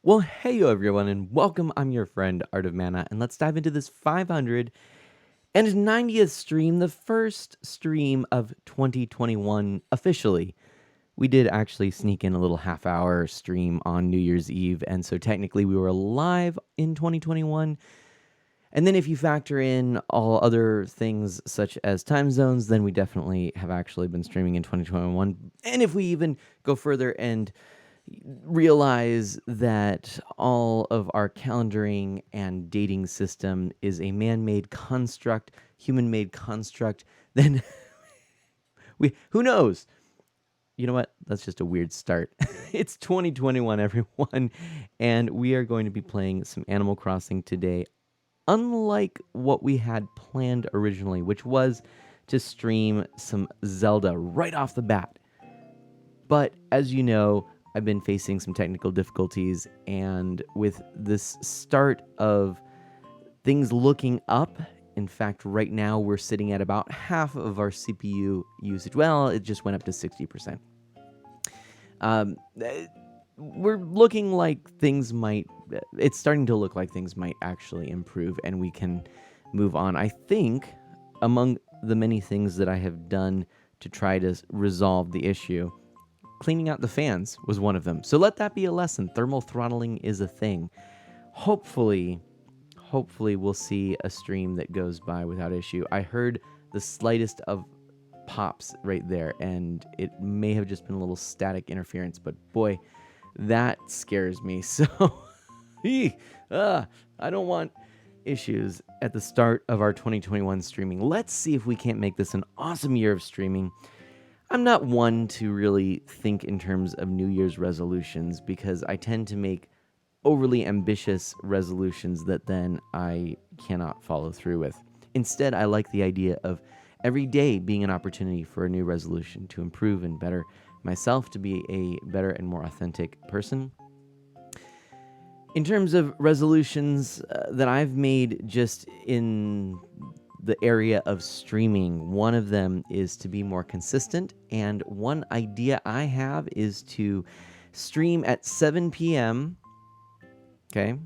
Well, hey yo, everyone, and welcome. I'm your friend Art of Mana, and let's dive into this 590th stream, the first stream of 2021 officially. We did actually sneak in a little half-hour stream on New Year's Eve, and so technically we were live in 2021. And then if you factor in all other things such as time zones, then we definitely have actually been streaming in 2021. And if we even go further and realize that all of our calendaring and dating system is a man-made construct, human-made construct, then who knows? You know what? That's just a weird start. It's 2021, everyone, and we are going to be playing some Animal Crossing today, unlike what we had planned originally, which was to stream some Zelda right off the bat. But as you know, I've been facing some technical difficulties, and with this start of things looking up, in fact, right now we're sitting at about half of our CPU usage. Well, it just went up to 60%. We're looking like things might, it's starting to look like things might actually improve, and we can move on. I think among the many things that I have done to try to resolve the issue, cleaning out the fans was one of them. So let that be a lesson. Thermal throttling is a thing. Hopefully we'll see a stream that goes by without issue. I heard the slightest of pops right there, and it may have just been a little static interference, but boy, that scares me. So I don't want issues at the start of our 2021 streaming. Let's see if we can't make this an awesome year of streaming. I'm not one to really think in terms of New Year's resolutions because I tend to make overly ambitious resolutions that then I cannot follow through with. Instead, I like the idea of every day being an opportunity for a new resolution to improve and better myself, to be a better and more authentic person. In terms of resolutions that I've made just in the area of streaming, one of them is to be more consistent, and one idea I have is to stream at 7 p.m. Okay,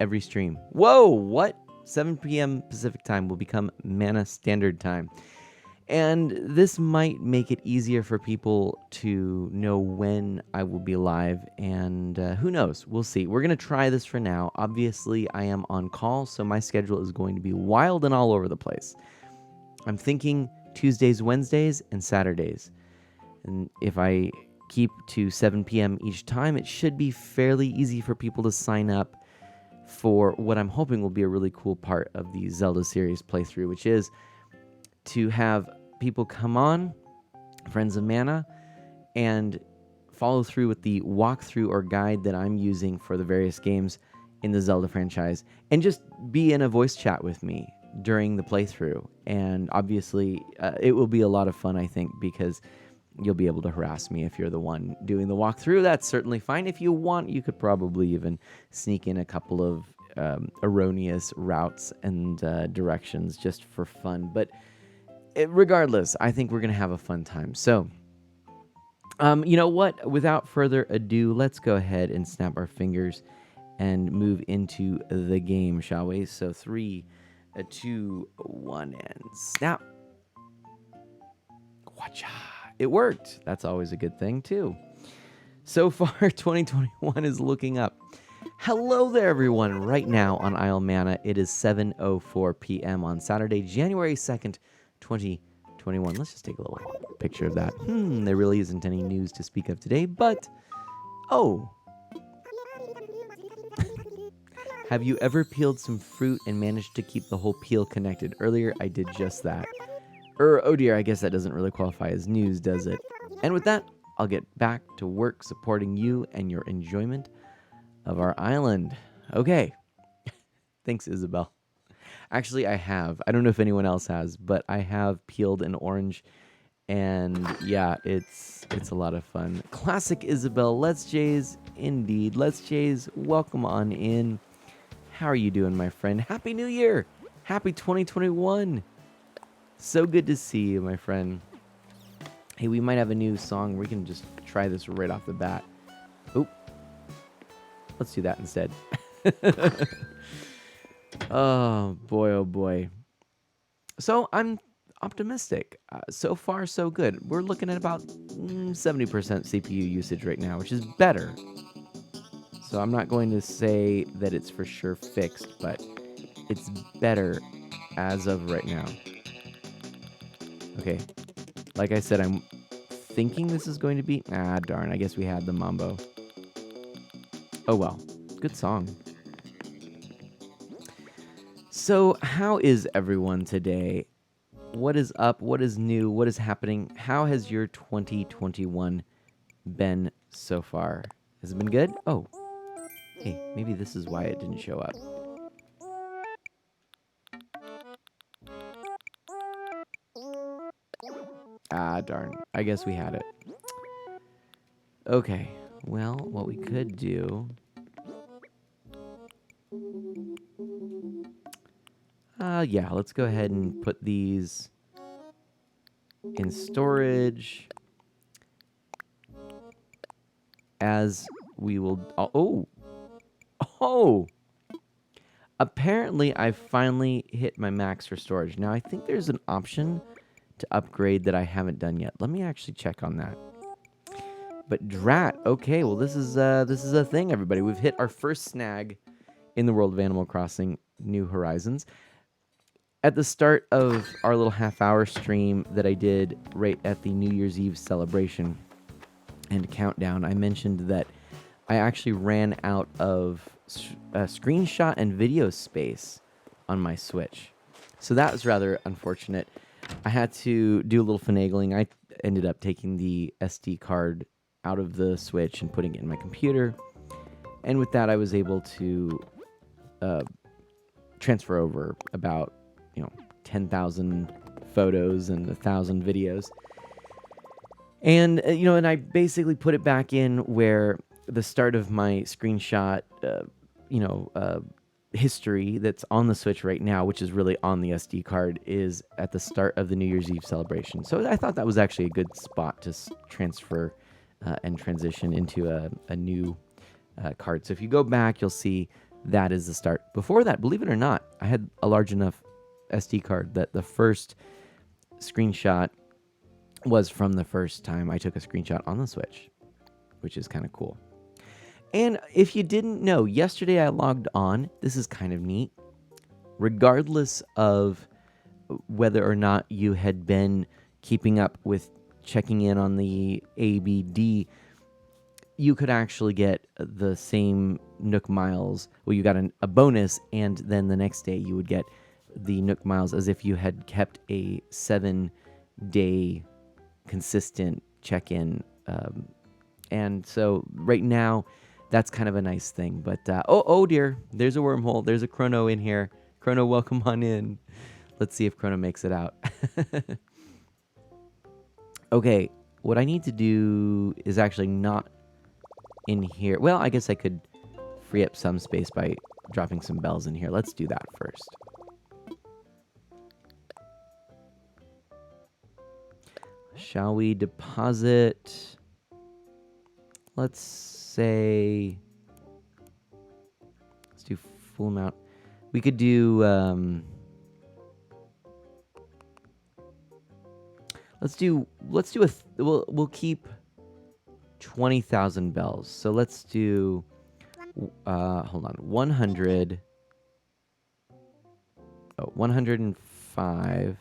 every stream. Whoa, what? 7 p.m. Pacific time will become Mana Standard Time. And this might make it easier for people to know when I will be live, and who knows? We'll see. We're going to try this for now. Obviously, I am on call, so my schedule is going to be wild and all over the place. I'm thinking Tuesdays, Wednesdays, and Saturdays. And if I keep to 7 p.m. each time, it should be fairly easy for people to sign up for what I'm hoping will be a really cool part of the Zelda series playthrough, which is to have people come on, Friends of Mana, and follow through with the walkthrough or guide that I'm using for the various games in the Zelda franchise, and just be in a voice chat with me during the playthrough. And obviously, it will be a lot of fun, I think, because you'll be able to harass me if you're the one doing the walkthrough. That's certainly fine. If you want, you could probably even sneak in a couple of erroneous routes and directions just for fun. But regardless, I think we're going to have a fun time. So, you know what? Without further ado, let's go ahead and snap our fingers and move into the game, shall we? So 3, 2, 1, and snap. Watcha. It worked. That's always a good thing, too. So far, 2021 is looking up. Hello there, everyone. Right now on Isle Mana, it is 7:04 p.m. on Saturday, January 2nd, 2021. Let's just take a little picture of that. There really isn't any news to speak of today, but... Oh. Have you ever peeled some fruit and managed to keep the whole peel connected? Earlier, I did just that. Oh dear, I guess that doesn't really qualify as news, does it? And with that, I'll get back to work supporting you and your enjoyment of our island. Okay. Thanks, Isabel. Actually, I have. I don't know if anyone else has, but I have peeled an orange, and yeah, it's a lot of fun. Classic Isabel. Let's Jays, indeed. Let's Jays, welcome on in. How are you doing, my friend? Happy New Year! Happy 2021! So good to see you, my friend. Hey, we might have a new song. We can just try this right off the bat. Oop. Let's do that instead. Oh boy, oh boy. So I'm optimistic. So far, so good. We're looking at about 70% CPU usage right now, which is better. So I'm not going to say that it's for sure fixed, but it's better as of right now. Okay. Like I said, I'm thinking this is going to be... Ah, darn. I guess we had the Mambo. Oh, well. Good song. So, how is everyone today? What is up? What is new? What is happening? How has your 2021 been so far? Has it been good? Oh, hey, maybe this is why it didn't show up. Ah, darn. I guess we had it. Okay, well, what we could do... yeah, let's go ahead and put these in storage as we will... Oh! Apparently, I finally hit my max for storage. Now, I think there's an option to upgrade that I haven't done yet. Let me actually check on that. But drat, okay, well, this is a thing, everybody. We've hit our first snag in the world of Animal Crossing New Horizons. At the start of our little half-hour stream that I did right at the New Year's Eve celebration and countdown, I mentioned that I actually ran out of screenshot and video space on my Switch. So that was rather unfortunate. I had to do a little finagling. I ended up taking the SD card out of the Switch and putting it in my computer. And with that, I was able to transfer over about 10,000 photos and 1,000 videos. And, and I basically put it back in where the start of my screenshot, history that's on the Switch right now, which is really on the SD card, is at the start of the New Year's Eve celebration. So I thought that was actually a good spot to transfer and transition into a new card. So if you go back, you'll see that is the start. Before that, believe it or not, I had a large enough SD card that the first screenshot was from the first time I took a screenshot on the Switch, which is kind of cool. And if you didn't know, yesterday I logged on. This is kind of neat. Regardless of whether or not you had been keeping up with checking in on the ABD, you could actually get the same Nook Miles. Well, you got a bonus, and then the next day you would get the Nook Miles as if you had kept a 7-day consistent check-in. And so right now, that's kind of a nice thing. But, oh dear, there's a wormhole. There's a Chrono in here. Chrono, welcome on in. Let's see if Chrono makes it out. Okay, what I need to do is actually not in here. Well, I guess I could free up some space by dropping some bells in here. Let's do that first. Shall we deposit? Let's say... Let's do full amount. We could do... we'll keep 20,000 bells. So let's do... hold on. 100... Oh, 105...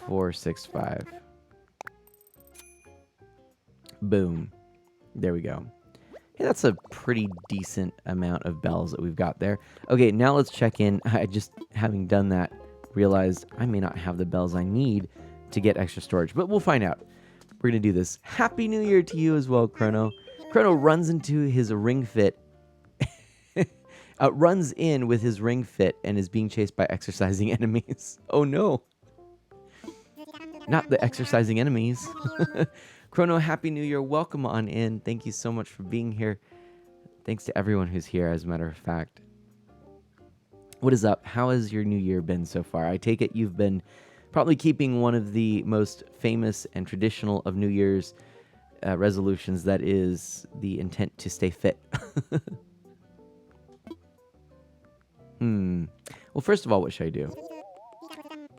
465. Boom. There we go. Hey, that's a pretty decent amount of bells that we've got there. Okay, now let's check in. I just, having done that, realized I may not have the bells I need to get extra storage, but we'll find out. We're going to do this. Happy New Year to you as well, Chrono. Chrono runs into his Ring Fit. Runs in with his Ring Fit and is being chased by exercising enemies. Oh no. Not the exercising enemies. Chrono, Happy New Year. Welcome on in. Thank you so much for being here. Thanks to everyone who's here, as a matter of fact. What is up? How has your New Year been so far? I take it you've been probably keeping one of the most famous and traditional of New Year's resolutions, that is the intent to stay fit. Well, first of all, what should I do?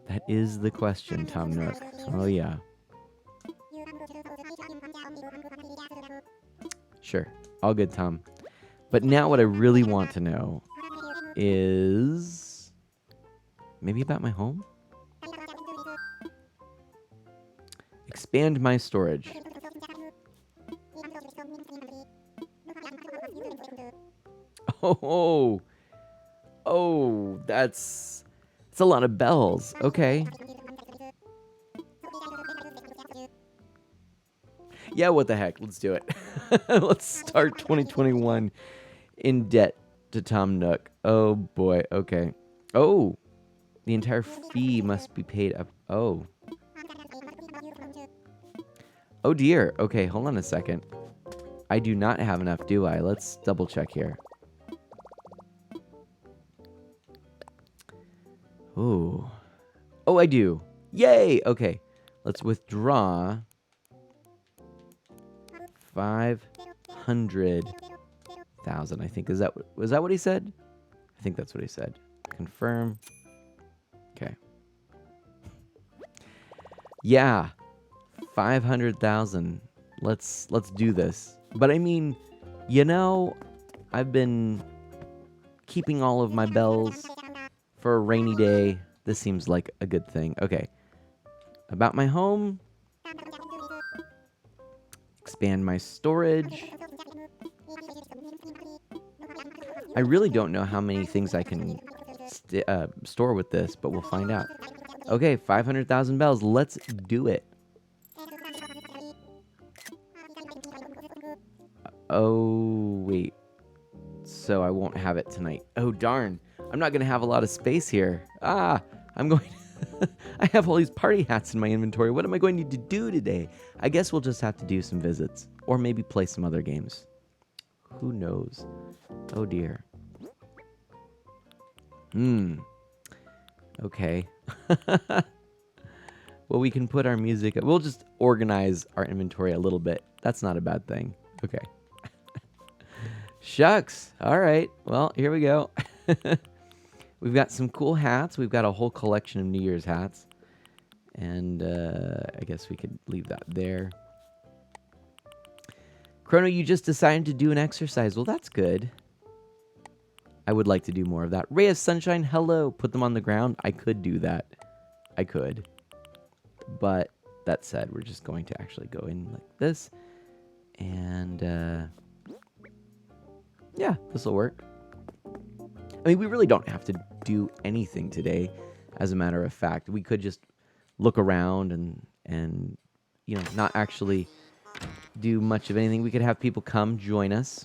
That is the question, Tom Nook. Oh, yeah. Sure. All good, Tom. But now what I really want to know is maybe about my home? Expand my storage. Oh, that's a lot of bells. Okay. Yeah, what the heck? Let's do it. Let's start 2021 in debt to Tom Nook. Oh boy. Okay. Oh, the entire fee must be paid up. Oh. Oh dear. Okay, hold on a second. I do not have enough, do I? Let's double check here. Ooh. Oh, I do. Yay! Okay. Let's withdraw 500,000, I think. Was that what he said? I think that's what he said. Confirm. Okay. Yeah. 500,000. Let's do this. But I mean, I've been keeping all of my bells for a rainy day. This seems like a good thing. Okay. About my home. Expand my storage. I really don't know how many things I can store with this, but we'll find out. Okay, 500,000 bells. Let's do it. Oh, wait. So I won't have it tonight. Oh, darn. I'm not going to have a lot of space here. I'm going I have all these party hats in my inventory. What am I going to do today? I guess we'll just have to do some visits. Or maybe play some other games. Who knows? Oh, dear. Okay. Well, we can put our music... We'll just organize our inventory a little bit. That's not a bad thing. Okay. Shucks. All right. Well, here we go. We've got some cool hats. We've got a whole collection of New Year's hats. And I guess we could leave that there. Chrono, you just decided to do an exercise. Well, that's good. I would like to do more of that. Ray of Sunshine, hello. Put them on the ground. I could do that. I could. But that said, we're just going to actually go in like this. And yeah, this will work. I mean, we really don't have to do anything today, as a matter of fact. We could just look around and not actually do much of anything. We could have people come join us.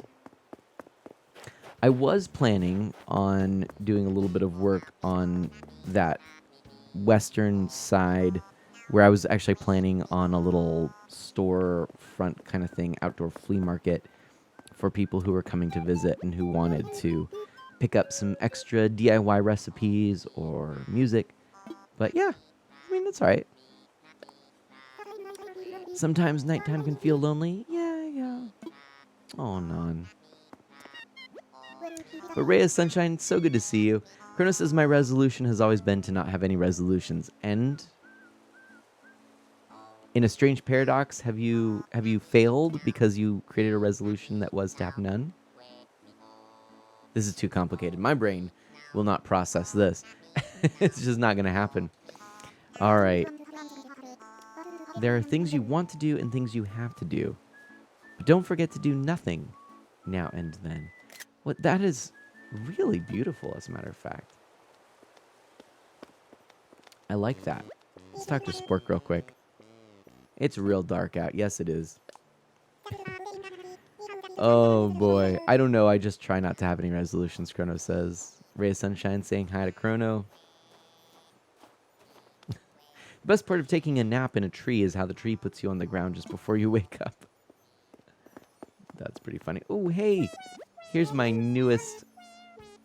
I was planning on doing a little bit of work on that western side, where I was actually planning on a little storefront kind of thing, outdoor flea market for people who were coming to visit and who wanted to pick up some extra DIY recipes or music. But yeah, I mean, that's all right. Sometimes nighttime can feel lonely. Yeah. Oh, non. But Ray of Sunshine, so good to see you. Chrono says my resolution has always been to not have any resolutions. And in a strange paradox, have you failed because you created a resolution that was to have none? This is too complicated. My brain will not process this. It's just not going to happen. All right. There are things you want to do and things you have to do. But don't forget to do nothing now and then. What that is really beautiful, as a matter of fact. I like that. Let's talk to Spork real quick. It's real dark out. Yes, it is. Oh, boy. I don't know. I just try not to have any resolutions, Chrono says. Ray of Sunshine saying hi to Chrono. The best part of taking a nap in a tree is how the tree puts you on the ground just before you wake up. That's pretty funny. Oh, hey. Here's my newest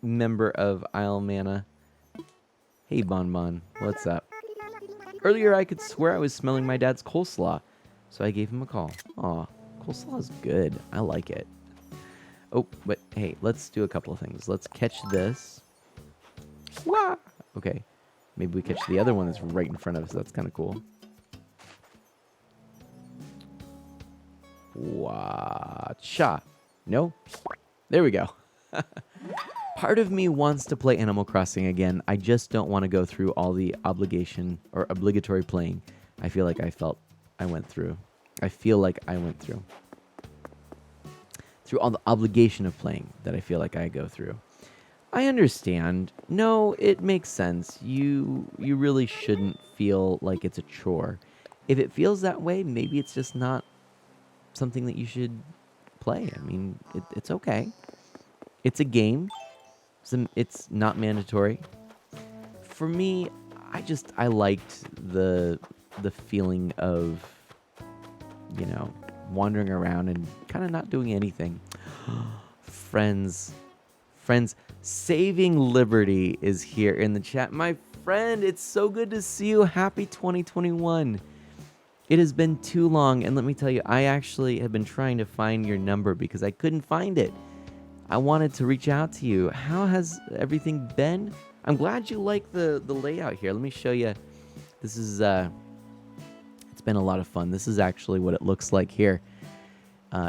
member of Isle Mana. Hey, Bon Bon. What's up? Earlier, I could swear I was smelling my dad's coleslaw, so I gave him a call. Aw, Coleslaw is good. I like it. Oh, but hey, let's do a couple of things. Let's catch this. Wah! Okay. Maybe we catch the other one that's right in front of us. That's kind of cool. Watcha. No? There we go. Part of me wants to play Animal Crossing again. I just don't want to go through all the obligation or obligatory playing I feel like I went through. I feel like I went through. Through all the obligation of playing that I feel like I go through. I understand. No, it makes sense. You really shouldn't feel like it's a chore. If it feels that way, maybe it's just not something that you should play. I mean, it's okay. It's a game. It's not mandatory. For me, I liked the feeling of, wandering around and kind of not doing anything. Friends, Saving Liberty is here in the chat. My friend, it's so good to see you. Happy 2021. It has been too long, and let me tell you, I actually have been trying to find your number because I couldn't find it. I wanted to reach out to you. How has everything been? I'm glad you like the layout here. Let me show you. This is it's been a lot of fun. This is actually what it looks like here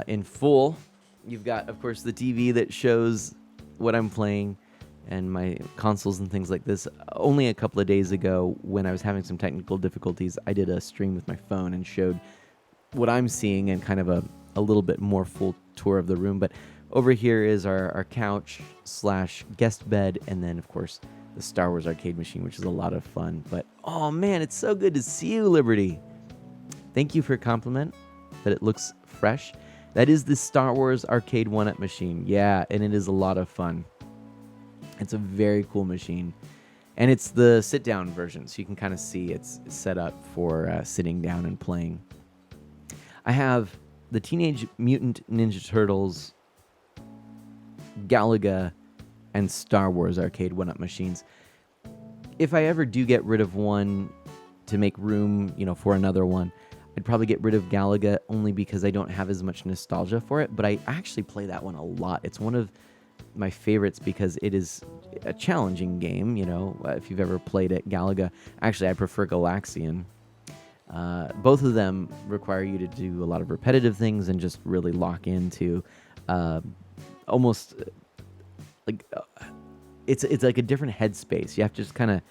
in full. You've got, of course, the TV that shows what I'm playing and my consoles and things like this. Only a couple of days ago, when I was having some technical difficulties, I did a stream with my phone and showed what I'm seeing and kind of a little bit more full tour of the room. But over here is our couch / guest bed, and then, of course, the Star Wars arcade machine, which is a lot of fun. But, oh man, it's so good to see you, Liberty. Thank you for a compliment that it looks fresh. That is the Star Wars arcade 1-up machine. Yeah, and it is a lot of fun. It's a very cool machine. And it's the sit-down version, so you can kind of see it's set up for sitting down and playing. I have the Teenage Mutant Ninja Turtles, Galaga, and Star Wars arcade 1-up machines. If I ever do get rid of one to make room, for another one, I'd probably get rid of Galaga only because I don't have as much nostalgia for it, but I actually play that one a lot. It's one of my favorites because it is a challenging game, if you've ever played it. Galaga, actually, I prefer Galaxian. Both of them require you to do a lot of repetitive things and just really lock into almost like it's like a different headspace. You have to just kind of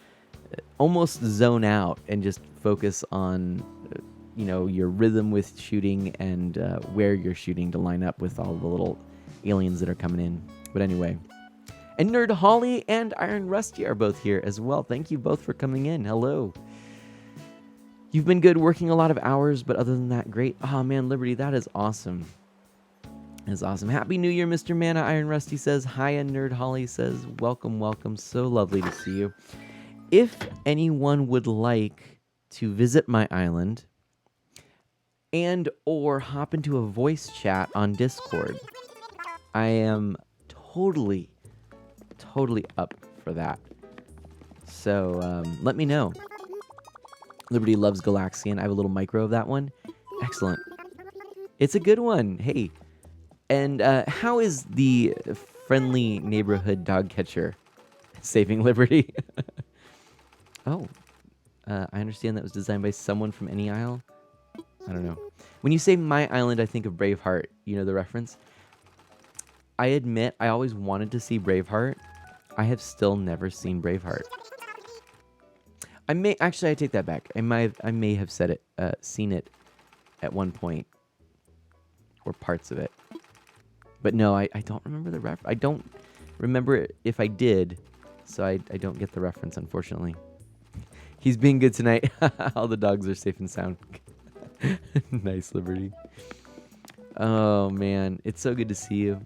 almost zone out and just focus on your rhythm with shooting and where you're shooting to line up with all the little aliens that are coming in. But anyway, and Nerd Holly and Iron Rusty are both here as well. Thank you both for coming in. Hello. You've been good, working a lot of hours, but other than that, great. Oh man, Liberty, that is awesome. That is awesome. Happy New Year, Mr. Mana. Iron Rusty says hi, and Nerd Holly says welcome, welcome. So lovely to see you. If anyone would like to visit my island and or hop into a voice chat on Discord, I am totally up for that. So let me know. Liberty loves Galaxian. I have a little micro of that one. Excellent. It's a good one. Hey. And how is the friendly neighborhood dog catcher Saving Liberty? Oh. I understand that was designed by someone from any isle. I don't know. When you say my island, I think of Braveheart. You know the reference? I admit, I always wanted to see Braveheart. I have still never seen Braveheart. I take that back. I may have said it, seen it at one point, or parts of it. But no, I don't remember the reference. I don't remember it if I did, so I don't get the reference, unfortunately. He's being good tonight. All the dogs are safe and sound. Nice, Liberty. Oh, man. It's so good to see you.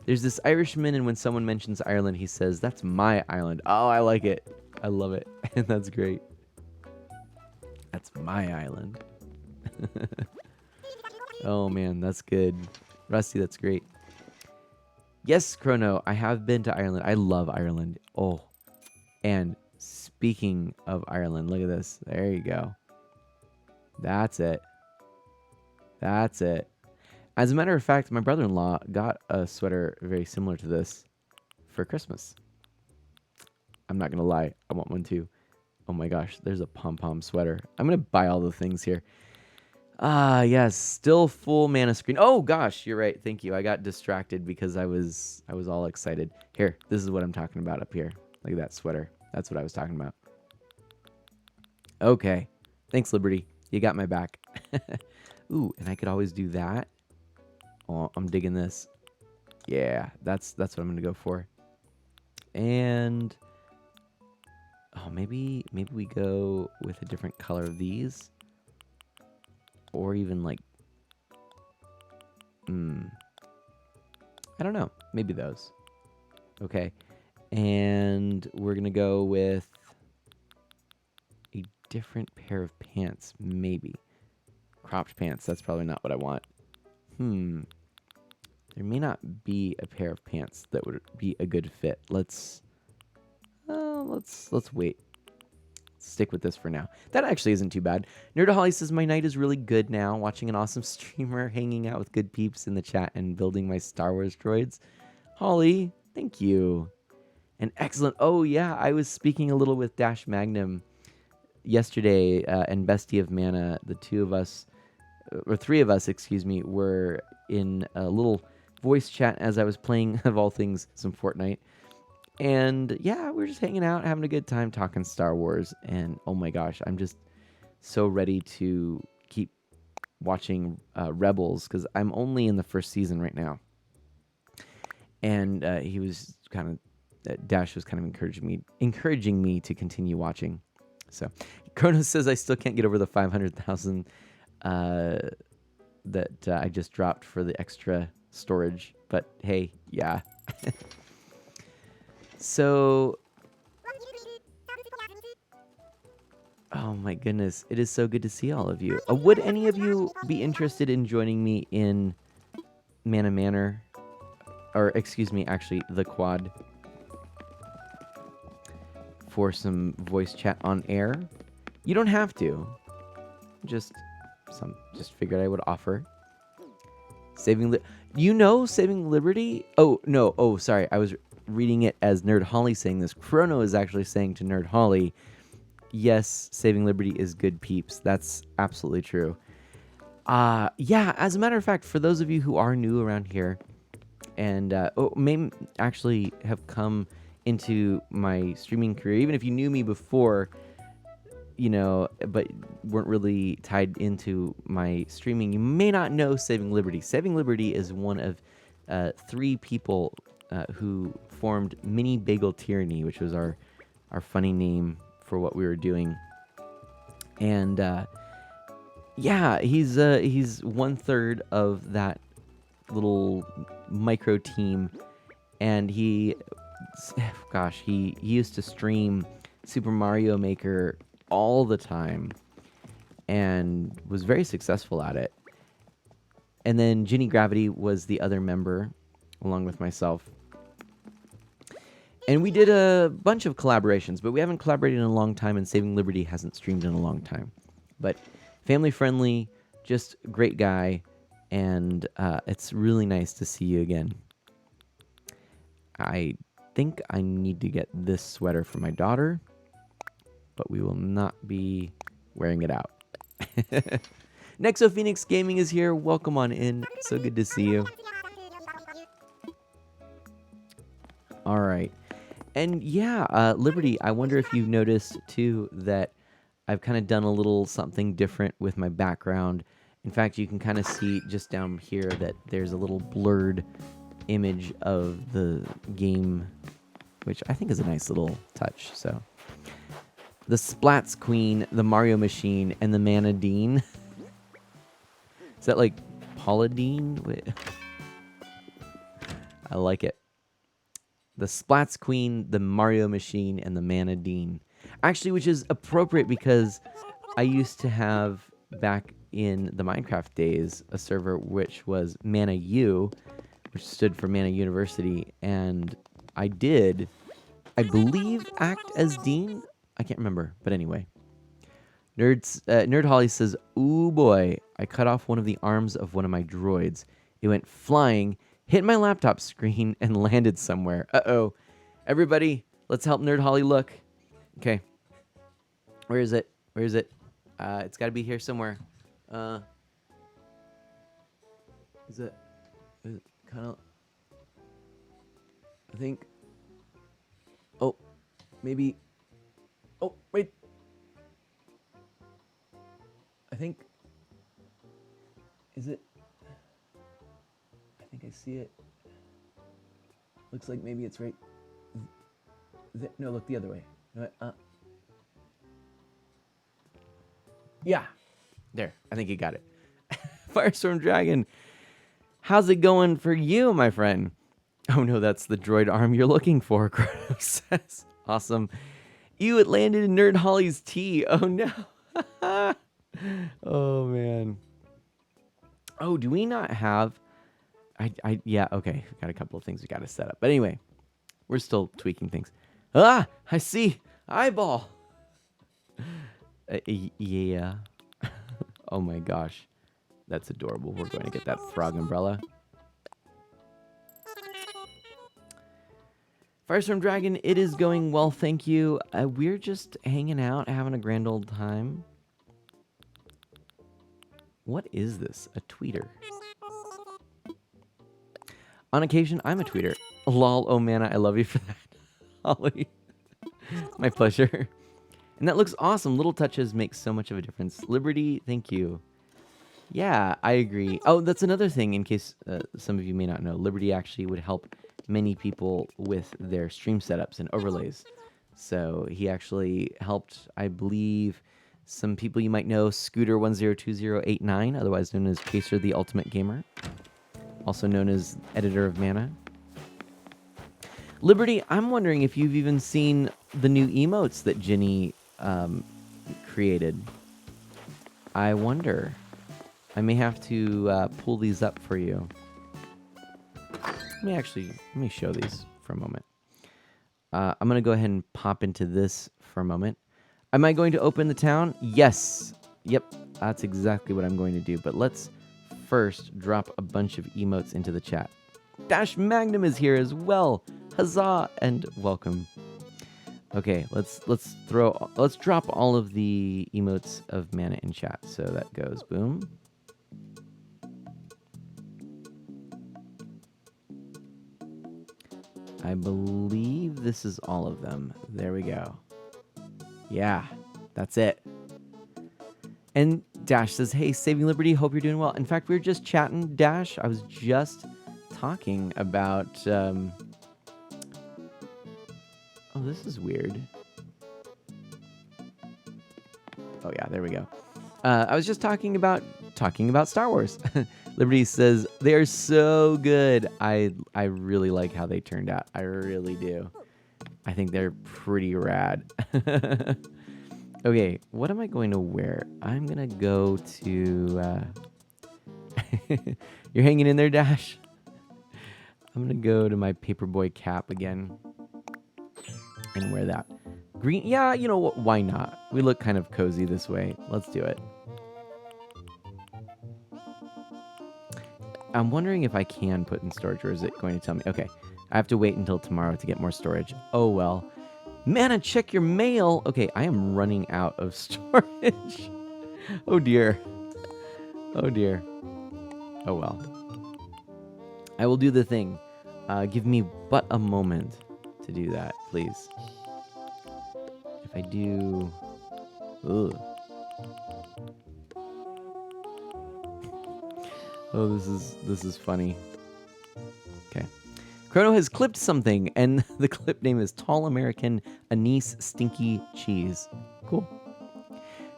There's this Irishman, and when someone mentions Ireland, he says, "That's my island." Oh, I like it. I love it. And that's great. That's my island. Oh, man. That's good. Rusty, that's great. Yes, Chrono, I have been to Ireland. I love Ireland. Oh, and speaking of Ireland, look at this. There you go. That's it. That's it. As a matter of fact, my brother-in-law got a sweater very similar to this for Christmas. I'm not going to lie. I want one too. Oh my gosh, there's a pom-pom sweater. I'm going to buy all the things here. Ah, yes, still full mana screen. Oh gosh, you're right. Thank you. I got distracted because I was all excited. Here, this is what I'm talking about up here. Look at that sweater. That's what I was talking about. Okay. Thanks, Liberty. You got my back. Ooh, and I could always do that. Oh, I'm digging this. Yeah, that's what I'm gonna go for. And oh, maybe we go with a different color of these, or even like, I don't know. Maybe those. Okay, and we're gonna go with a different pair of pants. Maybe cropped pants. That's probably not what I want. There may not be a pair of pants that would be a good fit. Let's wait. Stick with this for now. That actually isn't too bad. Nerdaholic says, my night is really good now, watching an awesome streamer, hanging out with good peeps in the chat, and building my Star Wars droids. Holly, thank you. And excellent. Oh, yeah, I was speaking a little with Dash Magnum yesterday, and Bestie of Mana. The two of us, or three of us, excuse me, were in a little voice chat as I was playing, of all things, some Fortnite. And yeah, we're just hanging out, having a good time, talking Star Wars. And oh my gosh, I'm just so ready to keep watching Rebels, because I'm only in the first season right now. And he was kind of, Dash was kind of encouraging me to continue watching. So Kronos says I still can't get over the 500,000 that I just dropped for the extra storage. But hey, yeah. So, oh my goodness, it is so good to see all of you. Would any of you be interested in joining me in Mana Manor? Or, excuse me, actually, the Quad, for some voice chat on air? You don't have to. Just figured I would offer. Saving Liberty? Oh, no. Oh, sorry. I was reading it as Nerd Holly saying this. Chrono is actually saying to Nerd Holly, yes, Saving Liberty is good peeps. That's absolutely true. Yeah, as a matter of fact, for those of you who are new around here and may actually have come into my streaming career, even if you knew me before, but weren't really tied into my streaming, you may not know Saving Liberty. Saving Liberty is one of three people who formed Mini Bagel Tyranny, which was our funny name for what we were doing. And yeah, he's 1/3 of that little micro team, and he used to stream Super Mario Maker all the time and was very successful at it. And then Ginny Gravity was the other member, along with myself. And we did a bunch of collaborations, but we haven't collaborated in a long time, and Saving Liberty hasn't streamed in a long time. But family friendly, just great guy, and it's really nice to see you again. I think I need to get this sweater for my daughter, but we will not be wearing it out. Nexo Phoenix Gaming is here. Welcome on in. So good to see you. All right. And yeah, Liberty, I wonder if you've noticed too that I've kind of done a little something different with my background. In fact, you can kind of see just down here that there's a little blurred image of the game, which I think is a nice little touch. So the Splats Queen, the Mario Machine, and the Mana Dean. Is that like Paula Dean? Wait. I like it. The Splats Queen, the Mario Machine, and the Mana Dean. Actually, which is appropriate because I used to have, back in the Minecraft days, a server which was Mana U, which stood for Mana University, and I did, I believe, act as Dean? I can't remember, but anyway. Nerd Holly says, ooh boy, I cut off one of the arms of one of my droids. It went flying, hit my laptop screen, and landed somewhere. Uh-oh. Everybody, let's help Nerd Holly look. Okay. Where is it? Where is it? It's got to be here somewhere. Is it kind of... I think... Oh, maybe... Oh, wait. I think... Is it... I think I see it. Looks like maybe it's right... No, look the other way. You know what? Yeah. There. I think you got it. Firestorm Dragon. How's it going for you, my friend? Oh no, that's the droid arm you're looking for, Kronos says. Awesome. Ew, it landed in Nerd Holly's tea. Oh no. Oh man. Oh, do we not have... yeah, okay. We got a couple of things we got to set up. But anyway, we're still tweaking things. Ah, I see. Eyeball. Yeah. Oh my gosh. That's adorable. We're going to get that frog umbrella. Firestorm Dragon, it is going well, thank you. We're just hanging out, having a grand old time. What is this? A tweeter. On occasion, I'm a tweeter. Lol, oh man, I love you for that, Holly. My pleasure. And that looks awesome. Little touches make so much of a difference. Liberty, thank you. Yeah, I agree. Oh, that's another thing, in case some of you may not know. Liberty actually would help many people with their stream setups and overlays. So he actually helped, I believe, some people you might know, Scooter102089, otherwise known as Chaser the Ultimate Gamer, also known as editor of Mana. Liberty, I'm wondering if you've even seen the new emotes that Ginny created. I wonder. I may have to pull these up for you. Let me show these for a moment. I'm going to go ahead and pop into this for a moment. Am I going to open the town? Yes. Yep, that's exactly what I'm going to do. But let's first drop a bunch of emotes into the chat. Dash Magnum is here as well. Huzzah and welcome. Okay, let's drop all of the emotes of Mana in chat. So that goes boom. I believe this is all of them. There we go. Yeah, that's it. And Dash says, hey, Saving Liberty, hope you're doing well. In fact, we were just chatting, Dash. I was just talking about... Oh, this is weird. Oh, yeah, there we go. I was just talking about Star Wars. Liberty says, they are so good. I really like how they turned out. I really do. I think they're pretty rad. Okay, what am I going to wear? I'm going to go to... You're hanging in there, Dash? I'm going to go to my Paperboy cap again and wear that. Green, yeah, you know what? Why not? We look kind of cozy this way. Let's do it. I'm wondering if I can put in storage, or is it going to tell me? Okay, I have to wait until tomorrow to get more storage. Oh, well. Mana, check your mail. Okay, I am running out of storage. Oh, dear. Oh, dear. Oh, well. I will do the thing. Give me but a moment to do that, please. If I do... Ugh. Oh, this is funny. Okay. Chrono has clipped something, and the clip name is Tall American Anise Stinky Cheese. Cool.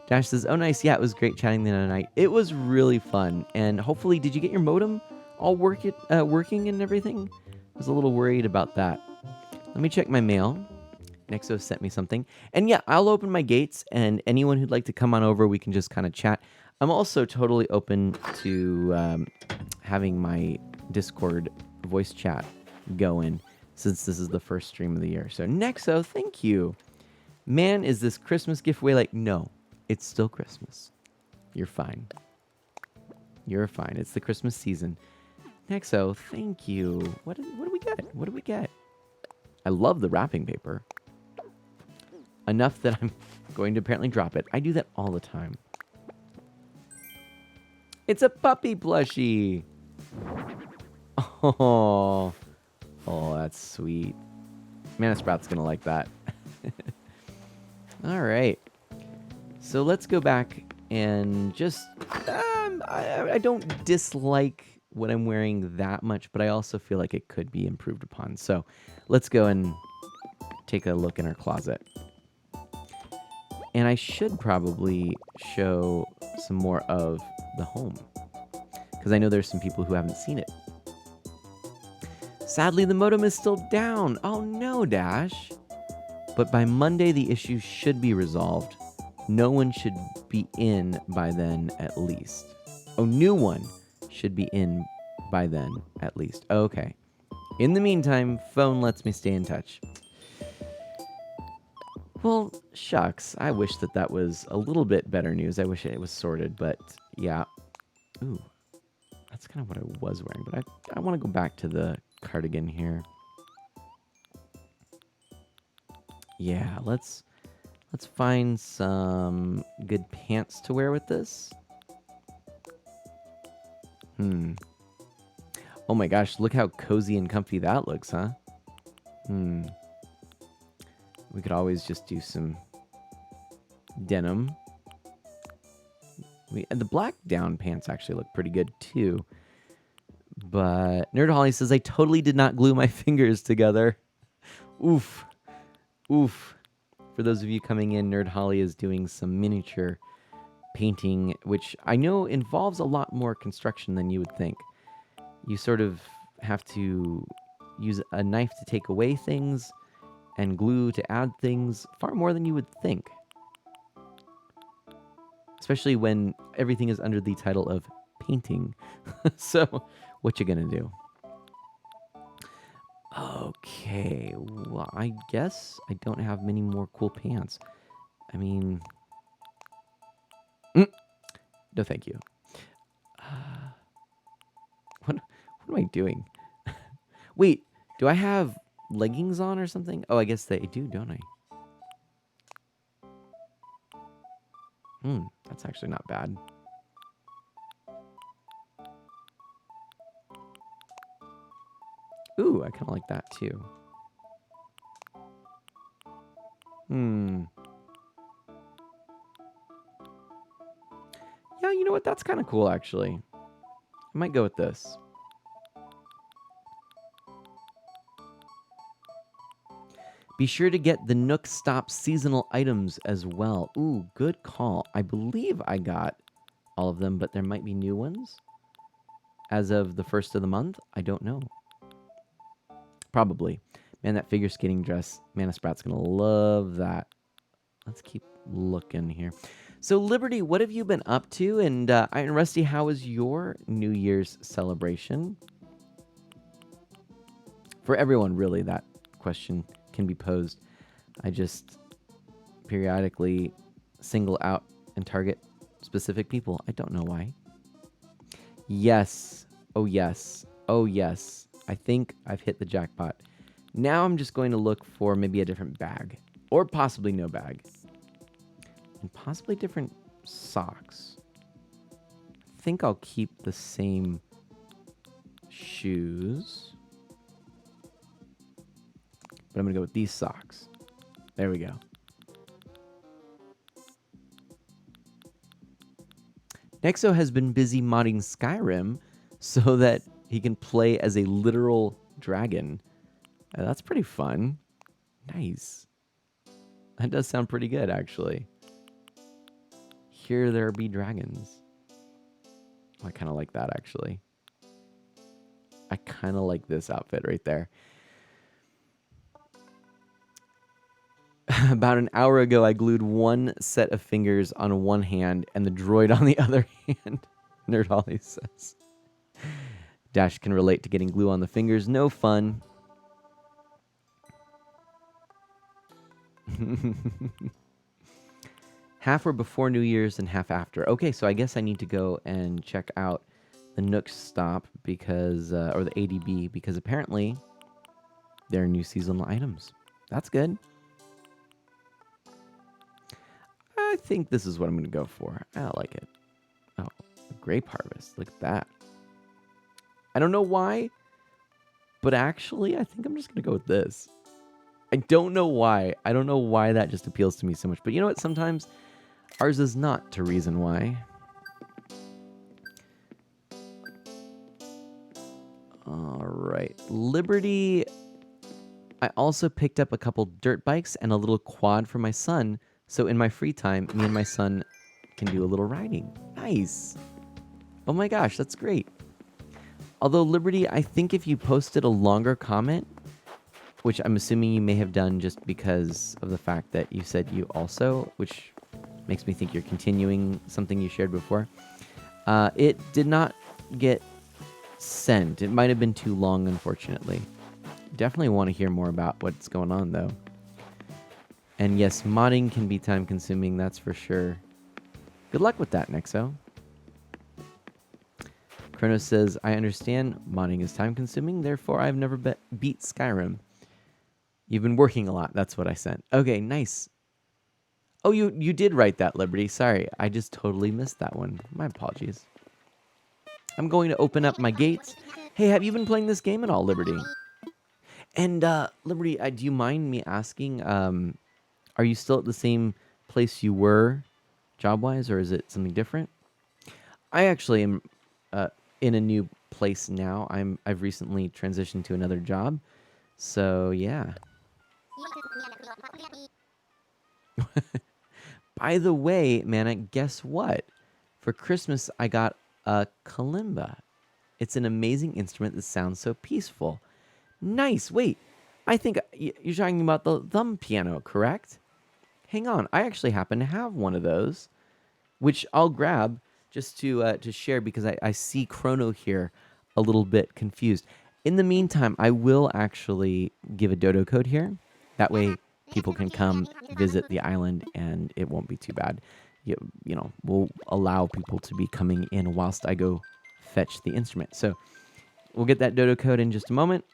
Dash says, oh, nice. Yeah, it was great chatting the other night. It was really fun. And hopefully, did you get your modem all working and everything? I was a little worried about that. Let me check my mail. Nexo sent me something. And yeah, I'll open my gates, and anyone who'd like to come on over, we can just kind of chat. I'm also totally open to having my Discord voice chat going, since this is the first stream of the year. So Nexo, thank you. Man, is this Christmas gift way like? No, it's still Christmas. You're fine. You're fine. It's the Christmas season. Nexo, thank you. What do we get? What do we get? I love the wrapping paper. Enough that I'm going to apparently drop it. I do that all the time. It's a puppy plushie. Oh, that's sweet. Mana Sprout's gonna like that. All right. So let's go back and just... I don't dislike what I'm wearing that much, but I also feel like it could be improved upon. So let's go and take a look in our closet. And I should probably show some more of the home, because I know there's some people who haven't seen it. Sadly, the modem is still down. Oh no, Dash. But by Monday, the issue should be resolved. No one should be in by then, at least. Oh, new one should be in by then, at least. Okay. In the meantime, phone lets me stay in touch. Well, shucks. I wish that was a little bit better news. I wish it was sorted, but yeah. Ooh, that's kind of what I was wearing, but I want to go back to the cardigan here. Yeah, let's find some good pants to wear with this. Oh my gosh, look how cozy and comfy that looks, huh? We could always just do some denim. And the black down pants actually look pretty good too. But Nerd Holly says, I totally did not glue my fingers together. Oof. Oof. For those of you coming in, Nerd Holly is doing some miniature painting, which I know involves a lot more construction than you would think. You sort of have to use a knife to take away things and glue to add things far more than you would think. Especially when everything is under the title of painting. So, what you gonna do? Okay, well, I guess I don't have many more cool pants. I mean... No, thank you. What am I doing? Wait, do I have leggings on or something? Oh, I guess they do, don't I? That's actually not bad. Ooh, I kind of like that too. Yeah, you know what? That's kind of cool, actually. I might go with this. Be sure to get the Nook Stop seasonal items as well. Ooh, good call. I believe I got all of them, but there might be new ones. As of the first of the month, I don't know. Probably. Man, that figure skating dress, Mana Sprout's going to love that. Let's keep looking here. So, Liberty, what have you been up to? And Iron Rusty, how was your New Year's celebration? For everyone, really, that question can be posed. I just periodically single out and target specific people. I don't know why. Yes. Oh, yes. Oh, yes. I think I've hit the jackpot. Now I'm just going to look for maybe a different bag. Or possibly no bag. And possibly different socks. I think I'll keep the same shoes. But I'm going to go with these socks. There we go. Nexo has been busy modding Skyrim so that he can play as a literal dragon. That's pretty fun. Nice. That does sound pretty good, actually. Here there be dragons. Oh, I kind of like that, actually. I kind of like this outfit right there. About an hour ago, I glued one set of fingers on one hand and the droid on the other hand. Nerd Holly says. Dash can relate to getting glue on the fingers. No fun. Half were before New Year's and half after. Okay, so I guess I need to go and check out the the Nook stop because, or the ADB, because apparently there are new seasonal items. That's good. I think this is what I'm going to go for. I like it. Oh, grape harvest. Look at that. I don't know why, but actually, I think I'm just going to go with this. I don't know why. I don't know why that just appeals to me so much. But you know what? Sometimes ours is not to reason why. All right. Liberty. I also picked up a couple dirt bikes and a little quad for my son. So in my free time, me and my son can do a little riding. Nice. Oh my gosh, that's great. Although Liberty, I think if you posted a longer comment, which I'm assuming you may have done just because of the fact that you said you also, which makes me think you're continuing something you shared before. It did not get sent. It might have been too long, unfortunately. Definitely want to hear more about what's going on, though. And yes, modding can be time consuming, that's for sure. Good luck with that, Nexo. Chronos says, I understand modding is time consuming, therefore I've never beat Skyrim. You've been working a lot, that's what I sent. Okay, nice. Oh, you did write that, Liberty. Sorry, I just totally missed that one. My apologies. I'm going to open up my gates. Hey, have you been playing this game at all, Liberty? And, Liberty, do you mind me asking, are you still at the same place you were job-wise, or is it something different? I actually am in a new place now. I've recently transitioned to another job. So, yeah. By the way, man, guess what? For Christmas, I got a kalimba. It's an amazing instrument that sounds so peaceful. Nice. Wait, I think you're talking about the thumb piano, correct? Hang on. I actually happen to have one of those, which I'll grab just to share because I see Chrono here a little bit confused. In the meantime, I will actually give a dodo code here. That way people can come visit the island and it won't be too bad. You know, we'll allow people to be coming in whilst I go fetch the instrument. So we'll get that dodo code in just a moment.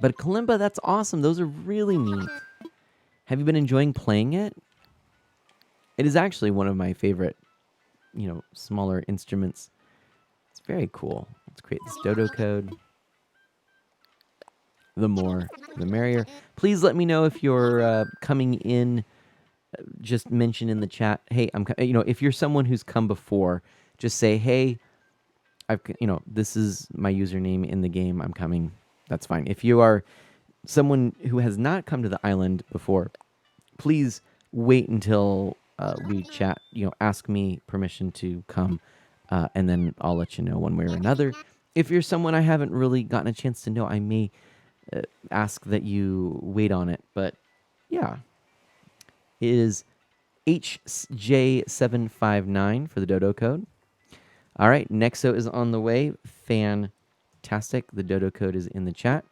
But kalimba, that's awesome. Those are really neat. Have you been enjoying playing it? It is actually one of my favorite, smaller instruments. It's very cool. Let's create this dodo code. The more, the merrier. Please let me know if you're coming in. Just mention in the chat, hey, if you're someone who's come before, just say, hey, this is my username in the game. I'm coming. That's fine. If you are someone who has not come to the island before, please wait until we chat. Ask me permission to come, and then I'll let you know one way or another. If you're someone I haven't really gotten a chance to know, I may ask that you wait on it. But yeah, it is HJ759 for the dodo code. All right, Nexo is on the way. Fantastic. The dodo code is in the chat.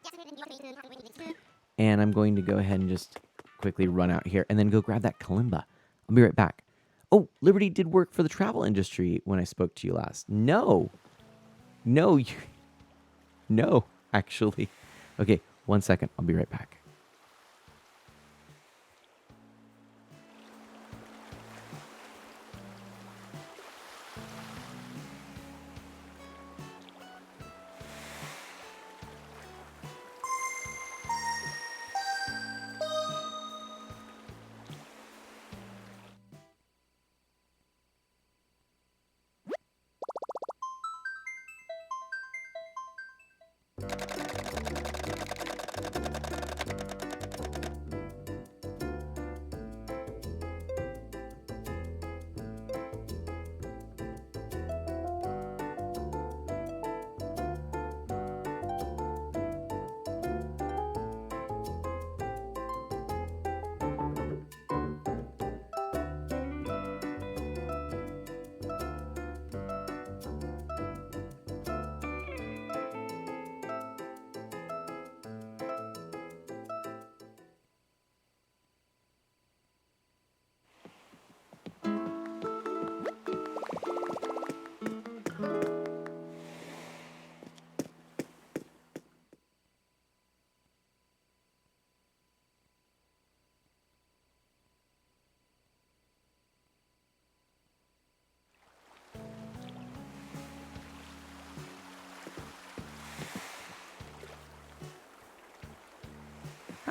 And I'm going to go ahead and just quickly run out here and then go grab that kalimba. I'll be right back. Oh, Liberty did work for the travel industry when I spoke to you last. No, actually. Okay, 1 second. I'll be right back.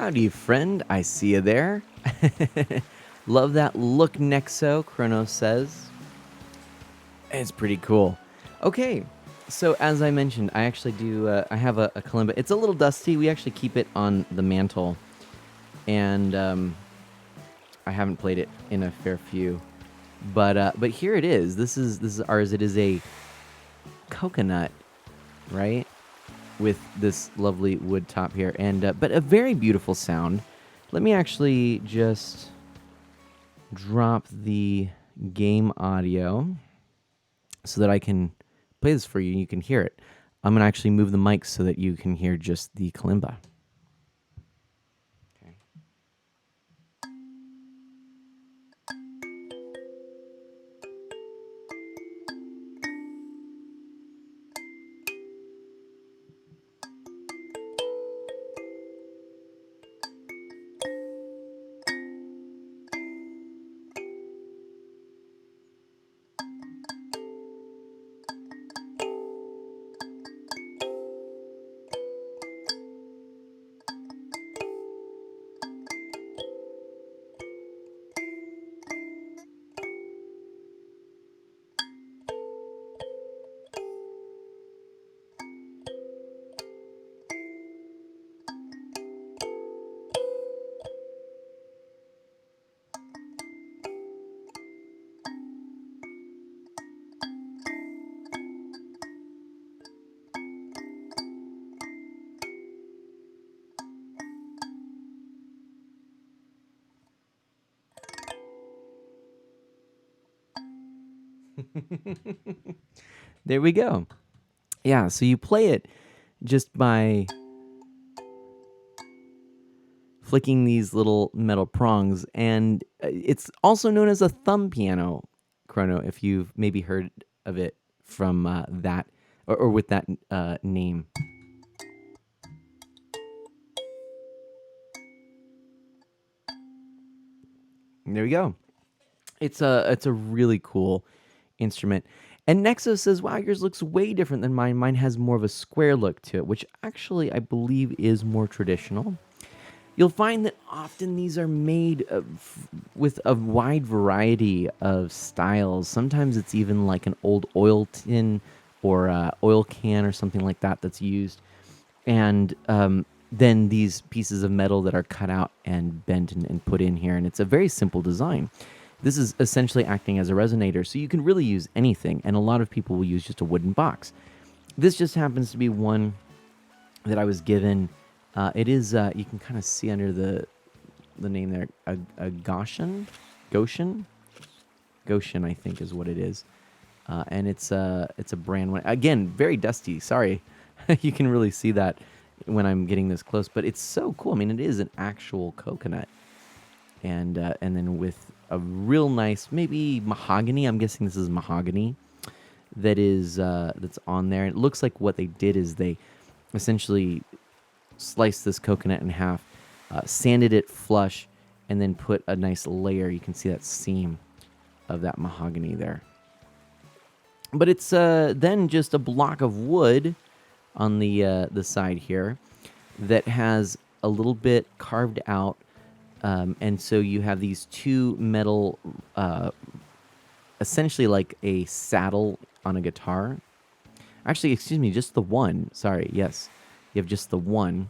Howdy, friend. I see you there. Love that look, Nexo, Chronos says. It's pretty cool. Okay, so as I mentioned, I actually do, I have a kalimba. It's a little dusty. We actually keep it on the mantle. And I haven't played it in a fair few. But here it is. This is ours. It is a coconut, right? With this lovely wood top here, and but a very beautiful sound. Let me actually just drop the game audio so that I can play this for you and you can hear it. I'm gonna actually move the mic so that you can hear just the kalimba. Okay. There we go. Yeah, so you play it just by flicking these little metal prongs, and it's also known as a thumb piano, Chrono, if you've maybe heard of it from that or with that name. And there we go. It's a really cool instrument. And Nexo says, wow, yours looks way different than mine. Mine has more of a square look to it, which actually I believe is more traditional. You'll find that often these are made with a wide variety of styles. Sometimes it's even like an old oil tin or oil can or something like that that's used. And then these pieces of metal that are cut out and bent and put in here. And it's a very simple design. This is essentially acting as a resonator, so you can really use anything, and a lot of people will use just a wooden box. This just happens to be one that I was given. It is, you can kind of see under the name there, a Goshen? Goshen, I think is what it is. And it's a brand one. Again, very dusty, sorry. You can really see that when I'm getting this close, but it's so cool. I mean, it is an actual coconut. And then with a real nice, maybe mahogany. I'm guessing this is mahogany that is that's on there. It looks like what they did is they essentially sliced this coconut in half, sanded it flush, and then put a nice layer. You can see that seam of that mahogany there. But it's then just a block of wood on the side here that has a little bit carved out. And so you have these two metal, essentially like a saddle on a guitar. Actually, excuse me, just the one. Sorry, yes. You have just the one.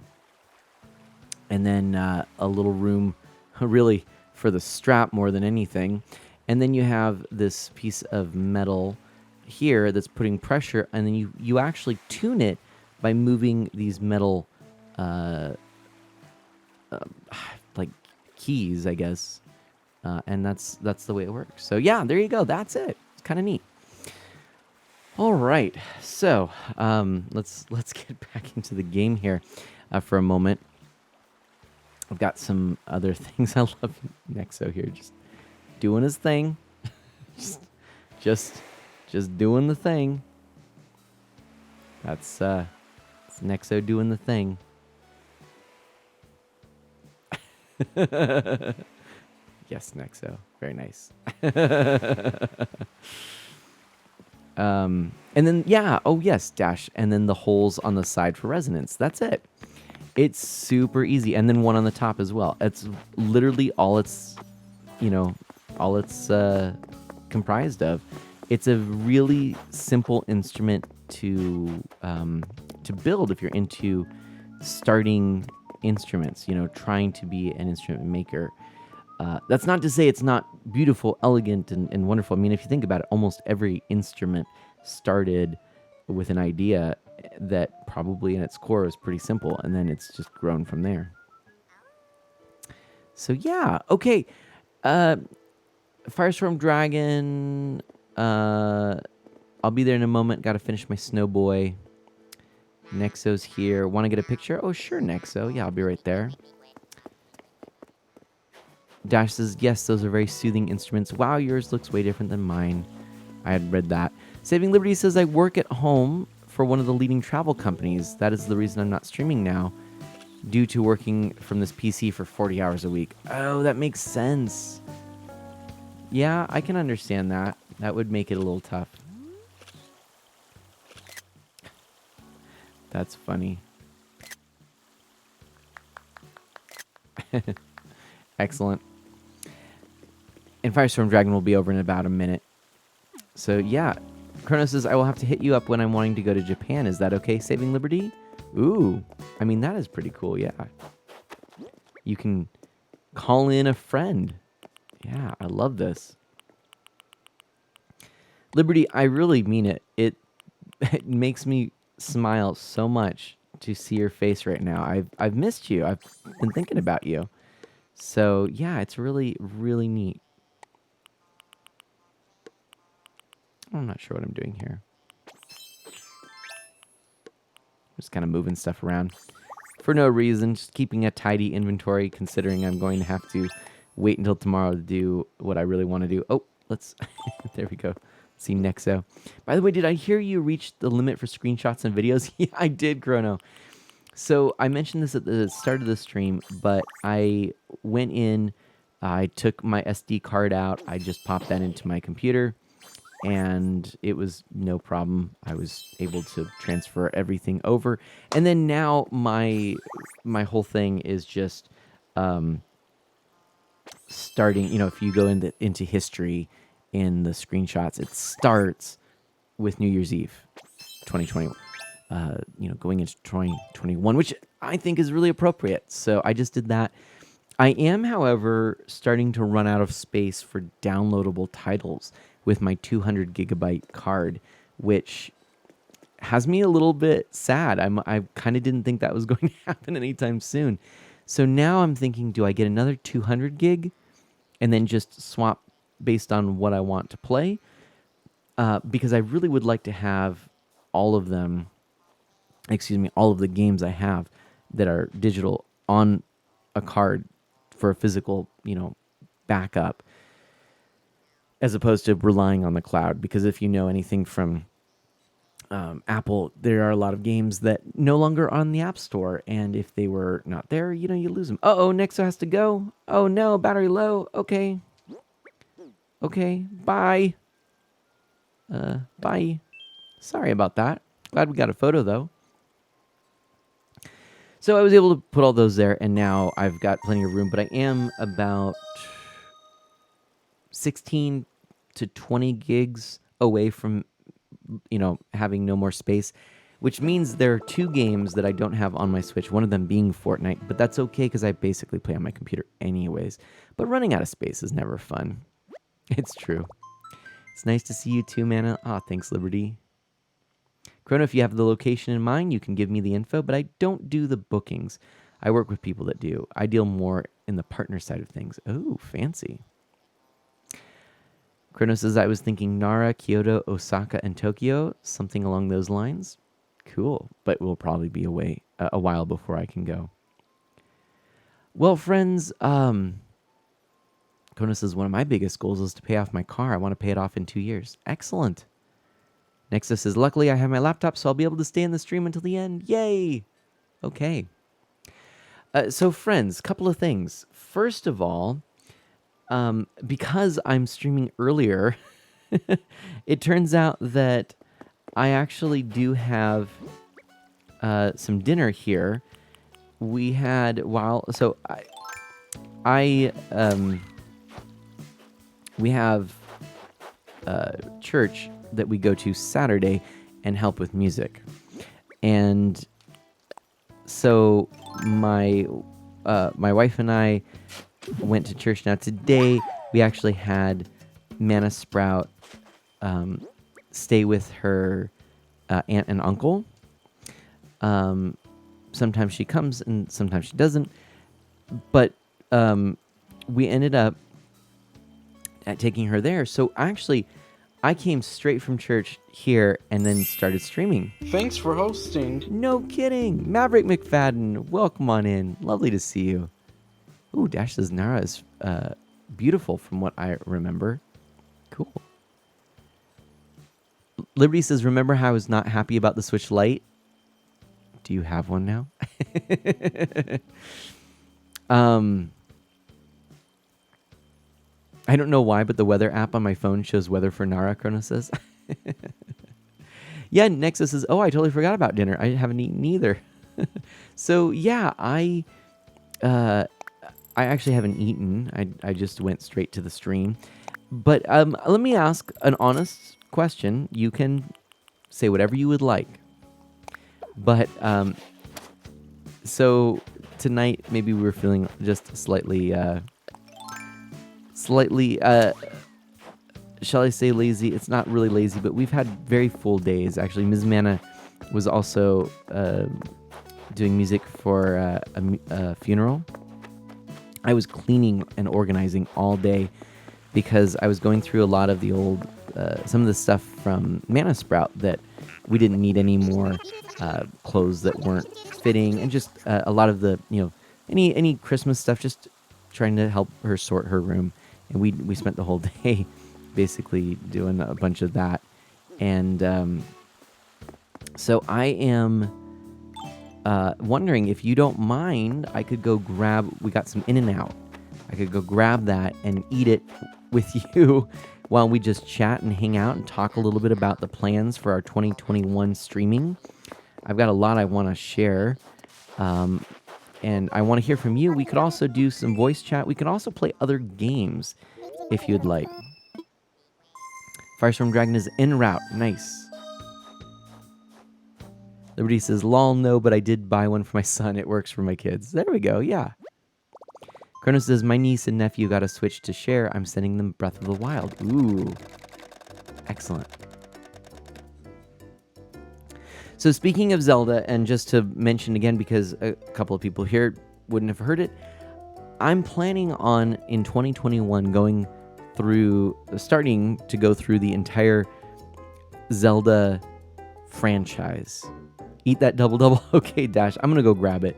And then a little room, really, for the strap more than anything. And then you have this piece of metal here that's putting pressure, and then you actually tune it by moving these metal, like keys, I guess, and that's the way it works. So yeah, there you go. That's it. It's kind of neat. All right, so let's get back into the game here for a moment. I've got some other things. I love Nexo here, just doing his thing, just doing the thing. That's Nexo doing the thing. Yes, Nexo. Very nice. And then, yeah, oh yes, dash, and then the holes on the side for resonance. That's it. It's super easy, and then one on the top as well. It's literally all it's, you know, all it's comprised of. It's a really simple instrument to build if you're into starting instruments. You know, trying to be an instrument maker. That's not to say it's not beautiful, elegant, and wonderful. I mean, if you think about it, almost every instrument started with an idea that probably in its core is pretty simple, and then it's just grown from there. So yeah, okay. Uh, Firestorm Dragon. I'll be there in a moment. Got to finish my Snowboy. Nexo's here. Want to get a picture? Oh, sure, Nexo. Yeah, I'll be right there. Dash says, yes, those are very soothing instruments. Wow, yours looks way different than mine. I had read that. Saving Liberty says, I work at home for one of the leading travel companies. That is the reason I'm not streaming now, due to working from this PC for 40 hours a week. Oh, that makes sense. Yeah, I can understand that. That would make it a little tough. That's funny. Excellent. And Firestorm Dragon will be over in about a minute. So yeah, Chrono says, I will have to hit you up when I'm wanting to go to Japan. Is that okay, Saving Liberty? Ooh, I mean, that is pretty cool, yeah. You can call in a friend. Yeah, I love this. Liberty, I really mean it. It makes me smile so much to see your face right now. I've missed you. I've been thinking about you. So yeah, it's really, really neat. I'm not sure what I'm doing here. Just kind of moving stuff around for no reason, just keeping a tidy inventory, considering I'm going to have to wait until tomorrow to do what I really want to do. Oh, let's, there we go. See Nexo. By the way, did I hear you reach the limit for screenshots and videos? Yeah, I did, Chrono. So I mentioned this at the start of the stream, but I went in, I took my SD card out, I just popped that into my computer, and it was no problem. I was able to transfer everything over. And then now my whole thing is just starting, you know, if you go into history in the screenshots, it starts with New Year's Eve 2021. You know, going into 2021, which I think is really appropriate. So I just did that. I am, however, starting to run out of space for downloadable titles with my 200 gigabyte card, which has me a little bit sad. I kind of didn't think that was going to happen anytime soon. So now I'm thinking, do I get another 200 gig and then just swap based on what I want to play? Because I really would like to have all of them, all of the games I have that are digital on a card for a physical, you know, backup, as opposed to relying on the cloud. Because if you know anything from Apple, there are a lot of games that no longer are on the App Store, and if they were not there, you know, you lose them. Uh-oh, Nexo has to go. Oh no, battery low. Okay. Okay, bye. Bye. Sorry about that. Glad we got a photo, though. So I was able to put all those there, and now I've got plenty of room, but I am about 16 to 20 gigs away from, you know, having no more space, which means there are two games that I don't have on my Switch, one of them being Fortnite, but that's okay because I basically play on my computer anyways. But running out of space is never fun. It's true. It's nice to see you too, Mana. Aw, thanks, Liberty. Chrono, if you have the location in mind, you can give me the info, but I don't do the bookings. I work with people that do. I deal more in the partner side of things. Oh, fancy. Chrono says, I was thinking Nara, Kyoto, Osaka, and Tokyo, something along those lines. Cool, but we'll probably be away a while before I can go. Well, friends, Chrono says, one of my biggest goals is to pay off my car. I want to pay it off in 2 years. Excellent. Nexus says, luckily I have my laptop, so I'll be able to stay in the stream until the end. Yay! Okay. So, friends, couple of things. First of all, because I'm streaming earlier, it turns out that I actually do have some dinner here we had while so I we have church that we go to Saturday and help with music. And so my wife and I went to church. Now today we actually had Manna Sprout stay with her aunt and uncle. Sometimes she comes and sometimes she doesn't. But we ended up at taking her there. So actually, I came straight from church here and then started streaming. Thanks for hosting. No kidding. Maverick McFadden, welcome on in. Lovely to see you. Ooh, Dash says Nara is beautiful from what I remember. Cool. Liberty says, remember how I was not happy about the Switch Lite? Do you have one now? I don't know why, but the weather app on my phone shows weather for Nara, Chrono says. Yeah, Nexus says, oh, I totally forgot about dinner. I haven't eaten either. So, yeah, I actually haven't eaten. I just went straight to the stream. But let me ask an honest question. You can say whatever you would like. But so tonight, maybe we were feeling just slightly, shall I say lazy? It's not really lazy, but we've had very full days. Actually, Ms. Manna was also doing music for a funeral. I was cleaning and organizing all day because I was going through a lot of the old, some of the stuff from Manna Sprout that we didn't need any more clothes that weren't fitting, and just a lot of the, any Christmas stuff, just trying to help her sort her room. And we spent the whole day basically doing a bunch of that. And so I am wondering if you don't mind, I could go grab, we got some In-N-Out. I could go grab that and eat it with you while we just chat and hang out and talk a little bit about the plans for our 2021 streaming. I've got a lot I want to share. And I want to hear from you. We could also do some voice chat. We could also play other games if you'd like. Firestorm Dragon is en route. Nice. Liberty says, lol, no, but I did buy one for my son. It works for my kids. There we go. Yeah. Kronos says, my niece and nephew got a Switch to share. I'm sending them Breath of the Wild. Ooh. Excellent. So speaking of Zelda, and just to mention again, because a couple of people here wouldn't have heard it, I'm planning on, in 2021, starting to go through the entire Zelda franchise. Eat that double. Okay, Dash, I'm going to go grab it.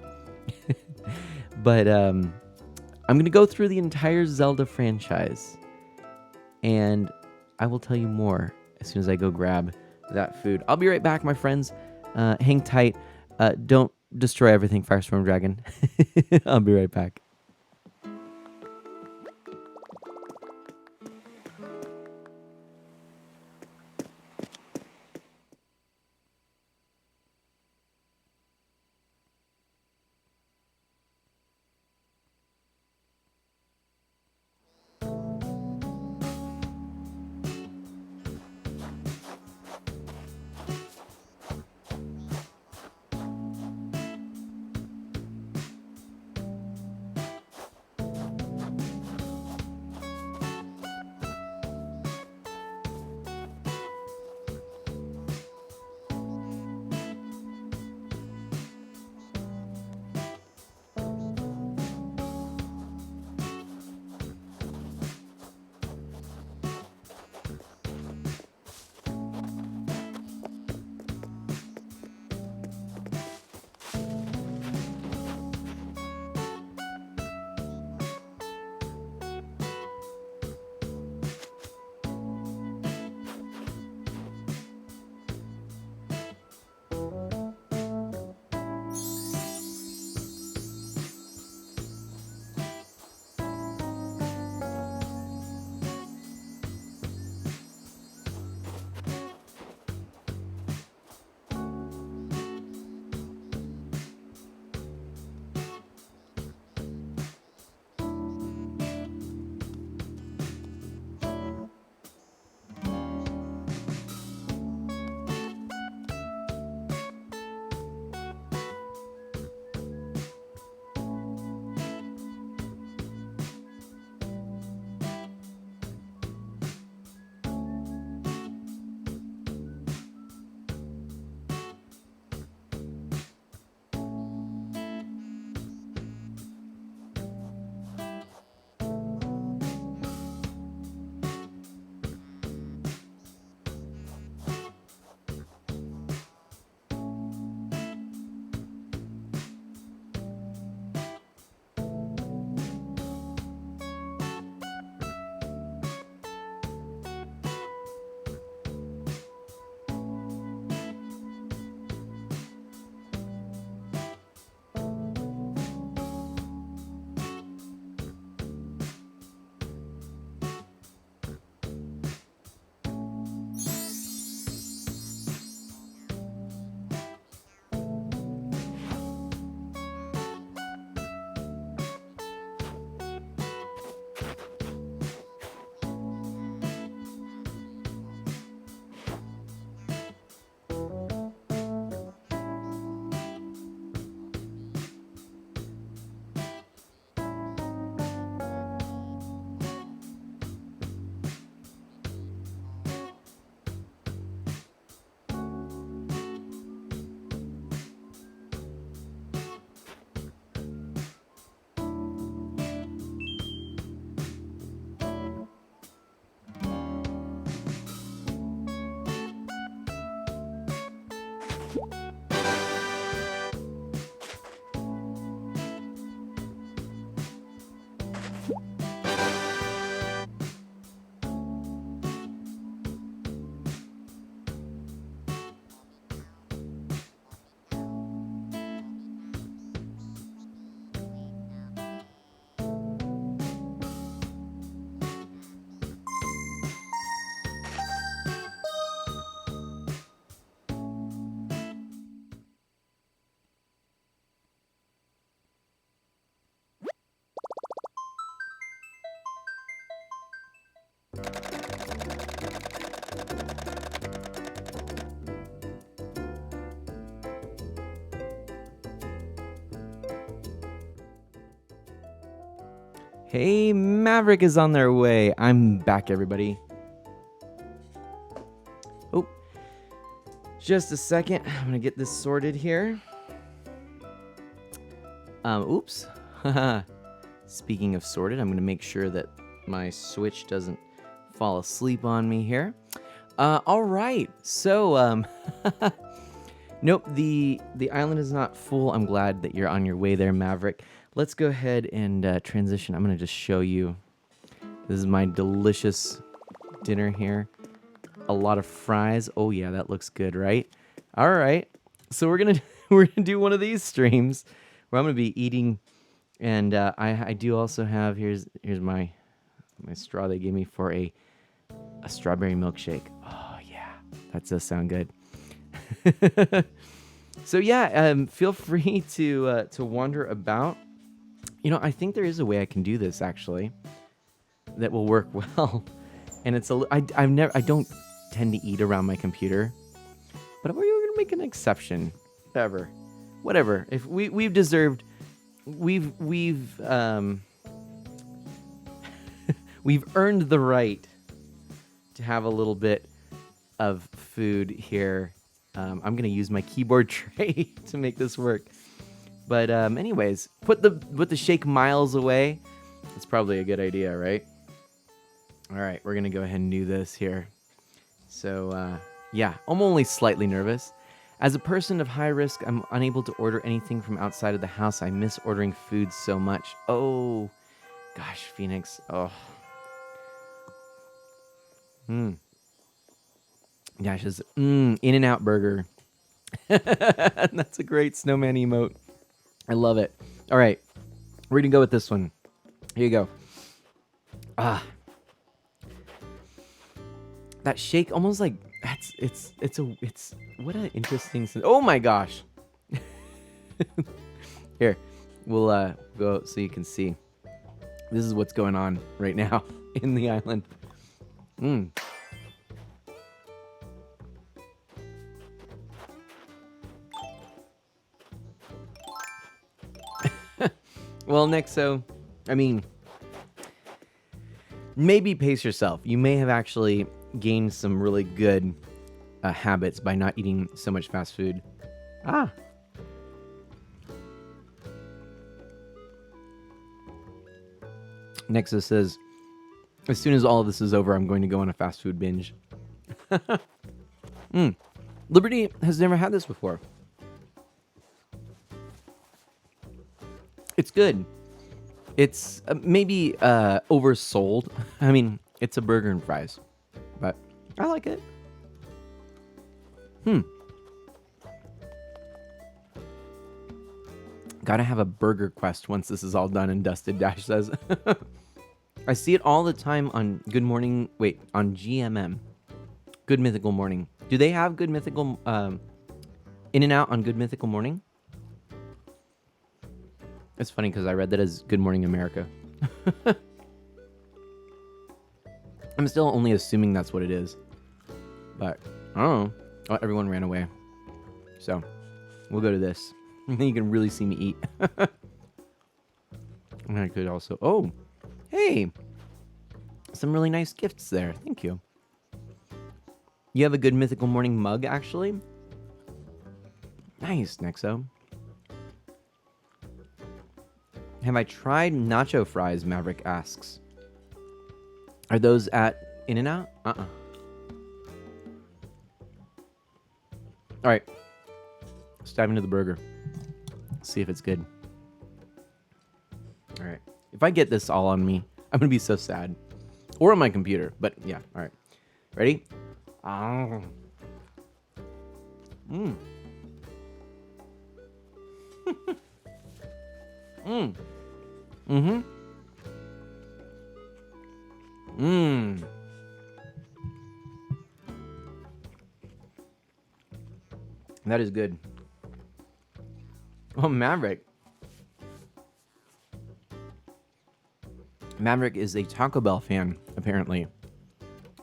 But I'm going to go through the entire Zelda franchise. And I will tell you more as soon as I go grab that food. I'll be right back, my friends. Hang tight. Don't destroy everything, Firestorm Dragon. I'll be right back. Hey, Maverick is on their way. I'm back, everybody. Oh, just a second. I'm gonna get this sorted here. Oops. Speaking of sorted, I'm gonna make sure that my Switch doesn't fall asleep on me here. All right. So, nope, the island is not full. I'm glad that you're on your way there, Maverick. Let's go ahead and transition. I'm gonna just show you. This is my delicious dinner here. A lot of fries. Oh yeah, that looks good, right? All right. So we're gonna do one of these streams where I'm gonna be eating, and I do also have here's my straw they gave me for a strawberry milkshake. Oh yeah, that does sound good. So yeah, feel free to wander about. You know, I think there is a way I can do this actually that will work well, and it's I don't tend to eat around my computer, but we're gonna make an exception. Whatever. If we've deserved, we've we've earned the right to have a little bit of food here. I'm gonna use my keyboard tray to make this work. But anyways, put the shake miles away. It's probably a good idea, right? All right, we're gonna go ahead and do this here. So yeah, I'm only slightly nervous. As a person of high risk, I'm unable to order anything from outside of the house. I miss ordering food so much. Oh, gosh, Phoenix. Oh. Gosh, it's In-N-Out Burger. That's a great snowman emote. I love it. All right, we're gonna go with this one. Here you go. That shake almost like it's what an interesting. Oh my gosh. Here, we'll go so you can see. This is what's going on right now in the island. Well, Nexo, I mean, maybe pace yourself. You may have actually gained some really good habits by not eating so much fast food. Nexo says, as soon as all of this is over, I'm going to go on a fast food binge. Liberty has never had this before. It's good. It's maybe oversold. I mean, it's a burger and fries, but I like it. Gotta have a burger quest once this is all done and dusted, Dash says. I see it all the time on on GMM. Good Mythical Morning. Do they have Good Mythical In-N-Out on Good Mythical Morning? It's funny because I read that as Good Morning America. I'm still only assuming that's what it is. But, I don't know. Oh, everyone ran away. So, we'll go to this. You can really see me eat. And I could also... Oh! Hey! Some really nice gifts there. Thank you. You have a Good Mythical Morning mug, actually? Nice, Nexo. Have I tried nacho fries, Maverick asks. Are those at In-N-Out? All right. Let's dive into the burger. See if it's good. All right. If I get this all on me, I'm going to be so sad. Or on my computer. But yeah, all right. Ready? That is good. Oh, Maverick. Maverick is a Taco Bell fan, apparently.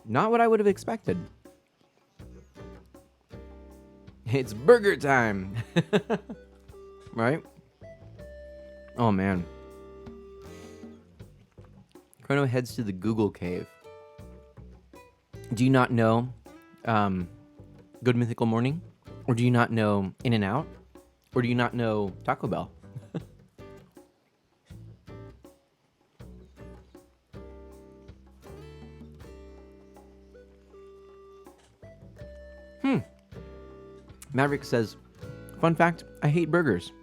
Not what I would have expected. It's burger time. Right? Oh, man. Chrono heads to the Google cave. Do you not know Good Mythical Morning? Or do you not know In-N-Out? Or do you not know Taco Bell? Maverick says, fun fact, I hate burgers.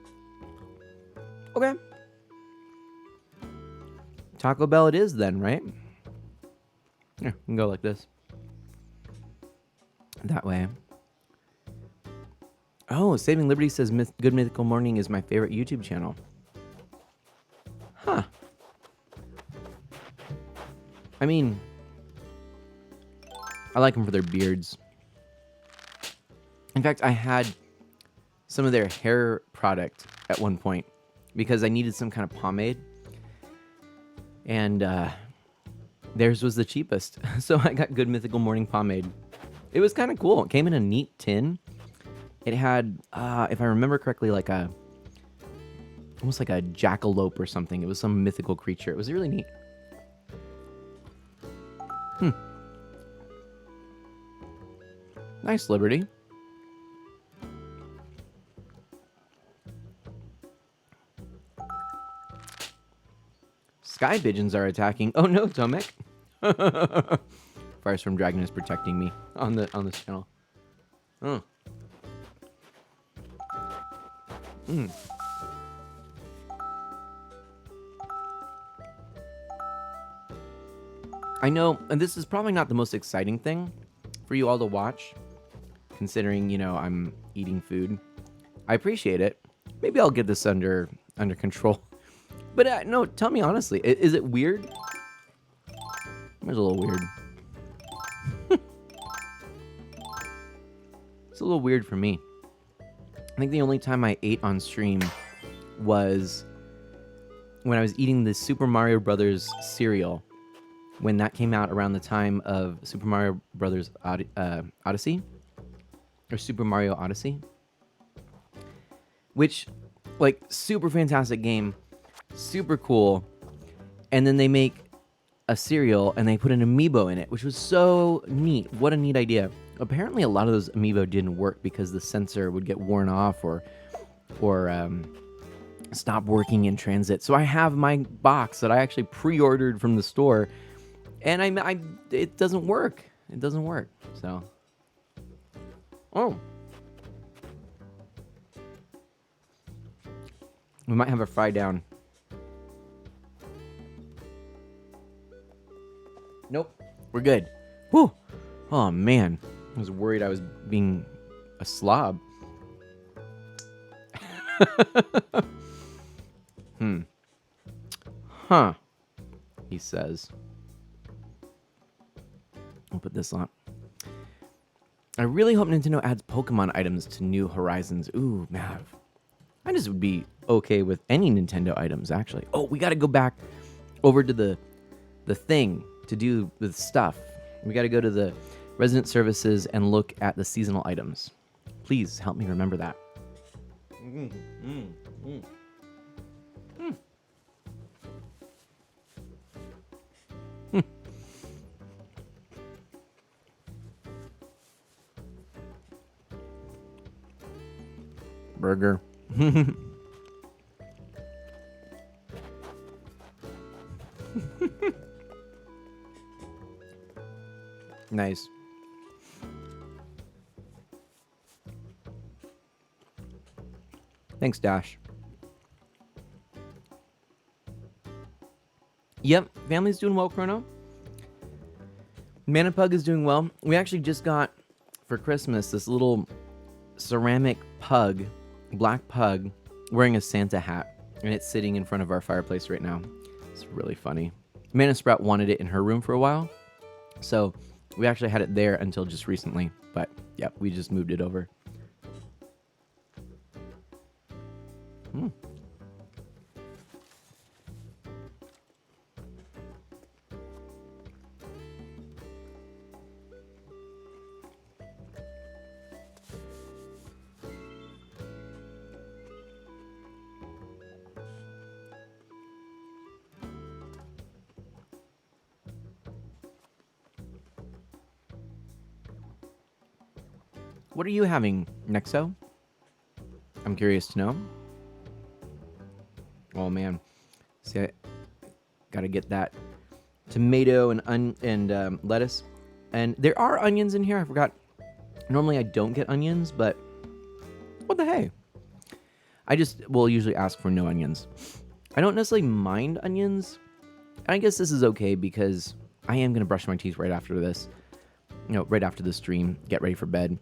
Okay. Taco Bell it is then, right? Yeah, we can go like this. That way. Oh, Saving Liberty says Good Mythical Morning is my favorite YouTube channel. Huh. I mean, I like them for their beards. In fact, I had some of their hair product at one point because I needed some kind of pomade. And theirs was the cheapest. So I got Good Mythical Morning pomade. It was kind of cool. It came in a neat tin. It had, if I remember correctly, like almost like a jackalope or something. It was some mythical creature. It was really neat. Nice, Liberty. Sky pigeons are attacking. Oh no, Tomek. Fires from Dragon is protecting me on this channel. Oh. I know, and this is probably not the most exciting thing for you all to watch, considering, you know, I'm eating food. I appreciate it. Maybe I'll get this under control. But no, tell me honestly, is it weird? It's a little weird. It's a little weird for me. I think the only time I ate on stream was when I was eating the Super Mario Brothers cereal. When that came out around the time of Super Mario Brothers Odyssey. Or Super Mario Odyssey. Which, like, super fantastic game. Super cool. And then they make a cereal and they put an amiibo in it, which was so neat. What a neat idea. Apparently a lot of those amiibo didn't work because the sensor would get worn off or stop working in transit. So I have my box that I actually pre-ordered from the store, and it doesn't work. It doesn't work. So, oh, we might have a fry down. Nope, we're good. Whew. Oh man, I was worried I was being a slob. Huh, he says. I'll put this on. I really hope Nintendo adds Pokemon items to New Horizons. Ooh, Mav. I just would be okay with any Nintendo items, actually. Oh, we got to go back over to the thing to do the stuff. We got to go to the resident services and look at the seasonal items. Please help me remember that. Burger. Nice. Thanks, Dash. Yep, family's doing well, Chrono. Manapug is doing well. We actually just got, for Christmas, this little ceramic pug, black pug, wearing a Santa hat. And it's sitting in front of our fireplace right now. It's really funny. Mana Sprout wanted it in her room for a while. So we actually had it there until just recently. But yeah, we just moved it over. What are you having, Nexo? I'm curious to know. Oh man, see, I gotta get that tomato and lettuce, and there are onions in here. I forgot. Normally I don't get onions, but what the hey? I just will usually ask for no onions. I don't necessarily mind onions. I guess this is okay because I am gonna brush my teeth right after this. Right after the stream, get ready for bed.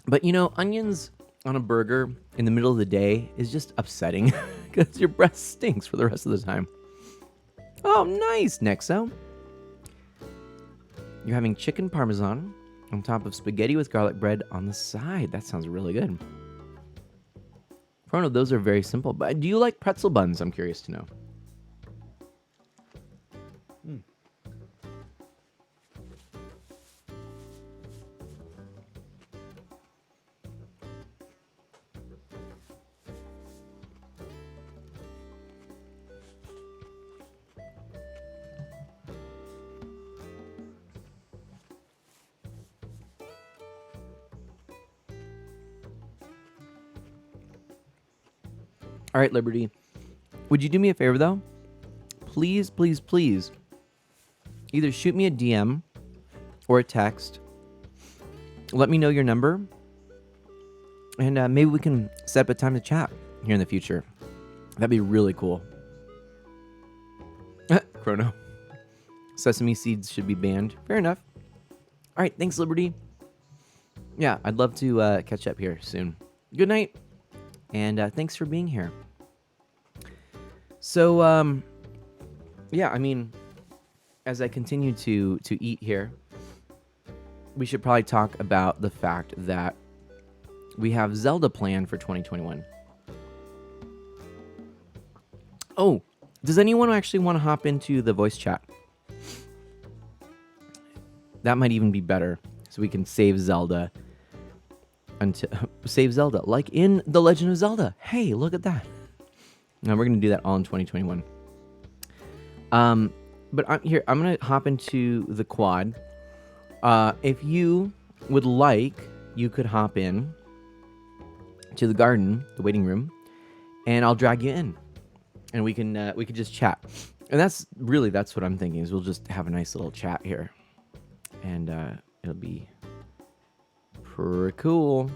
But onions on a burger in the middle of the day is just upsetting because your breath stinks for the rest of the time. Oh, nice, Nexo. You're having chicken parmesan on top of spaghetti with garlic bread on the side. That sounds really good. Chrono, those are very simple. But do you like pretzel buns? I'm curious to know. All right, Liberty. Would you do me a favor, though? Please, please, please. Either shoot me a DM or a text. Let me know your number. And maybe we can set up a time to chat here in the future. That'd be really cool. Chrono. Sesame seeds should be banned. Fair enough. All right, thanks, Liberty. Yeah, I'd love to catch up here soon. Good night. And thanks for being here. So, yeah, I mean, as I continue to eat here, we should probably talk about the fact that we have Zelda planned for 2021. Oh, does anyone actually want to hop into the voice chat? That might even be better, so we can save Zelda like in The Legend of Zelda. Hey, look at that. Now we're gonna do that all in 2021. But I'm gonna hop into the quad. If you would like, you could hop in to the garden, the waiting room, and I'll drag you in, and we can just chat. And that's what I'm thinking, is we'll just have a nice little chat here, and it'll be pretty cool.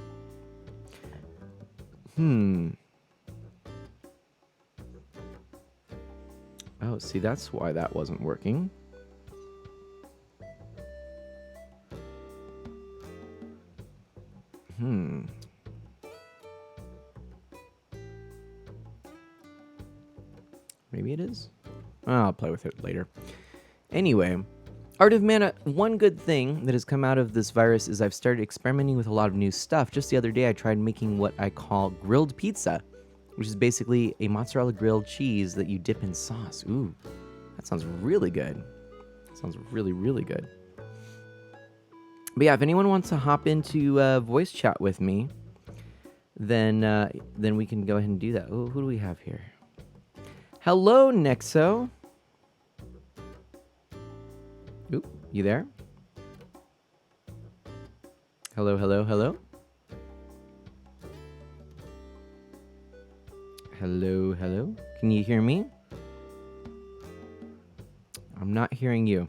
Oh, see, that's why that wasn't working. Maybe it is? I'll play with it later. Anyway, Art of Mana, one good thing that has come out of this virus is I've started experimenting with a lot of new stuff. Just the other day, I tried making what I call grilled pizza, which is basically a mozzarella grilled cheese that you dip in sauce. Ooh, that sounds really good. That sounds really, really good. But yeah, if anyone wants to hop into voice chat with me, then we can go ahead and do that. Oh, who do we have here? Hello, Nexo. Ooh, you there? Hello, hello, hello. Hello, hello. Can you hear me? I'm not hearing you.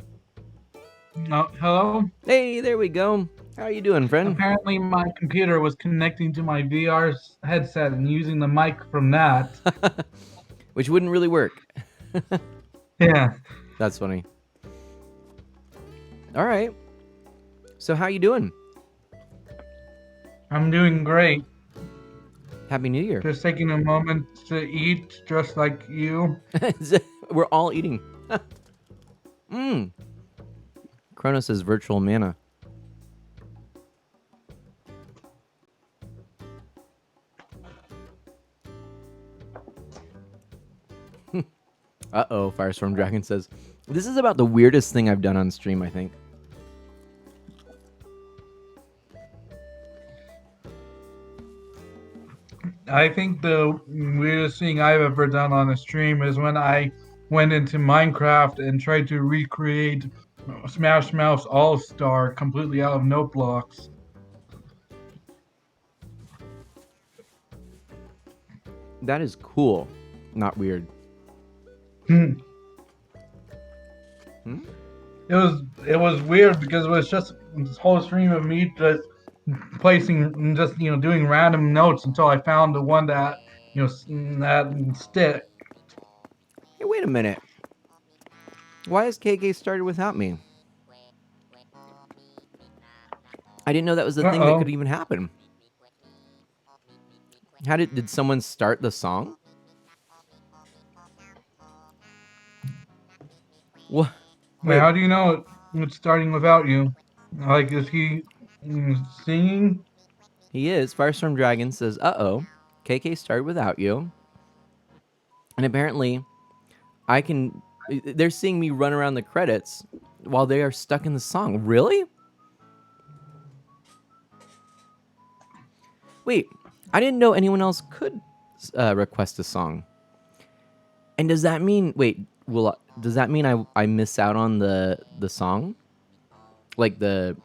No, hello? Hey, there we go. How are you doing, friend? Apparently my computer was connecting to my VR headset and using the mic from that. Which wouldn't really work. Yeah. That's funny. All right. So how you doing? I'm doing great. Happy New Year. Just taking a moment to eat, just like you. We're all eating. Chrono says virtual mana. Uh-oh, Firestorm Dragon says, this is about the weirdest thing I've done on stream, I think. I think the weirdest thing I've ever done on a stream is when I went into Minecraft and tried to recreate Smash Mouth All-Star completely out of note blocks. That is cool. Not weird. Hmm. Hmm? It was weird because it was just this whole stream of me just placing just doing random notes until I found the one that that stick. Hey, wait a minute. Why has KK started without me? I didn't know that was the thing that Uh-oh. could even happen. How did someone start the song? What? Wait, Wait, how do you know it's starting without you? Like, is he singing? he is. Firestorm Dragon says, "Uh-oh, KK started without you." And apparently, I can they're seeing me run around the credits while they are stuck in the song. Really? Wait, I didn't know anyone else could request a song. And does that mean does that mean I miss out on the song? Like the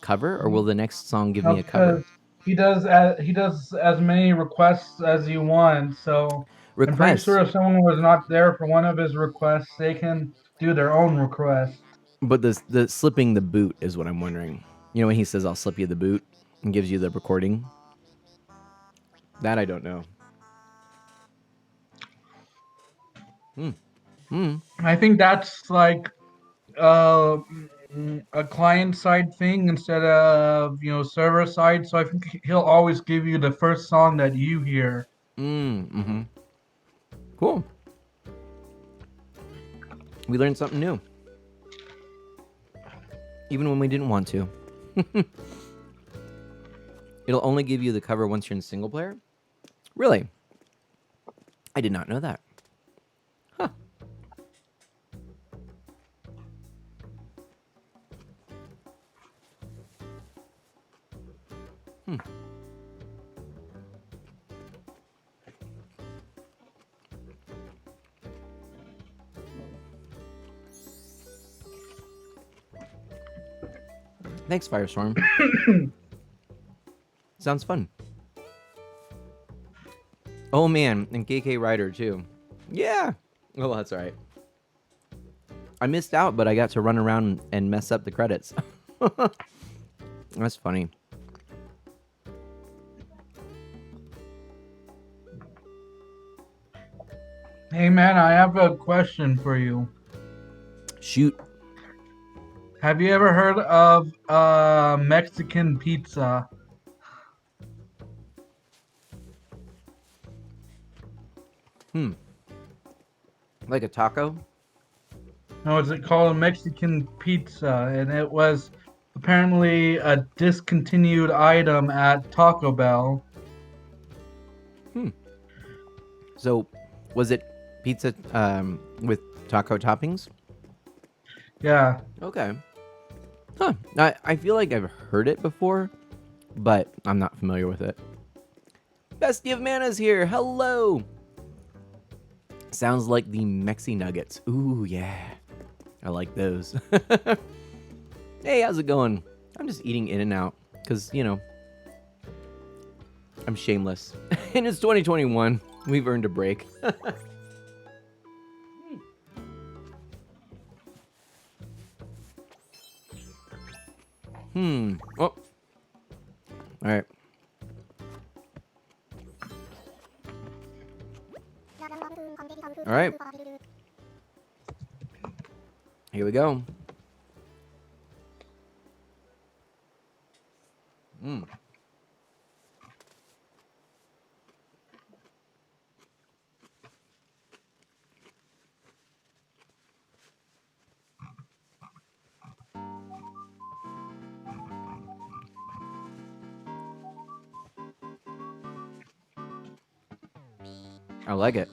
cover, or will the next song give me No, a cover? because he does as many requests as you want. So I'm pretty sure Requests. if someone was not there for one of his requests, they can do their own request. But the slipping the boot is what I'm wondering. You know when he says I'll slip you the boot and gives you the recording? That I don't know. Hmm. Hmm. I think that's like uh, a client side thing instead of server side. So I think he'll always give you the first song that you hear. Mm-hmm. Cool. We learned something new. Even when we didn't want to. It'll only give you the cover once you're in single player? Really? I did not know that. Huh. Hmm. Thanks, Firestorm. Sounds fun. Oh man, and KK Ryder too. Yeah. Oh, that's all right. I missed out, but I got to run around and mess up the credits. That's funny. Hey man, I have a question for you. Shoot. Have you ever heard of Mexican pizza? Hmm. Like a taco? No, it's called a Mexican pizza, and it was apparently a discontinued item at Taco Bell. Hmm. So, was it pizza with taco toppings? Yeah. Okay. Huh. I feel like I've heard it before, but I'm not familiar with it. Bestie of Mana's here. Hello. Sounds like the Mexi Nuggets. Ooh, yeah. I like those. Hey, how's it going? I'm just eating In and Out because, I'm shameless. And it's 2021. We've earned a break. Oh. All right. All right. Here we go. Mm. I like it.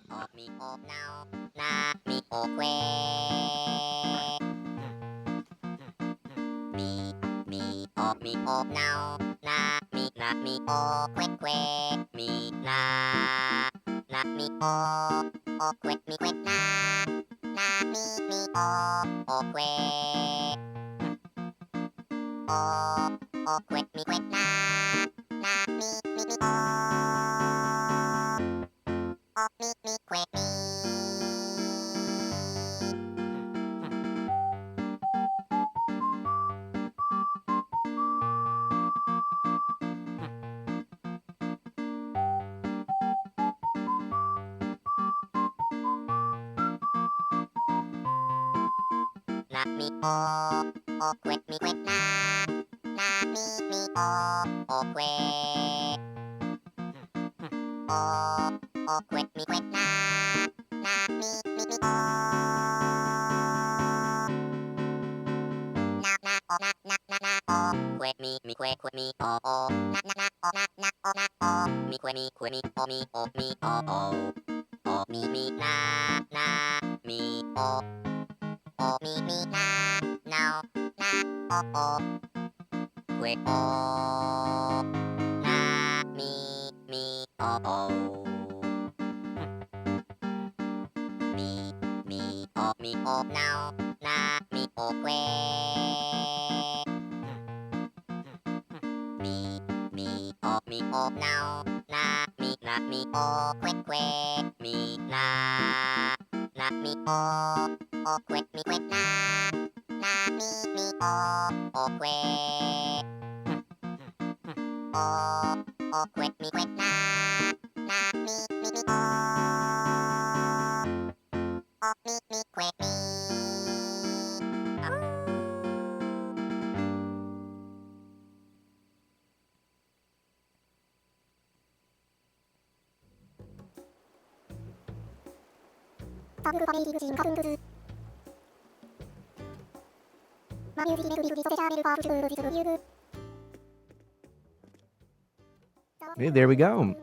Hey, there we go.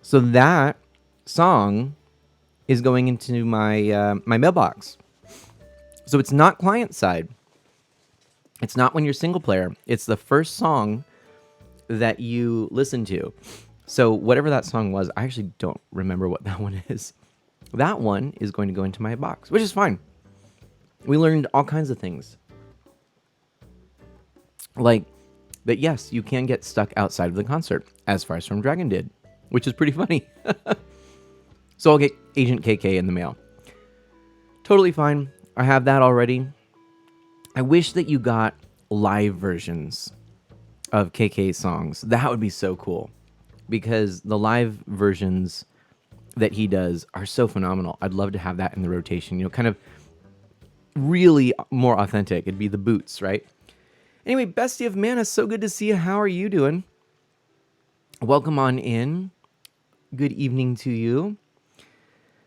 So that song is going into my mailbox. So it's not client side. It's not when you're single player. It's the first song that you listen to. So whatever that song was, I actually don't remember what that one is. That one is going to go into my box, which is fine. We learned all kinds of things. Like that, yes, you can get stuck outside of the concert, as Firestorm Dragon did, which is pretty funny. So I'll get Agent KK in the mail. Totally fine. I have that already. I wish that you got live versions of KK songs. That would be so cool, because the live versions that he does are so phenomenal. I'd love to have that in the rotation, kind of really more authentic. It'd be the boots, right? Anyway, Bestie of Mana, so good to see you. How are you doing? Welcome on in. Good evening to you.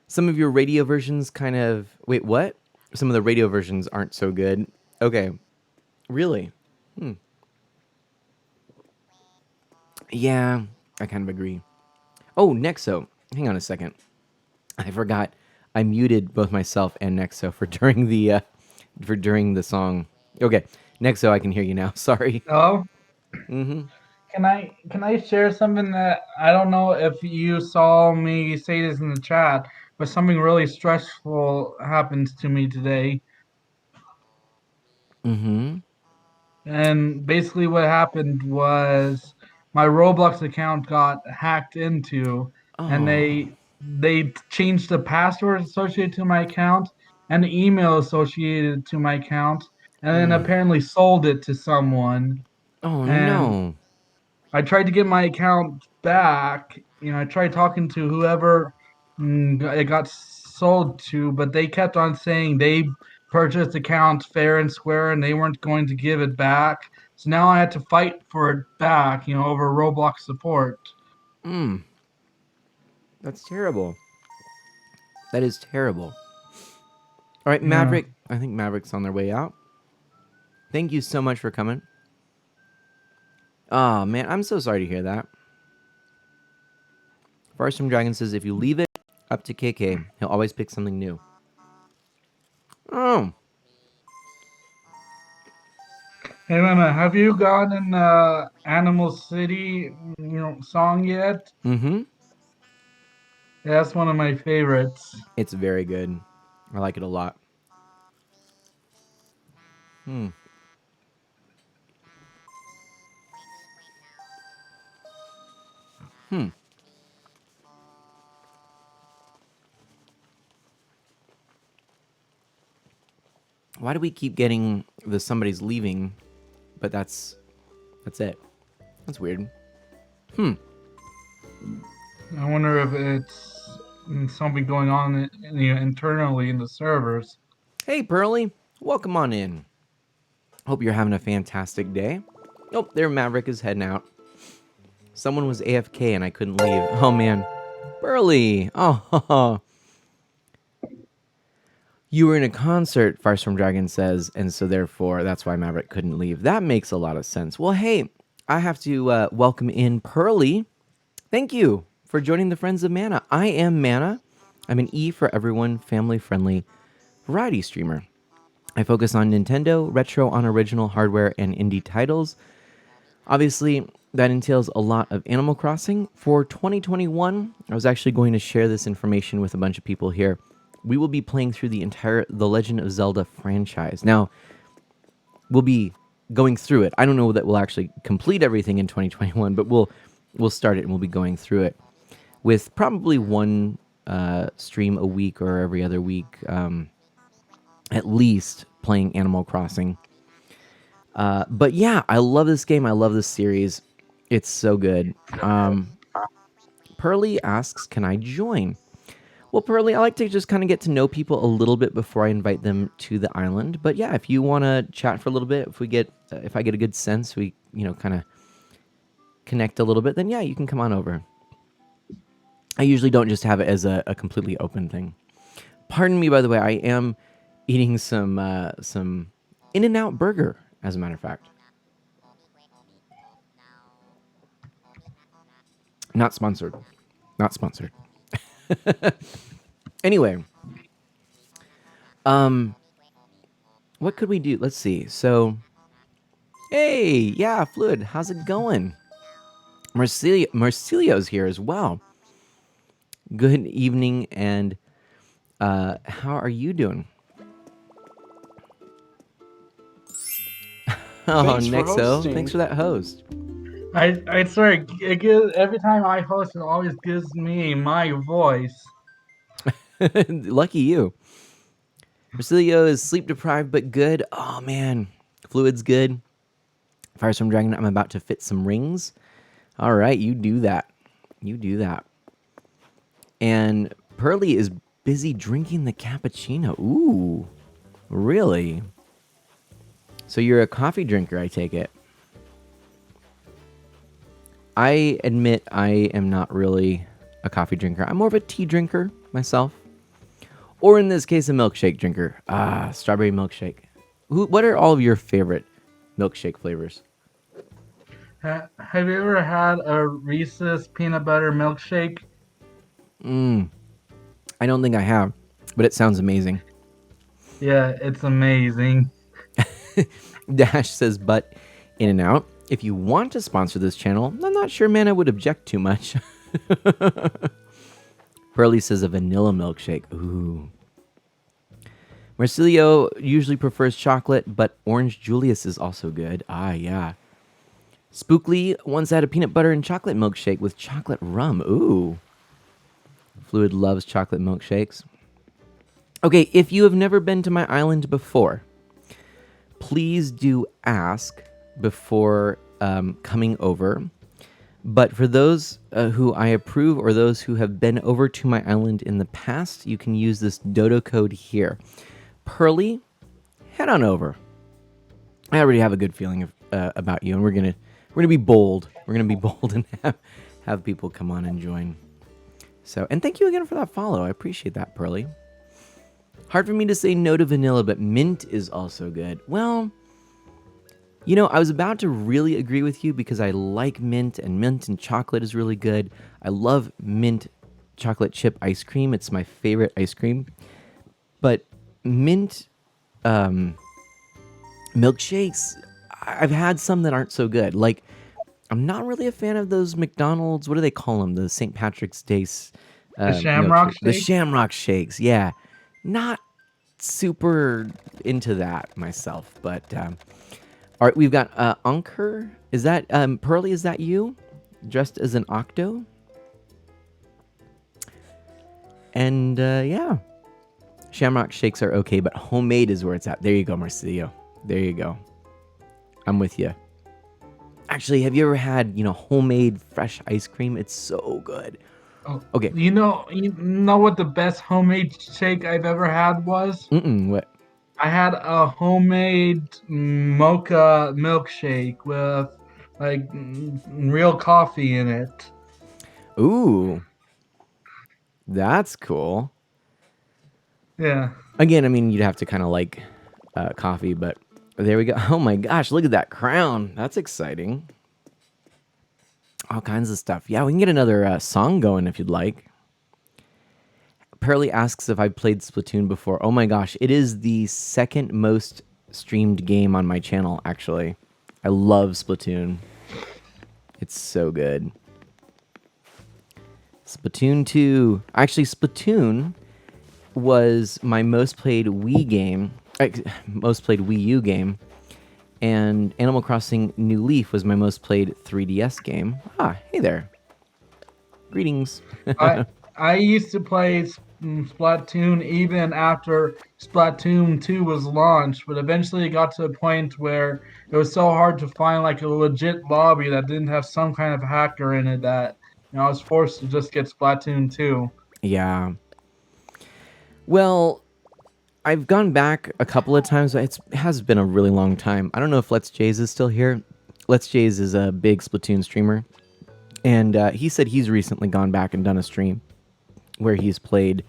Some of your radio versions kind of... Wait, what? Some of the radio versions aren't so good. Okay. Really? Yeah, I kind of agree. Oh, Nexo. Hang on a second. I forgot. I muted both myself and Nexo for during the song. Okay, Nexo, I can hear you now. Sorry. Oh, Mm-hmm. can I share something that I don't know if you saw me say this in the chat, but something really stressful happened to me today. Mm-hmm. And basically what happened was my Roblox account got hacked into, and Oh. they changed the password associated to my account and the email associated to my account, and then Mm. apparently sold it to someone. Oh And no. I tried to get my account back. I tried talking to whoever it got sold to, but they kept on saying they purchased the account fair and square and they weren't going to give it back. So now I had to fight for it back, over Roblox support. Mm. That's terrible. That is terrible. All right, Yeah. Maverick. I think Maverick's on their way out. Thank you so much for coming. Oh man, I'm so sorry to hear that. Farsome Dragon says if you leave it up to KK, he'll always pick something new. Oh. Hey, Mama, have you gotten Animal City, song yet? Mm-hmm. Yeah, that's one of my favorites. It's very good. I like it a lot. Hmm. Hmm. Why do we keep getting the somebody's leaving, but that's it? That's weird. I wonder if it's something going on internally in the servers. Hey, Pearly. Welcome on in. Hope you're having a fantastic day. Oh, there Maverick is heading out. Someone was AFK and I couldn't leave. Oh, man. Pearly. Oh, you were in a concert, Firestorm Dragon says, and so therefore that's why Maverick couldn't leave. That makes a lot of sense. Well, hey, I have to welcome in Pearly. Thank you for joining the Friends of Mana. I am Mana. I'm an E for everyone, family-friendly variety streamer. I focus on Nintendo, retro on original hardware, and indie titles. Obviously, that entails a lot of Animal Crossing. For 2021, I was actually going to share this information with a bunch of people here. We will be playing through the entire The Legend of Zelda franchise. Now, we'll be going through it. I don't know that we'll actually complete everything in 2021, but we'll start it and we'll be going through it with probably one stream a week or every other week, at least playing Animal Crossing. But yeah, I love this game. I love this series. It's so good. Pearly asks, can I join? Well, Pearly, I like to just kind of get to know people a little bit before I invite them to the island. But yeah, if you want to chat for a little bit, if I get a good sense, we, kind of connect a little bit, then yeah, you can come on over. I usually don't just have it as a completely open thing. Pardon me, by the way, I am eating some In-N-Out burger, as a matter of fact. Not sponsored. Not sponsored. Anyway, what could we do? Let's see. So, hey, yeah, Fluid, how's it going? Marcilio's here as well. Good evening, and how are you doing? Oh, Nexo, thanks for that host. I swear, every time I host, it always gives me my voice. Lucky you. Marcilio is sleep deprived but good. Oh man, Fluid's good. Firestorm Dragon, I'm about to fit some rings. All right, you do that. You do that. And Pearly is busy drinking the cappuccino. Ooh, really? So you're a coffee drinker, I take it. I admit I am not really a coffee drinker. I'm more of a tea drinker myself. Or in this case, a milkshake drinker. Strawberry milkshake. What are all of your favorite milkshake flavors? Have you ever had a Reese's peanut butter milkshake? I don't think I have, but it sounds amazing. Yeah, it's amazing. Dash says, but In-N-Out. If you want to sponsor this channel, I'm not sure Mana would object too much. Pearly says a vanilla milkshake. Ooh. Marcilio usually prefers chocolate, but Orange Julius is also good. Ah, yeah. Spookly once had a peanut butter and chocolate milkshake with chocolate rum. Ooh. Fluid loves chocolate milkshakes. Okay, if you have never been to my island before, please do ask before coming over. But for those who I approve or those who have been over to my island in the past, you can use this dodo code here. Pearly, head on over. I already have a good feeling about you, and we're gonna be bold. We're gonna be bold and have people come on and join. So, and thank you again for that follow. I appreciate that, Pearly. Hard for me to say no to vanilla, but mint is also good. Well, I was about to really agree with you because I like mint and chocolate is really good. I love mint chocolate chip ice cream. It's my favorite ice cream. But mint milkshakes, I've had some that aren't so good. Like, I'm not really a fan of those McDonald's, what do they call them? The St. Patrick's Day The Shamrock Shake? The Shamrock Shakes, yeah. Not super into that myself, but all right, we've got Unker. Is that Pearly? Is that you dressed as an octo? And yeah, Shamrock shakes are okay, but homemade is where it's at. There you go, Marsilio. There you go. I'm with you. Actually, have you ever had, homemade fresh ice cream? It's so good. Oh, Okay. you know what the best homemade shake I've ever had was? What? I had a homemade mocha milkshake with like real coffee in it. Ooh, that's cool. Yeah. Again, I mean, you'd have to kind of like coffee, but there we go. Oh my gosh, look at that crown. That's exciting. All kinds of stuff. Yeah, we can get another song going if you'd like. Pearly asks if I've played Splatoon before. Oh my gosh, it is the second most streamed game on my channel, actually. I love Splatoon. It's so good. Splatoon 2. Actually, Splatoon was my most played Wii game, most played Wii U game, and Animal Crossing New Leaf was my most played 3DS game. Ah, hey there. Greetings. I used to play Splatoon even after Splatoon 2 was launched, but eventually it got to a point where it was so hard to find like a legit lobby that didn't have some kind of hacker in it that I was forced to just get Splatoon 2. Yeah. Well, I've gone back a couple of times. It has been a really long time. I don't know if Let's Jays is still here. Let's Jays is a big Splatoon streamer. And he said he's recently gone back and done a stream where he's played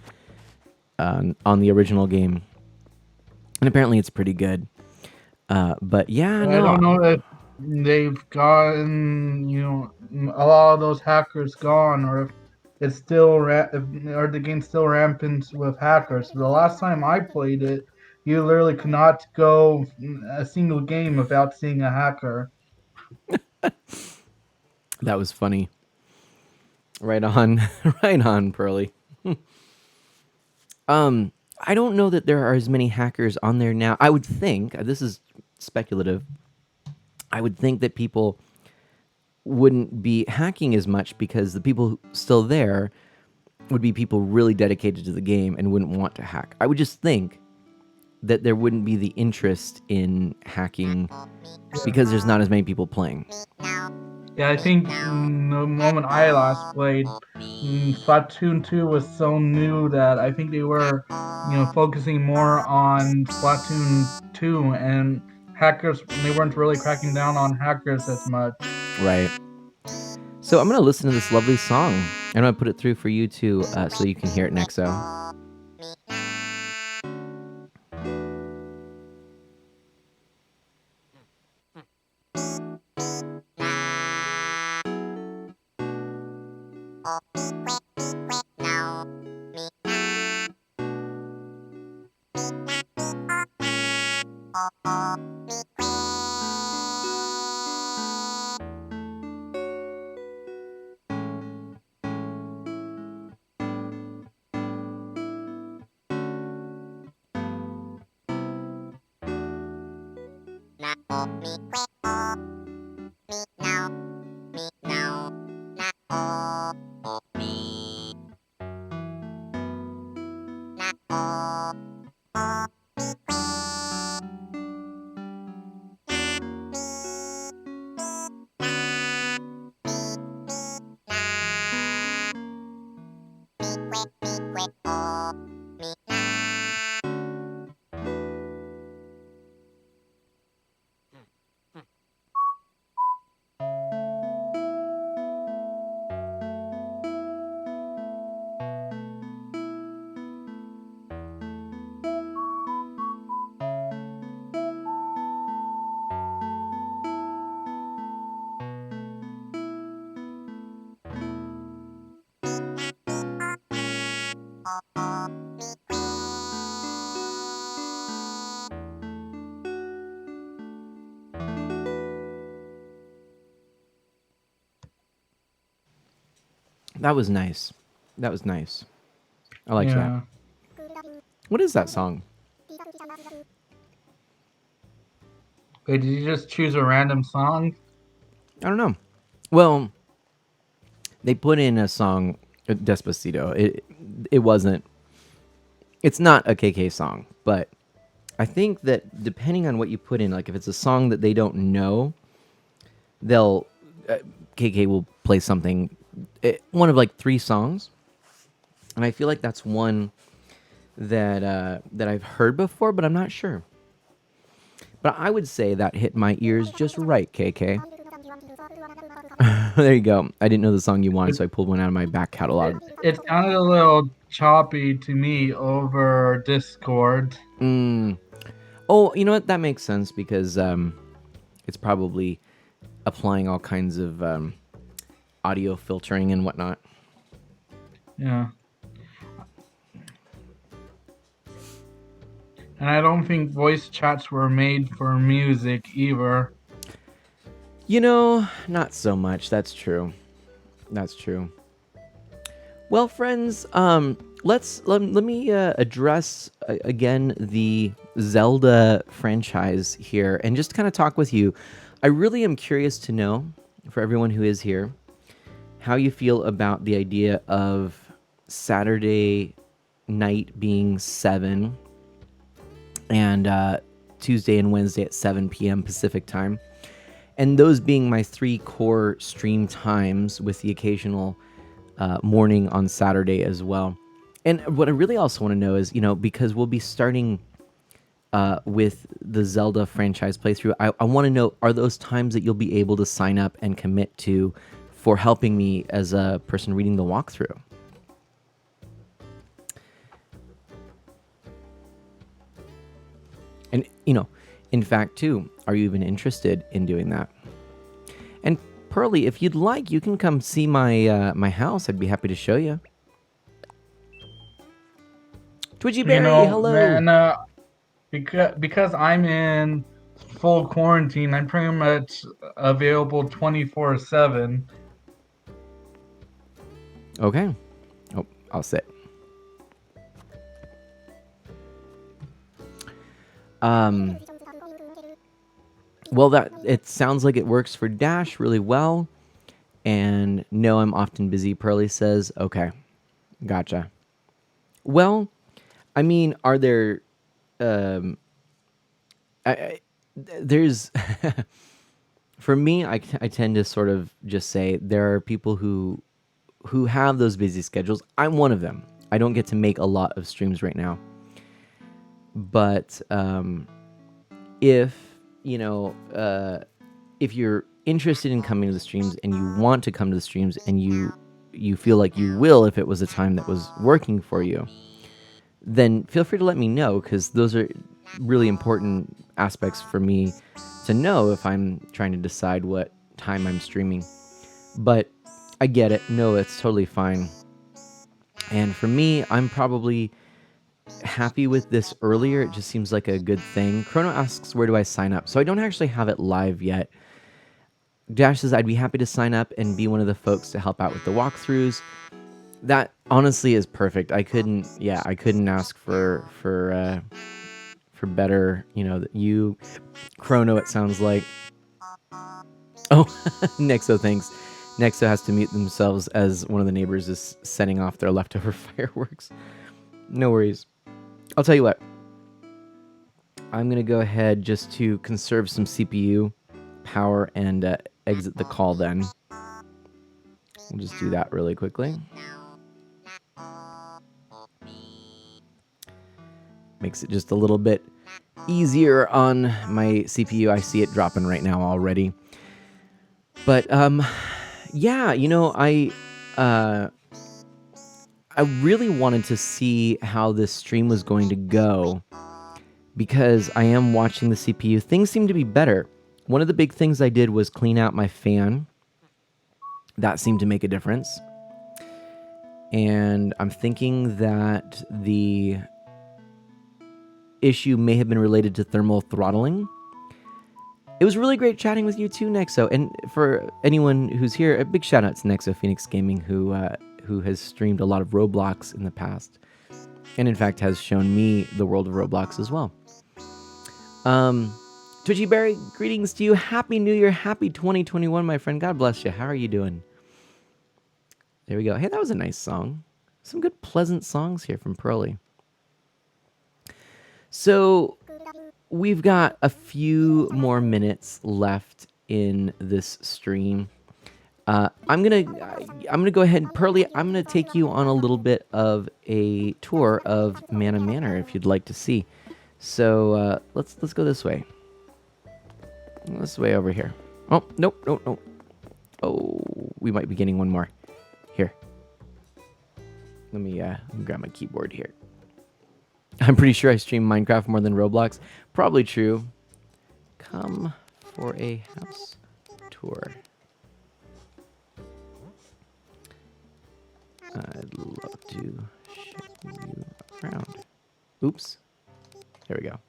on the original game. And apparently it's pretty good. But yeah, I no. don't know if they've gotten, a lot of those hackers gone, or if it's still or the game's still rampant with hackers. The last time I played it, you literally could not go a single game without seeing a hacker. That was funny. Right on. Right on, Pearly. I don't know that there are as many hackers on there now. I would think, this is speculative, I would think that people wouldn't be hacking as much because the people still there would be people really dedicated to the game and wouldn't want to hack. I would just think that there wouldn't be the interest in hacking because there's not as many people playing. Yeah, I think the moment I last played, Splatoon 2 was so new that I think they were, focusing more on Splatoon 2, and hackers, they weren't really cracking down on hackers as much. Right. So I'm going to listen to this lovely song. I'm going to put it through for you too so you can hear it, Nexo. That was nice. That was nice. I like Yeah. that. What is that song? Wait, did you just choose a random song? I don't know. Well, they put in a song, Despacito. It wasn't It's not a KK song, but I think that depending on what you put in, like if it's a song that they don't know, they'll uh, KK will play something, one of like three songs, and I feel like that's one that I've heard before, but I'm not sure. But I would say that hit my ears just right, KK. There you go. I didn't know the song you wanted, It, so I pulled one out of my back catalog. it sounded a little choppy to me over Discord. Mm. Oh, you know what? That makes sense because it's probably applying all kinds of audio filtering and whatnot. Yeah. And I don't think voice chats were made for music either. You know, not so much. That's true. That's true. Well, friends, let me address again the Zelda franchise here, and just kind of talk with you. I really am curious to know, for everyone who is here, how you feel about the idea of Saturday night being 7 and Tuesday and Wednesday at 7 p.m. Pacific time, and those being my three core stream times, with the occasional morning on Saturday as well. And what I really also want to know is, because we'll be starting with the Zelda franchise playthrough, I want to know, are those times that you'll be able to sign up and commit to for helping me as a person reading the walkthrough? And, in fact, too, are you even interested in doing that? And Pearly, if you'd like, you can come see my house. I'd be happy to show you. Twitchy You Berry, know, hello. man, because I'm in full quarantine, I'm pretty much available 24/7. Okay. Oh, I'll sit. Um, well, that it sounds like it works for Dash really well. And no, I'm often busy, Pearly says. Okay, gotcha. Well, I mean, are there um there's for me, I tend to sort of just say there are people who have those busy schedules. I'm one of them. I don't get to make a lot of streams right now. But if, if you're interested in coming to the streams and you want to come to the streams and you feel like you will if it was a time that was working for you, then feel free to let me know, because those are really important aspects for me to know if I'm trying to decide what time I'm streaming. But I get it. No, it's totally fine. And for me, I'm probably happy with this earlier. It just seems like a good thing. Chrono asks, where do I sign up? So I don't actually have it live yet. Dash says, I'd be happy to sign up and be one of the folks to help out with the walkthroughs. That honestly is perfect. I couldn't ask for better, you, Chrono, it sounds like. Oh, Nexo, thanks. Nexo has to mute themselves as one of the neighbors is setting off their leftover fireworks. No worries. I'll tell you what. I'm going to go ahead just to conserve some CPU power and exit the call then. We'll just do that really quickly. Makes it just a little bit easier on my CPU. I see it dropping right now already. But yeah, I really wanted to see how this stream was going to go, because I am watching the CPU. Things seem to be better. One of the big things I did was clean out my fan. That seemed to make a difference. And I'm thinking that the issue may have been related to thermal throttling. It was really great chatting with you too, Nexo. And for anyone who's here, a big shout out to Nexo Phoenix Gaming, who has streamed a lot of Roblox in the past, and in fact has shown me the world of Roblox as well. Twitchy Berry, greetings to you. Happy New Year. Happy 2021, my friend. God bless you. How are you doing? There we go. Hey, that was a nice song. Some good, pleasant songs here from Pearly. So we've got a few more minutes left in this stream. I'm gonna go ahead, Pearly. I'm gonna take you on a little bit of a tour of Mana Manor if you'd like to see. So let's go this way. This way over here. Oh nope, nope, nope. Oh, we might be getting one more. Here. Let me grab my keyboard here. I'm pretty sure I stream Minecraft more than Roblox. Probably true. Come for a house tour. I'd love to show you around. Oops. There we go.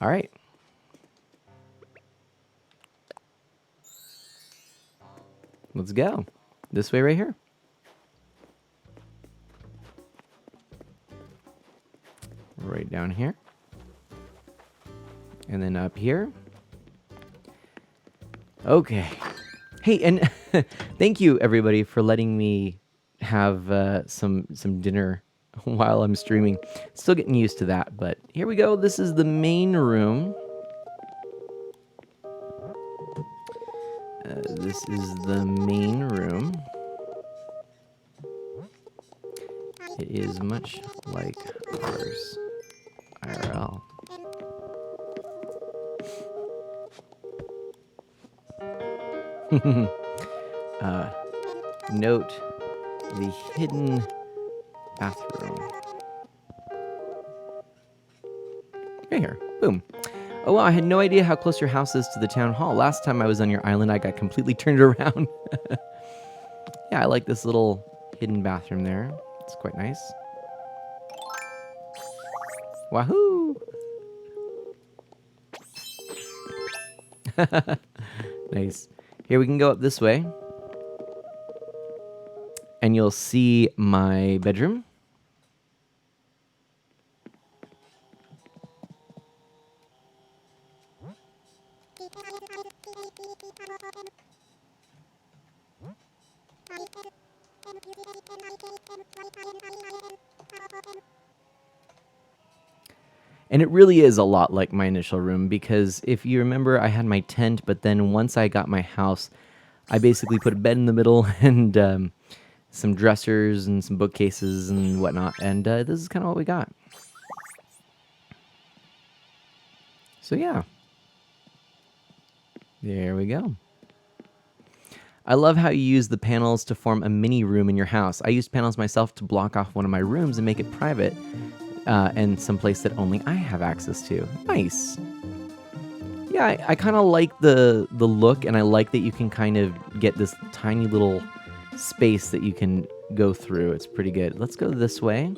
All right. Let's go. This way right here. Right down here. And then up here. Okay. Hey, and thank you everybody for letting me have some dinner while I'm streaming. Still getting used to that, but here we go. This is the main room. This is the main room. It is much like ours, IRL. Note the hidden bathroom. Right here. Boom. Oh, wow, I had no idea how close your house is to the town hall. Last time I was on your island, I got completely turned around. Yeah, I like this little hidden bathroom there. It's quite nice. Wahoo! Nice. Here we can go up this way. And you'll see my bedroom. And it really is a lot like my initial room because if you remember, I had my tent, but then once I got my house, I basically put a bed in the middle and some dressers and some bookcases and whatnot. And this is kind of what we got. So yeah. There we go. I love how you use the panels to form a mini room in your house. I used panels myself to block off one of my rooms and make it private. And someplace that only I have access to. Nice. Yeah, I kind of like the look, and I like that you can kind of get this tiny little space that you can go through. It's pretty good. Let's go this way.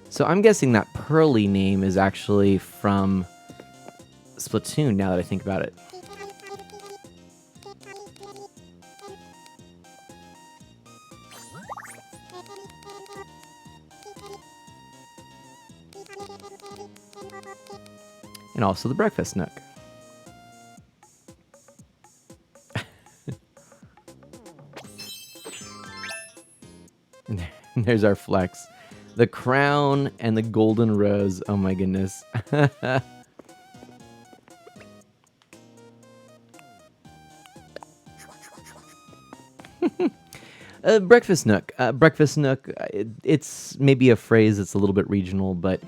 So I'm guessing that Pearly name is actually from Splatoon, now that I think about it. And also the breakfast nook. There's our flex. The crown and the golden rose. Oh my goodness. Breakfast nook. Breakfast nook, it's maybe a phrase that's a little bit regional, but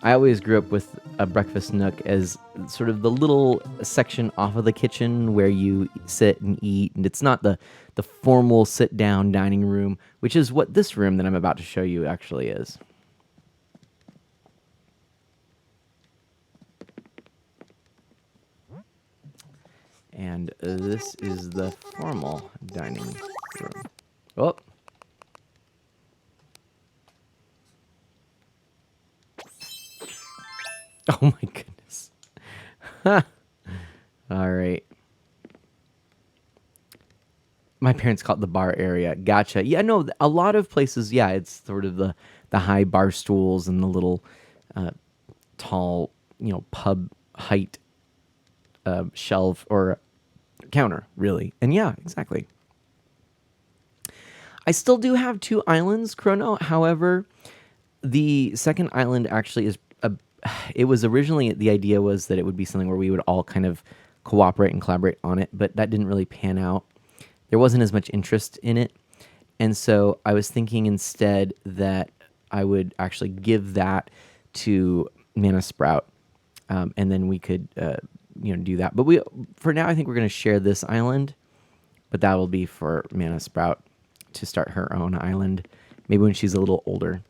I always grew up with a breakfast nook as sort of the little section off of the kitchen where you sit and eat, and it's not the formal sit-down dining room, which is what this room that I'm about to show you actually is. And this is the formal dining room. Oh. Oh my goodness. All right. My parents call it the bar area. Gotcha. Yeah, no, a lot of places, yeah, it's sort of the high bar stools and the little tall, pub height shelf or counter, really. And yeah, exactly. I still do have 2 islands, Chrono. However, the second island actually is a it was originally, the idea was that it would be something where we would all kind of cooperate and collaborate on it, but that didn't really pan out. There wasn't as much interest in it. And so I was thinking instead that I would actually give that to Mana Sprout, and then we could, do that. But for now, I think we're going to share this island, but that will be for Mana Sprout to start her own island, maybe when she's a little older.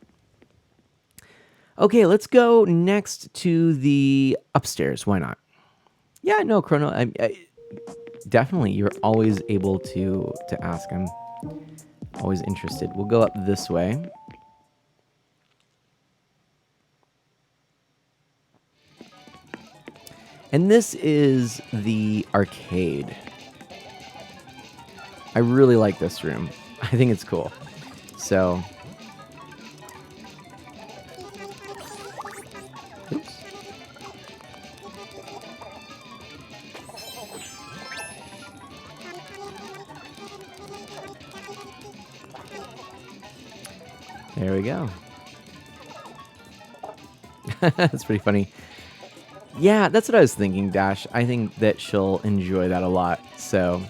Okay, let's go next to the upstairs. Why not? Yeah, no, Chrono. Definitely, you're always able to ask. I'm always interested. We'll go up this way. And this is the arcade. I really like this room. I think it's cool. So, oops. There we go. That's pretty funny. Yeah, that's what I was thinking, Dash. I think that she'll enjoy that a lot. So,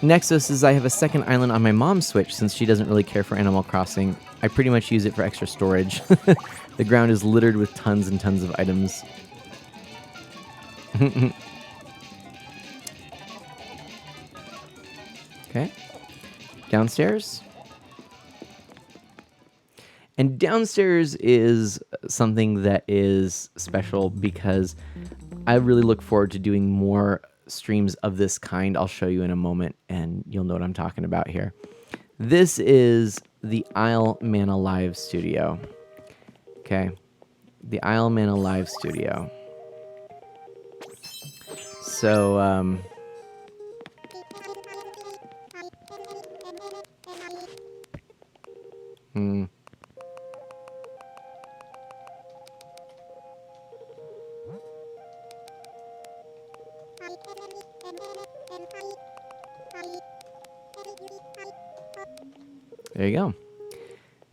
Nexus says, I have a second island on my mom's Switch since she doesn't really care for Animal Crossing. I pretty much use it for extra storage. The ground is littered with tons and tons of items. Okay. Downstairs. And downstairs is something that is special because I really look forward to doing more streams of this kind. I'll show you in a moment and you'll know what I'm talking about here. This is the Isle Mana Live Studio. Okay. The Isle Mana Live Studio. So, there you go.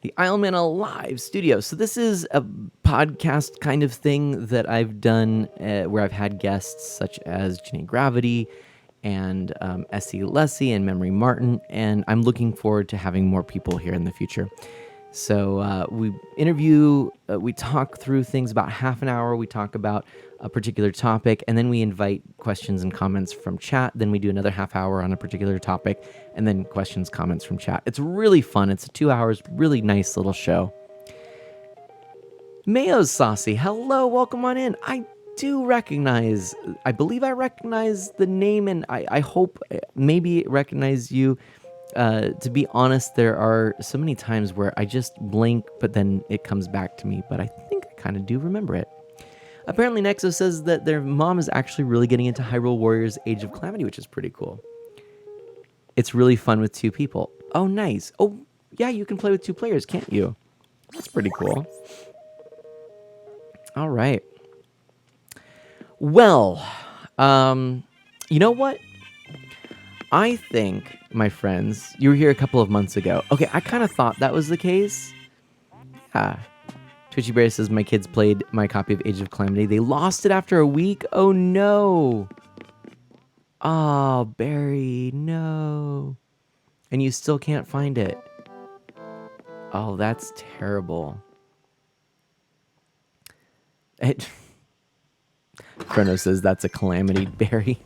The Isle Mana Live Studio. So this is a podcast kind of thing that I've done where I've had guests such as Janae Gravity and Essie Lessie and Memory Martin, and I'm looking forward to having more people here in the future. So we interview, we talk through things about half an hour. We talk about a particular topic, and then we invite questions and comments from chat. Then we do another half hour on a particular topic, and then questions, comments from chat. It's really fun. It's 2 hours, really nice little show. Mayo's Saucy, hello, welcome on in. I believe I recognize the name, and I hope maybe recognize you. To be honest, there are so many times where I just blink, but then it comes back to me. But I think I kind of do remember it. Apparently, Nexo says that their mom is actually really getting into Hyrule Warriors Age of Calamity, which is pretty cool. It's really fun with 2 people. Oh, nice. Oh, yeah, you can play with 2 players, can't you? That's pretty cool. All right. Well, you know what? I think, my friends, you were here a couple of months ago. Okay, I kind of thought that was the case. Yeah. Twitchy Bear says, my kids played my copy of Age of Calamity. They lost it after a week? Oh, no. Oh, Barry, no. And you still can't find it. Oh, that's terrible. Chrono says, that's a calamity, Barry.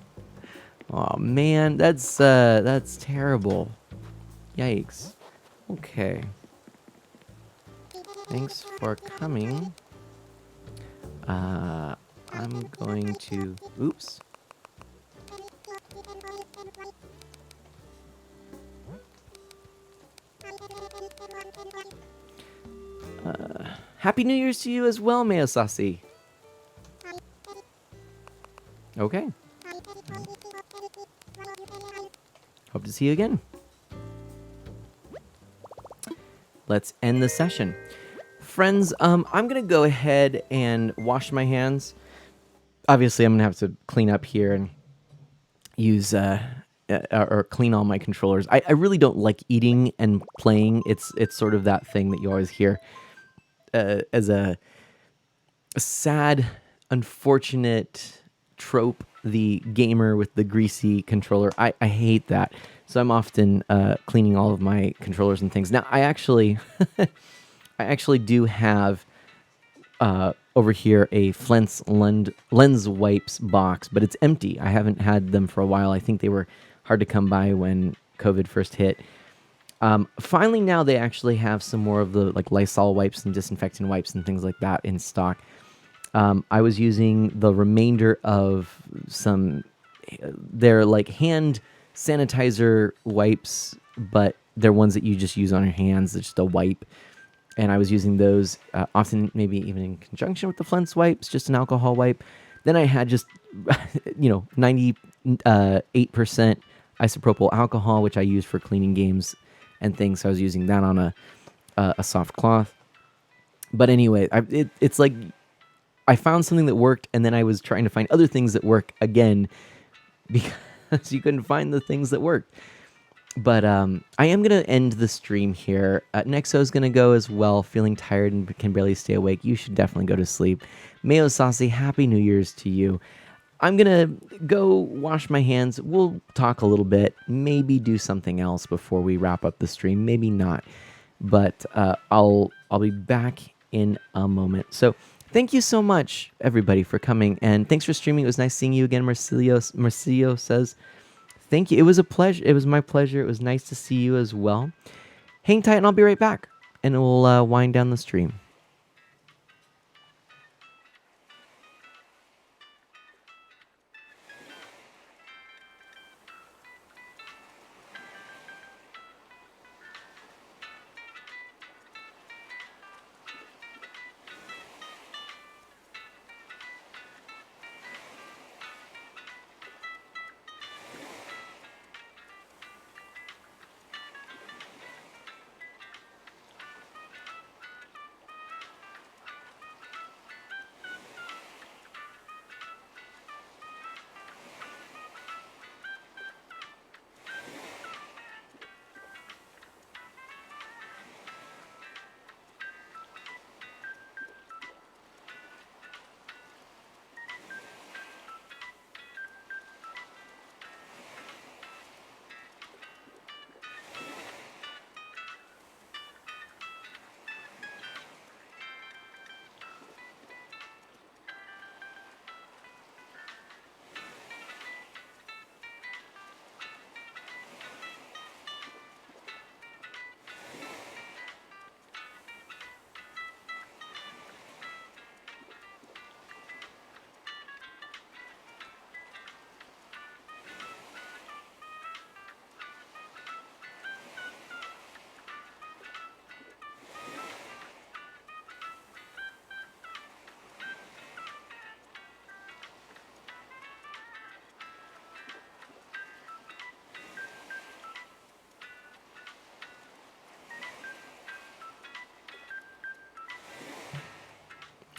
Oh man, that's terrible. Yikes. Okay. Thanks for coming. I'm going to... Oops. Happy New Year's to you as well, Mayasasi. Okay. Hope to see you again. Let's end the session. Friends, I'm going to go ahead and wash my hands. Obviously, I'm going to have to clean up here and use or clean all my controllers. I really don't like eating and playing. It's sort of that thing that you always hear as a sad, unfortunate trope. The gamer with the greasy controller. I hate that. So I'm often cleaning all of my controllers and things. Now I actually I actually do have over here a Flens lens wipes box, but it's empty. I haven't had them for a while. I think they were hard to come by when COVID first hit. Finally, now they actually have some more of the like Lysol wipes and disinfectant wipes and things like that in stock. I was using the remainder of some, they're like hand sanitizer wipes, but they're ones that you just use on your hands. It's just a wipe. And I was using those often, maybe even in conjunction with the Flens wipes, just an alcohol wipe. Then I had just, 98% isopropyl alcohol, which I use for cleaning games and things. So I was using that on a soft cloth. But anyway, it's like I found something that worked, and then I was trying to find other things that work again because you couldn't find the things that worked. But I am going to end the stream here. Nexo's going to go as well, feeling tired and can barely stay awake. You should definitely go to sleep. Mayo Saucy, Happy New Year's to you. I'm going to go wash my hands. We'll talk a little bit, maybe do something else before we wrap up the stream. Maybe not. But I'll be back in a moment. So thank you so much, everybody, for coming. And thanks for streaming. It was nice seeing you again, Marcilio says. Thank you. It was a pleasure. It was my pleasure. It was nice to see you as well. Hang tight and I'll be right back. And we'll wind down the stream.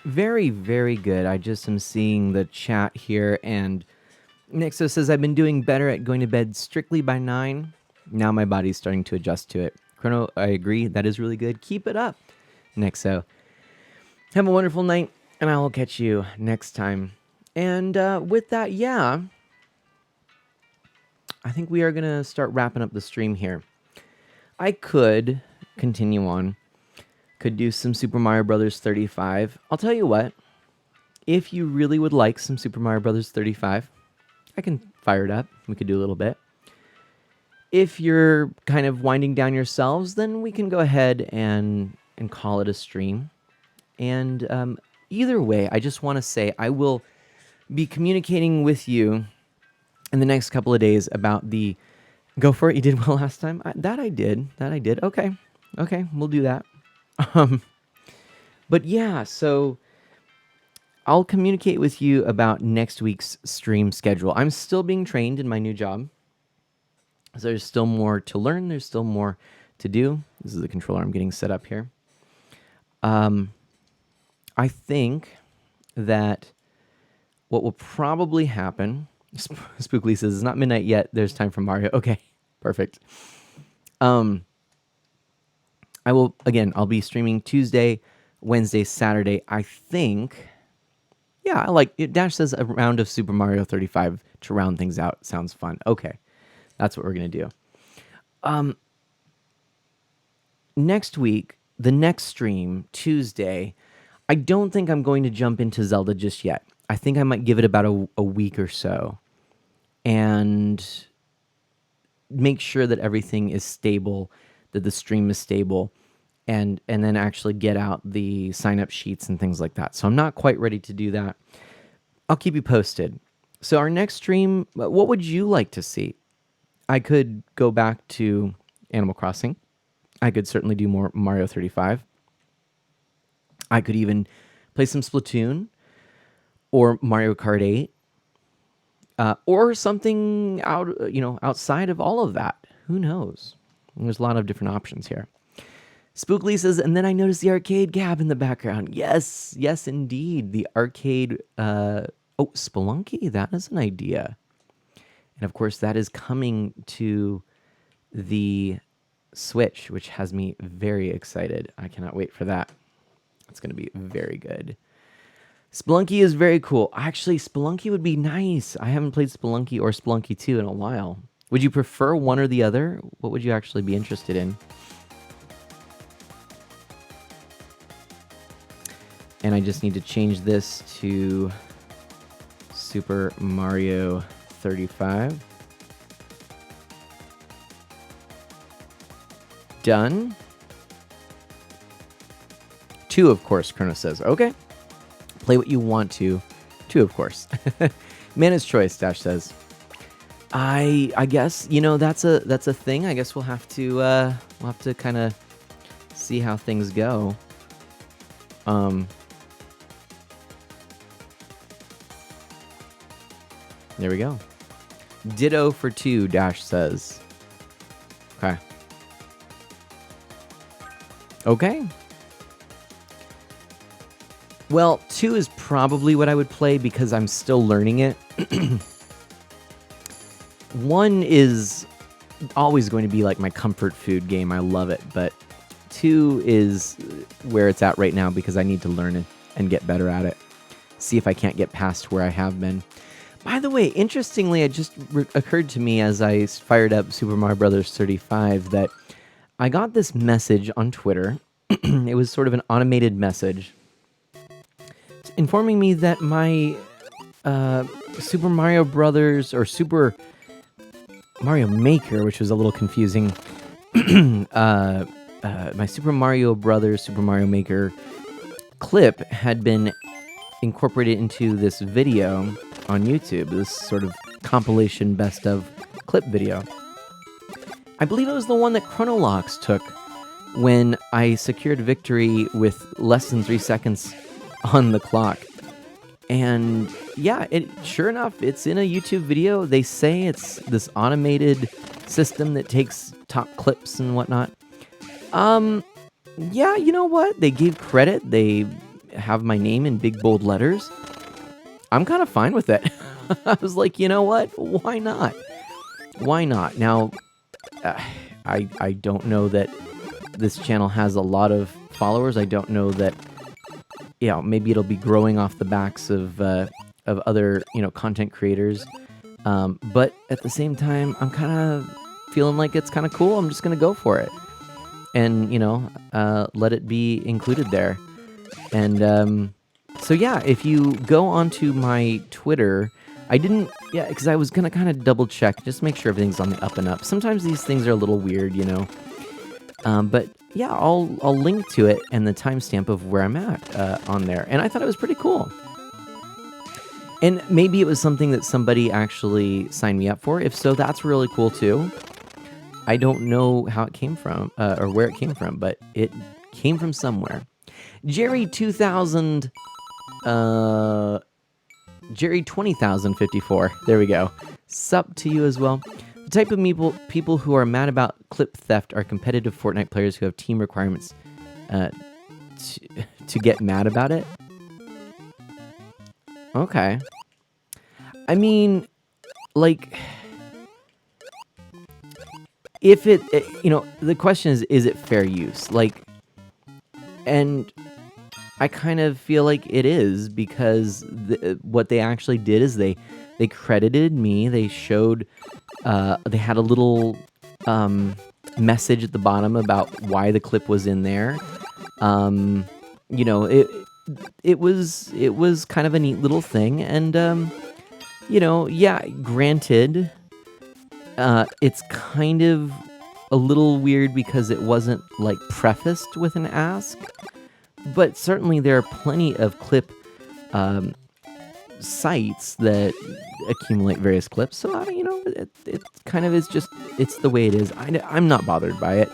Very, very good. I just am seeing the chat here, and Nixo says, I've been doing better at going to bed strictly by 9. Now my body's starting to adjust to it. Chrono, I agree. That is really good. Keep it up, Nixo. Have a wonderful night, and I will catch you next time. And with that, yeah, I think we are going to start wrapping up the stream here. I could continue on. Could do some Super Mario Brothers 35. I'll tell you what. If you really would like some Super Mario Brothers 35, I can fire it up. We could do a little bit. If you're kind of winding down yourselves, then we can go ahead and call it a stream. And either way, I just want to say I will be communicating with you in the next couple of days about the... Go for it. You did well last time. That I did. Okay, we'll do that. But yeah, so I'll communicate with you about next week's stream schedule. I'm still being trained in my new job. So there's still more to learn. There's still more to do. This is the controller I'm getting set up here. I think that what will probably happen Spookly says, it's not midnight yet. There's time for Mario. Okay, perfect. I will, again, I'll be streaming Tuesday, Wednesday, Saturday. I think, yeah, I like it. Dash says a round of Super Mario 35 to round things out. Sounds fun. Okay, that's what we're going to do. Next week, the next stream, Tuesday, I don't think I'm going to jump into Zelda just yet. I think I might give it about a week or so and make sure that everything is stable, that the stream is stable, and then actually get out the sign-up sheets and things like that. So I'm not quite ready to do that. I'll keep you posted. So our next stream, what would you like to see? I could go back to Animal Crossing. I could certainly do more Mario 35. I could even play some Splatoon or Mario Kart 8, or something outside of all of that. Who knows? There's a lot of different options here. Spookly says, and then I noticed the arcade cab in the background. Yes, indeed. The arcade, Spelunky, that is an idea. And of course, that is coming to the Switch, which has me very excited. I cannot wait for that. It's going to be very good. Spelunky is very cool. Actually, Spelunky would be nice. I haven't played Spelunky or Spelunky 2 in a while. Would you prefer one or the other? What would you actually be interested in? And I just need to change this to Super Mario 35. Done. 2, of course, Chronos says. Okay. Play what you want to. 2, of course. Mana's choice, Dash says. I guess, that's a thing. I guess we'll have to kind of see how things go. There we go. Ditto for 2, Dash says. Okay. Well, 2 is probably what I would play because I'm still learning it. 1 is always going to be like my comfort food game. I love it. But 2 is where it's at right now because I need to learn it and get better at it. See if I can't get past where I have been. By the way, interestingly, it just occurred to me as I fired up Super Mario Bros. 35 that I got this message on Twitter. It was sort of an automated message informing me that my Super Mario Brothers or Super Mario Maker, which was a little confusing, my Super Mario Brothers, Super Mario Maker clip had been incorporated into this video on YouTube, this sort of compilation best of clip video. I believe it was the one that Chronolox took when I secured victory with less than 3 seconds on the clock. And yeah, sure enough, it's in a YouTube video. They say it's this automated system that takes top clips and whatnot. Yeah, you know what? They gave credit. They have my name in big bold letters. I'm kind of fine with it. I was like, you know what? Why not? Why not? Now, I don't know that this channel has a lot of followers. I don't know that, maybe it'll be growing off the backs of other, content creators. But at the same time, I'm kind of feeling like it's kind of cool. I'm just going to go for it and, let it be included there. And, so yeah, if you go onto my Twitter, because I was going to kind of double check, just make sure everything's on the up and up. Sometimes these things are a little weird, but yeah, I'll link to it and the timestamp of where I'm at on there. And I thought it was pretty cool. And maybe it was something that somebody actually signed me up for. If so, that's really cool too. I don't know how it came from or where it came from, but it came from somewhere. Jerry 2000, Jerry 20,054. There we go. Sup to you as well. The type of people who are mad about clip theft are competitive Fortnite players who have team requirements to get mad about it. Okay. I mean, like, if the question is it fair use? Like, and I kind of feel like it is, because what they actually did is they credited me. They showed, they had a little message at the bottom about why the clip was in there. You know, it was kind of a neat little thing, and yeah, granted, it's kind of a little weird because it wasn't like prefaced with an ask, but certainly there are plenty of clip sites that accumulate various clips. So it kind of is just, it's the way it is. I'm not bothered by it.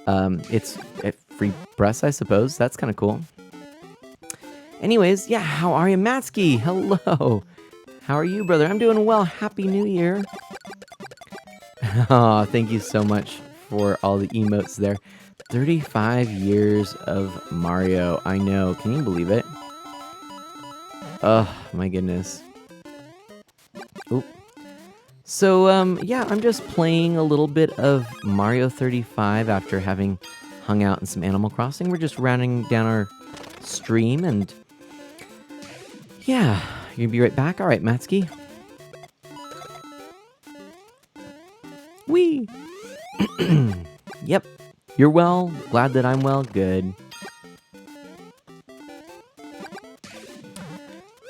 It's a free press, I suppose. That's kind of cool. Anyways, yeah, how are you, Matsky? Hello. How are you, brother? I'm doing well. Happy New Year. Oh, thank you so much for all the emotes there. 35 years of Mario. I know. Can you believe it? Oh, my goodness. Oop. So, yeah, I'm just playing a little bit of Mario 35 after having hung out in some Animal Crossing. We're just rounding down our stream, and yeah, you're gonna be right back? All right, Matsky. Wee! Yep. You're well? Glad that I'm well? Good.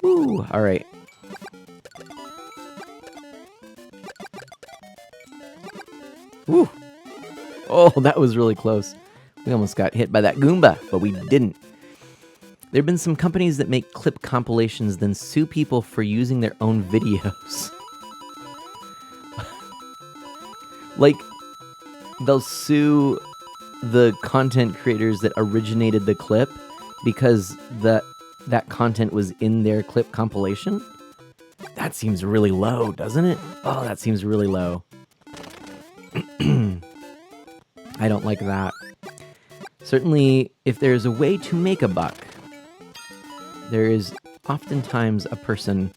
Woo! All right. Woo! Oh, that was really close. We almost got hit by that Goomba, but we didn't. There have been some companies that make clip compilations then sue people for using their own videos. Like, they'll sue the content creators that originated the clip because that content was in their clip compilation. That seems really low, doesn't it? Oh, that seems really low. I don't like that. Certainly, if there's a way to make a buck, there is oftentimes a person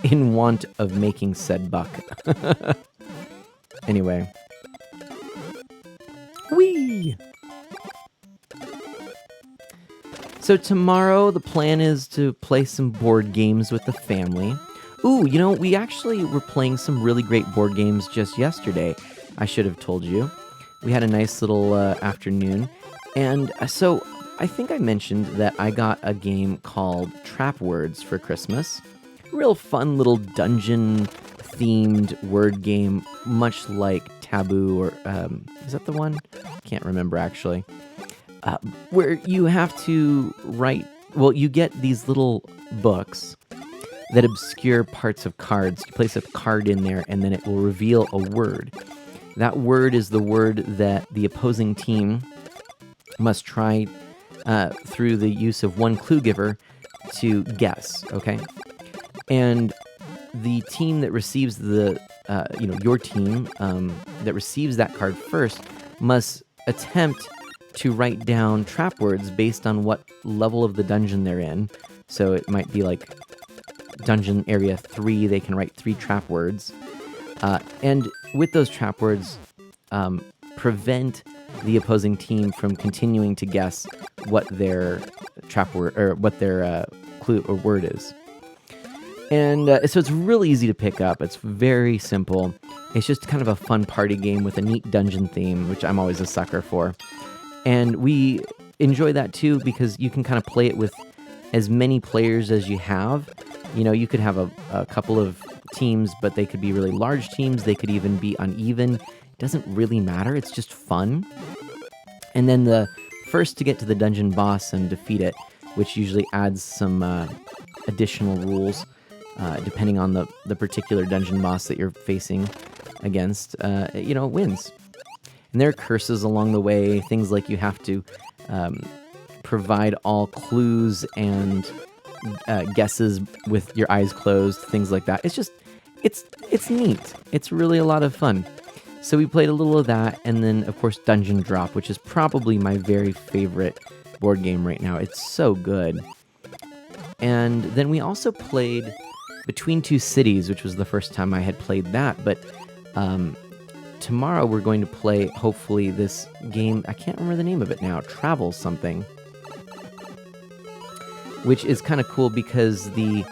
in want of making said buck. Anyway. Whee! So tomorrow, the plan is to play some board games with the family. Ooh, we actually were playing some really great board games just yesterday. I should have told you. We had a nice little afternoon. And so I think I mentioned that I got a game called Trap Words for Christmas. Real fun little dungeon-themed word game, much like Taboo, or is that the one? Can't remember, actually. Where you have to write... Well, you get these little books that obscure parts of cards. You place a card in there, and then it will reveal a word. That word is the word that the opposing team must try through the use of one clue giver to guess, okay? And the team that receives your team that receives that card first must attempt to write down trap words based on what level of the dungeon they're in. So it might be like dungeon area 3, they can write 3 trap words. And with those trap words, prevent the opposing team from continuing to guess what their trap word, or what their clue or word is. And so it's really easy to pick up. It's very simple. It's just kind of a fun party game with a neat dungeon theme, which I'm always a sucker for. And we enjoy that too because you can kind of play it with as many players as you have. You could have a couple of teams, but they could be really large teams. They could even be uneven. It doesn't really matter. It's just fun. And then the first to get to the dungeon boss and defeat it, which usually adds some additional rules, depending on the particular dungeon boss that you're facing against, wins. And there are curses along the way, things like you have to provide all clues and guesses with your eyes closed, things like that. It's neat. It's really a lot of fun. So we played a little of that, and then, of course, Dungeon Drop, which is probably my very favorite board game right now. It's so good. And then we also played Between Two Cities, which was the first time I had played that. But tomorrow we're going to play, hopefully, this game. I can't remember the name of it now. Travel something. Which is kind of cool because the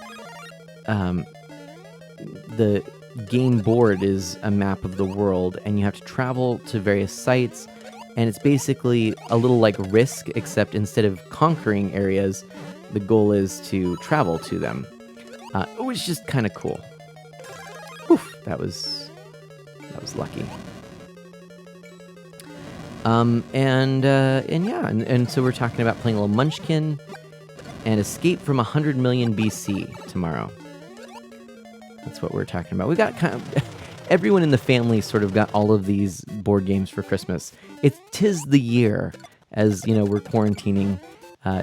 game board is a map of the world, and you have to travel to various sites, and it's basically a little like Risk, except instead of conquering areas, the goal is to travel to them, which is just kind of cool. Oof, that was lucky. And so we're talking about playing a little Munchkin and Escape from 100 Million BC tomorrow. That's what we're talking about. We got kind of everyone in the family sort of got all of these board games for Christmas. Tis the year, as you know, we're quarantining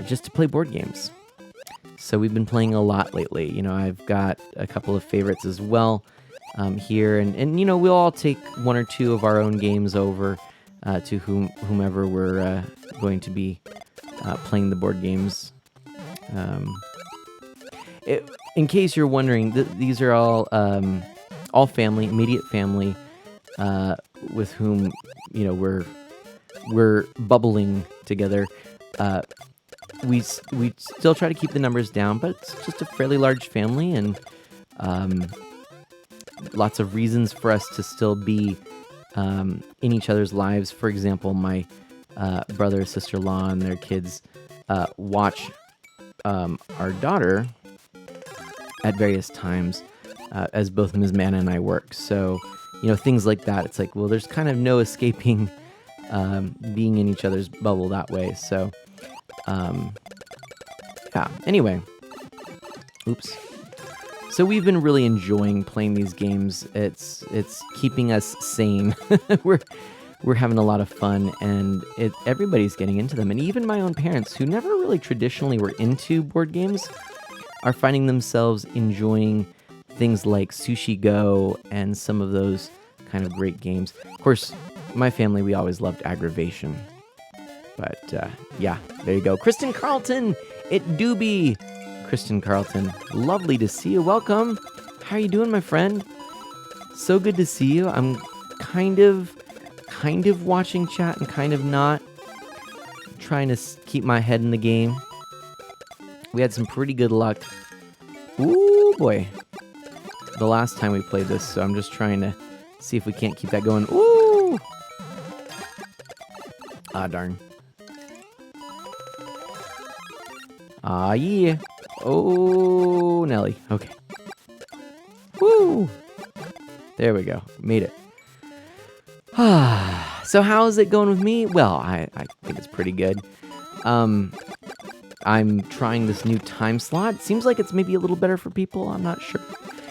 just to play board games. So we've been playing a lot lately. You know, I've got a couple of favorites as well here, and you know, we'll all take one or two of our own games over to whomever we're going to be playing the board games. In case you're wondering, these are all family, immediate family, with whom, you know, we're bubbling together. We still try to keep the numbers down, but it's just a fairly large family, and lots of reasons for us to still be in each other's lives. For example, my brother, sister-in-law, and their kids watch our daughter at various times as both Ms. Manna and I work. So, you know, things like that. It's like, well, there's kind of no escaping being in each other's bubble that way. So, yeah. Anyway. Oops. So we've been really enjoying playing these games. It's keeping us sane. We're having a lot of fun, and everybody's getting into them. And even my own parents, who never really traditionally were into board games, are finding themselves enjoying things like Sushi Go and some of those kind of great games. Of course, my family, we always loved Aggravation. But, yeah, there you go. Kristen Carlton, it do be. Kristen Carlton, lovely to see you. Welcome. How are you doing, my friend? So good to see you. I'm kind of watching chat and kind of not. Trying to keep my head in the game. We had some pretty good luck. Ooh, boy. The last time we played this, so I'm just trying to see if we can't keep that going. Ooh! Ah, darn. Ah, yeah. Oh, Nelly. Okay. Woo! There we go. Made it. So how is it going with me? Well, I think it's pretty good. I'm trying this new time slot. Seems like it's maybe a little better for people. I'm not sure.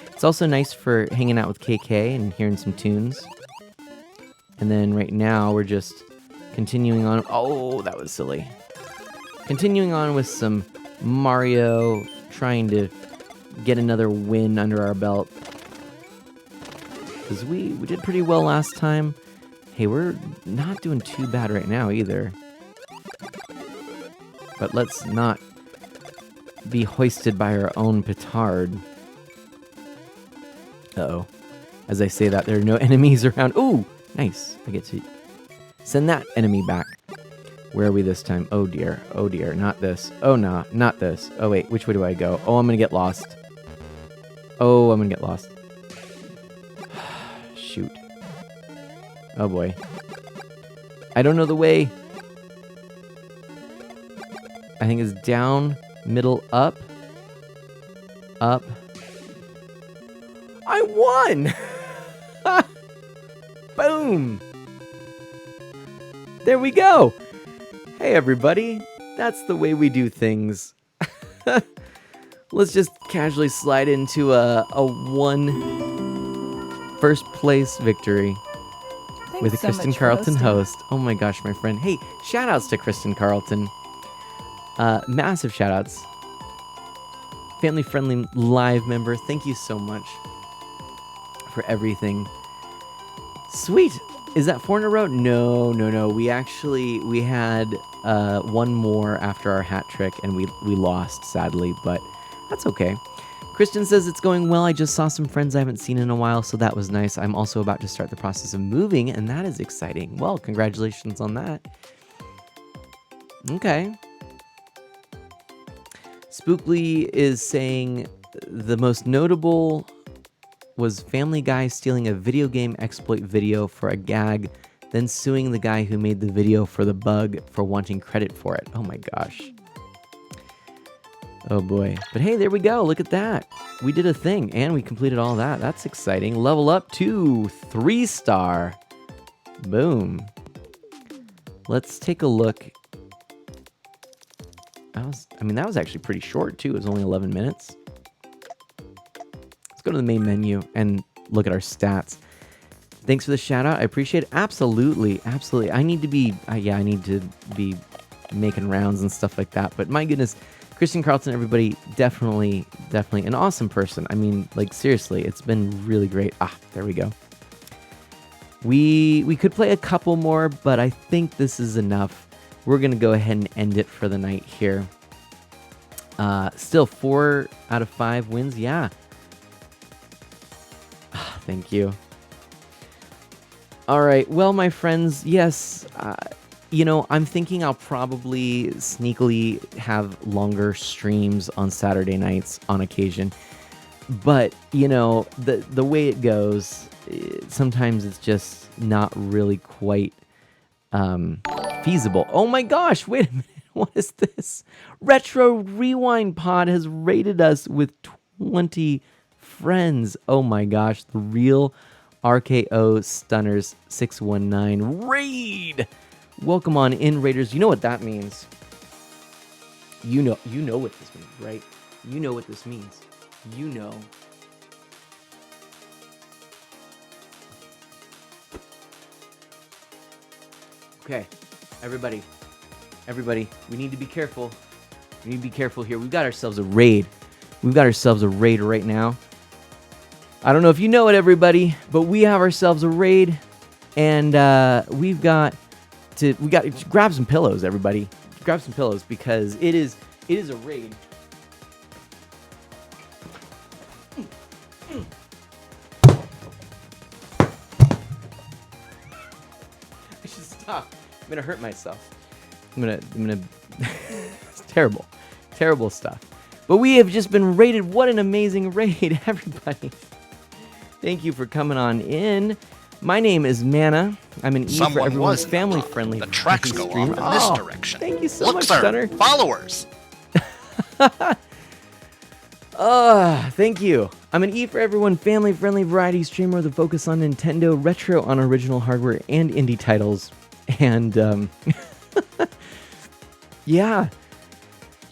It's also nice for hanging out with KK and hearing some tunes. And then right now we're just continuing on. Oh, that was silly. Continuing on with some Mario, trying to get another win under our belt. Because we did pretty well last time. Hey, we're not doing too bad right now either. But let's not be hoisted by our own petard. Uh-oh. As I say that, there are no enemies around. Ooh, nice. I get to send that enemy back. Where are we this time? Oh dear. Oh dear. Not this. Oh no, not this. Oh wait, which way do I go? Oh, I'm gonna get lost. Oh, I'm gonna get lost. Shoot. Oh boy. I don't know the way. I think it's down, middle, up. Up. I won! Boom! There we go! Hey everybody, that's the way we do things. Let's just casually slide into a first place victory. Thanks With a so Kristen much for Carlton hosting. host. Oh my gosh, my friend. Hey, shout outs to Kristen Carlton. Massive shout outs. Family friendly live member. Thank you so much for everything. Sweet. Is that 4 in a row? No. We had one more after our hat trick and we lost, sadly, but that's okay. Kristen says it's going well. I just saw some friends I haven't seen in a while, so that was nice. I'm also about to start the process of moving, and that is exciting. Well, congratulations on that. Okay. Spookly is saying the most notable was Family Guy stealing a video game exploit video for a gag, then suing the guy who made the video for the bug for wanting credit for it. Oh my gosh. Oh boy. But hey, there we go. Look at that. We did a thing and we completed all that. That's exciting. Level up to 3-star. Boom. Let's take a look. That was actually pretty short too. It was only 11 minutes. Let's go to the main menu and look at our stats. Thanks for the shout out. I appreciate it. Absolutely. Absolutely. I need to be making rounds and stuff like that. But my goodness, Christian Carlton, everybody, definitely an awesome person. I mean, like, seriously, it's been really great. There we go. We could play a couple more, but I think this is enough. We're going to go ahead and end it for the night here. Still 4 out of 5 wins. Yeah. Thank you. All right. Well, my friends, yes, I'm thinking I'll probably sneakily have longer streams on Saturday nights on occasion. But, the way it goes, sometimes it's just not really quite feasible. Oh my gosh, wait a minute. What is this? Retro Rewind Pod has rated us with 20 friends. Oh my gosh, the real RKO Stunners 619 raid. Welcome on in, Raiders. You know what that means. You know what this means, right? You know what this means. You know. Okay, everybody, we need to be careful. We need to be careful here. We've got ourselves a raid. Right now. I don't know if you know it, everybody, but we have ourselves a raid, and we got to grab some pillows, everybody. Grab some pillows because it is a raid. I should stop. I'm gonna hurt myself. I'm gonna. It's terrible stuff. But we have just been raided. What an amazing raid, everybody! Thank you for coming on in. My name is Mana. I'm an E for everyone's family-friendly. The tracks go off in this direction. Thank you so much, Stunner. Followers. Thank you. I'm an E for everyone family-friendly variety streamer with a focus on Nintendo, retro on original hardware, and indie titles. And, yeah.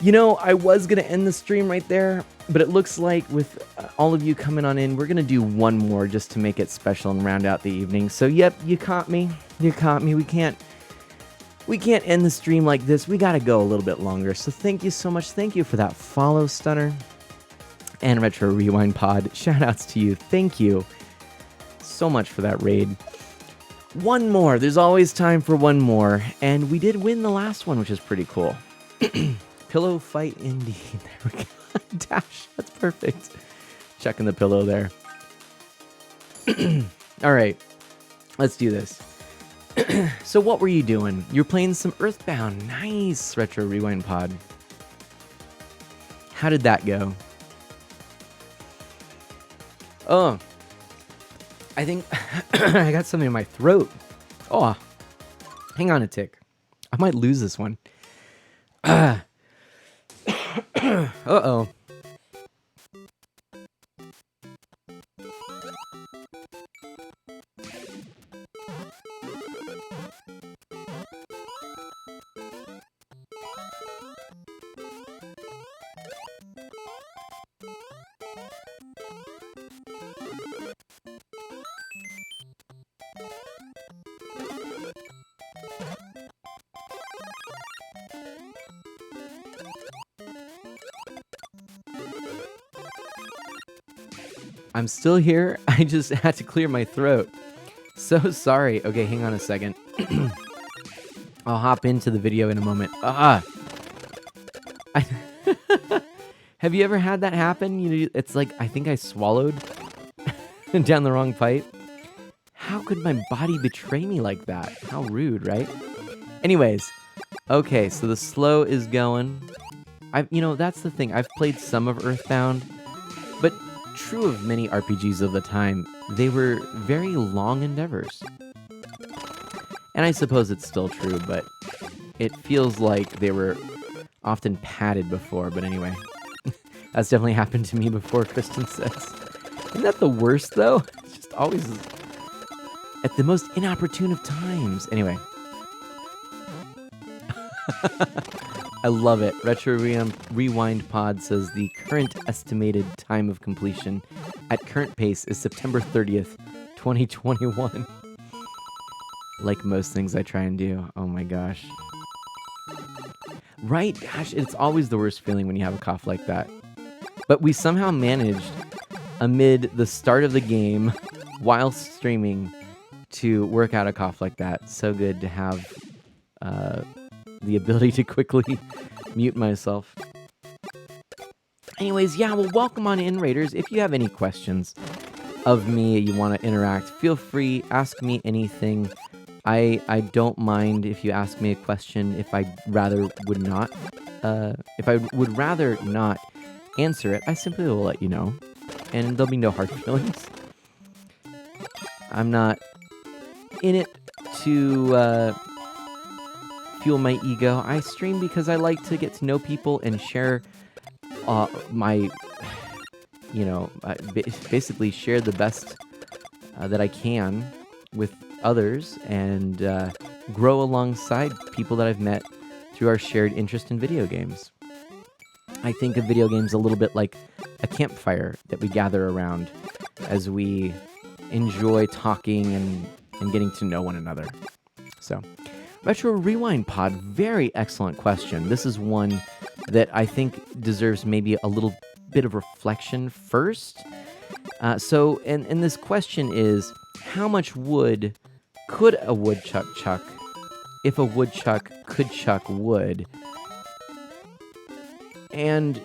I was going to end the stream right there, but it looks like with all of you coming on in, we're going to do one more just to make it special and round out the evening. So, yep, you caught me. We can't end the stream like this. We got to go a little bit longer. So thank you so much. Thank you for that follow, Stunner. And Retro Rewind Pod. Shout outs to you. Thank you so much for that raid. One more. There's always time for one more. And we did win the last one, which is pretty cool. Pillow fight indeed. There we go. Dash. That's perfect. Checking the pillow there. All right. Let's do this. So what were you doing? You're playing some Earthbound. Nice, Retro Rewind Pod. How did that go? Oh. I think I got something in my throat. Oh. Hang on a tick. I might lose this one. Uh-oh. I'm still here. I just had to clear my throat. So sorry. Okay, hang on a second. I'll hop into the video in a moment. Have you ever had that happen? It's like, I think I swallowed down the wrong pipe. How could my body betray me like that? How rude, right? Anyways, okay, so the slow is going. That's the thing. I've played some of Earthbound, but true of many RPGs of the time, they were very long endeavors. And I suppose it's still true, but it feels like they were often padded before. But anyway, that's definitely happened to me before, Kristen says. Isn't that the worst, though? It's just always at the most inopportune of times. Anyway. I love it. Retro Rewind Pod says the current estimated time of completion at current pace is September 30th, 2021. Like most things I try and do. Oh my gosh. Right? Gosh, it's always the worst feeling when you have a cough like that. But we somehow managed, amid the start of the game, while streaming, to work out a cough like that. So good to have the ability to quickly mute myself. Anyways, yeah, well, welcome on in, Raiders. If you have any questions of me, you want to interact, feel free, ask me anything. I don't mind if you ask me a question if I would rather not answer it, I simply will let you know. And there'll be no hard feelings. I'm not in it to fuel my ego. I stream because I like to get to know people and share my, basically share the best that I can with others and grow alongside people that I've met through our shared interest in video games. I think of video games a little bit like a campfire that we gather around as we enjoy talking and getting to know one another. So, Retro Rewind Pod, very excellent question. This is one that I think deserves maybe a little bit of reflection first. And this question is, how much wood could a woodchuck chuck if a woodchuck could chuck wood? And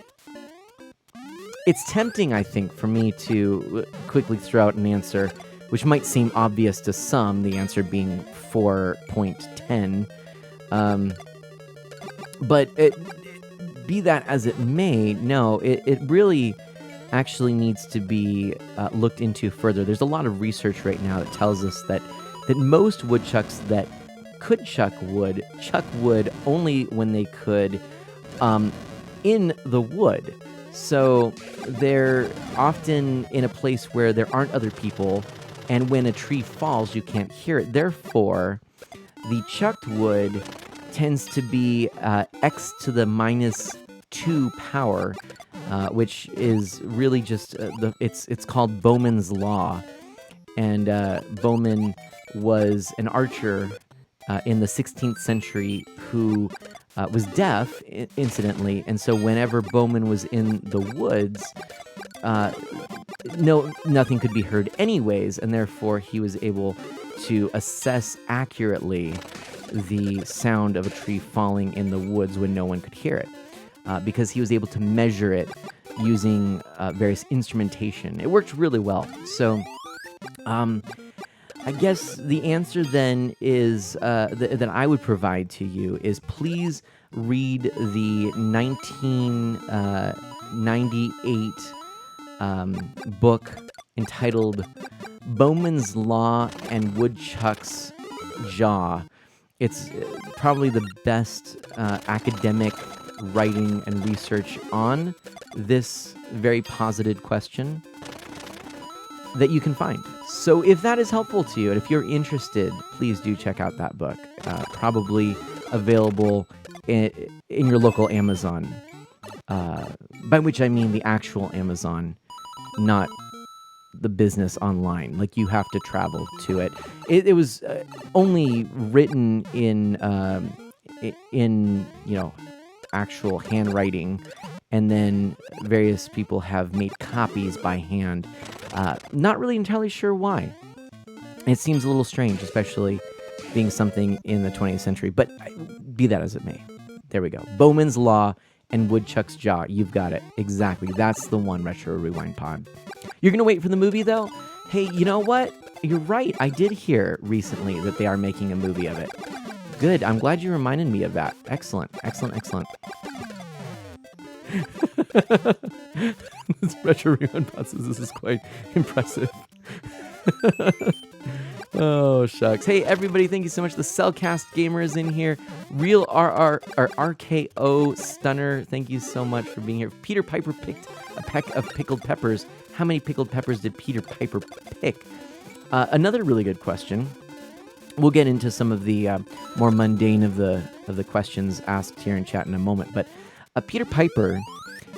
it's tempting, I think, for me to quickly throw out an answer, which might seem obvious to some, the answer being 4.10. But be that as it may, no, it really actually needs to be looked into further. There's a lot of research right now that tells us that most woodchucks that could chuck wood only when they could in the wood. So they're often in a place where there aren't other people, and when a tree falls, you can't hear it. Therefore, the chucked wood tends to be x to the -2 power, which is really just it's called Bowman's Law, and Bowman was an archer in the 16th century who was deaf, incidentally, and so whenever Bowman was in the woods, nothing could be heard anyways, and therefore he was able to assess accurately the sound of a tree falling in the woods when no one could hear it, because he was able to measure it using various instrumentation. It worked really well. So, I guess the answer then is that I would provide to you is please read the 1998 book entitled Bowman's Law and Woodchuck's Jaw. It's probably the best academic writing and research on this very posited question that you can find. So if that is helpful to you, and if you're interested, please do check out that book. Probably available in your local Amazon, by which I mean the actual Amazon, not the business online. Like, you have to travel to it. It was only written in actual handwriting, and then various people have made copies by hand. Not really entirely sure why. It seems a little strange, especially being something in the 20th century, but be that as it may. There we go. Bowman's Law and Woodchuck's Jaw. You've got it. Exactly. That's the one, Retro Rewind Pod. You're going to wait for the movie, though? Hey, you know what? You're right. I did hear recently that they are making a movie of it. Good. I'm glad you reminded me of that. Excellent. Excellent. Excellent. This Retro Rewind Pod says this is quite impressive. Oh, shucks. Hey, everybody, thank you so much. The Cellcast Gamer is in here. Real RR, or RKO Stunner, thank you so much for being here. Peter Piper picked a peck of pickled peppers. How many pickled peppers did Peter Piper pick? Another really good question. We'll get into some of the more mundane of the questions asked here in chat in a moment. But Peter Piper,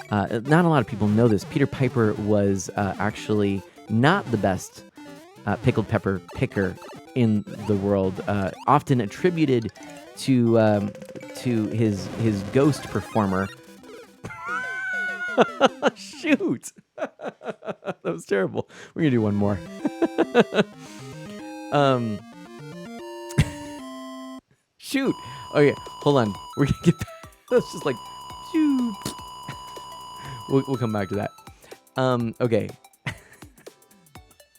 not a lot of people know this. Peter Piper was actually not the best pickled pepper picker in the world, often attributed to his ghost performer. Shoot, that was terrible. We're gonna do one more. Shoot. Okay, hold on. We're gonna get. That's just like. Shoot. We'll come back to that. Okay.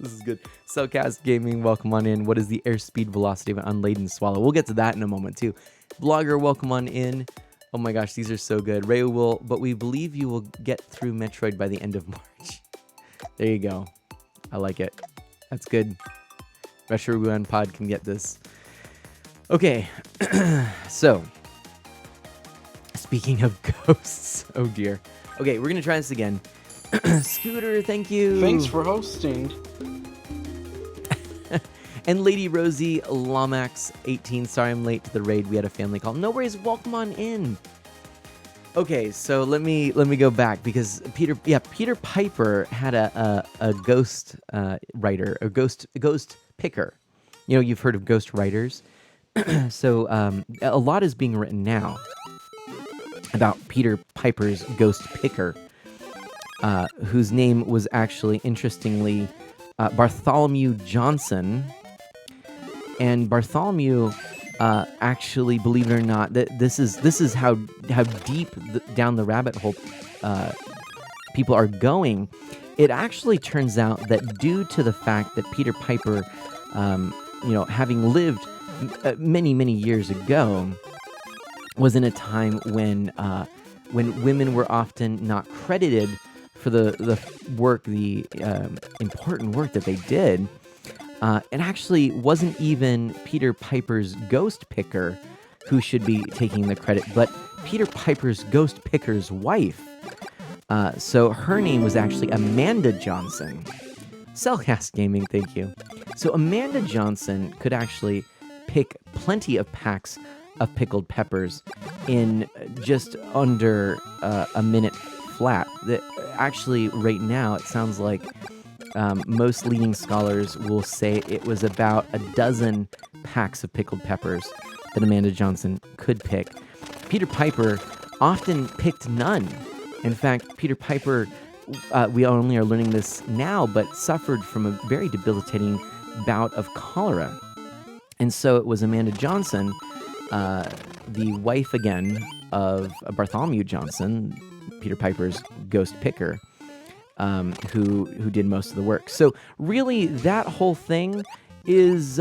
This is good. Cellcast Gaming, welcome on in. What is the airspeed velocity of an unladen swallow? We'll get to that in a moment, too. Blogger, welcome on in. Oh my gosh, these are so good. Ray will, but we believe you will get through Metroid by the end of March. There you go. I like it. That's good. Retro Rewind Pod can get this. Okay. So, speaking of ghosts, oh dear. Okay, we're going to try this again. Scooter, thank you. Thanks for hosting. And Lady Rosie Lomax 18. Sorry I'm late to the raid. We had a family call. No worries. Welcome on in. Okay, so let me go back because Peter Piper had a ghost writer, a ghost picker. You know, you've heard of ghost writers. So a lot is being written now about Peter Piper's ghost picker, whose name was actually, interestingly, Bartholomew Johnson. And Bartholomew, actually, believe it or not, that this is how deep down the rabbit hole people are going. It actually turns out that due to the fact that Peter Piper, having lived many years ago, was in a time when women were often not credited for the work, the important work that they did. It actually wasn't even Peter Piper's ghost picker who should be taking the credit, but Peter Piper's ghost picker's wife. So her name was actually Amanda Johnson. Cellcast Gaming, thank you. So Amanda Johnson could actually pick plenty of packs of pickled peppers in just under a minute flat. Actually, right now, it sounds like most leading scholars will say it was about a dozen packs of pickled peppers that Amanda Johnson could pick. Peter Piper often picked none. In fact, Peter Piper, we only are learning this now, but suffered from a very debilitating bout of cholera. And so it was Amanda Johnson, the wife again of Bartholomew Johnson, Peter Piper's ghost picker, who did most of the work. So really, that whole thing is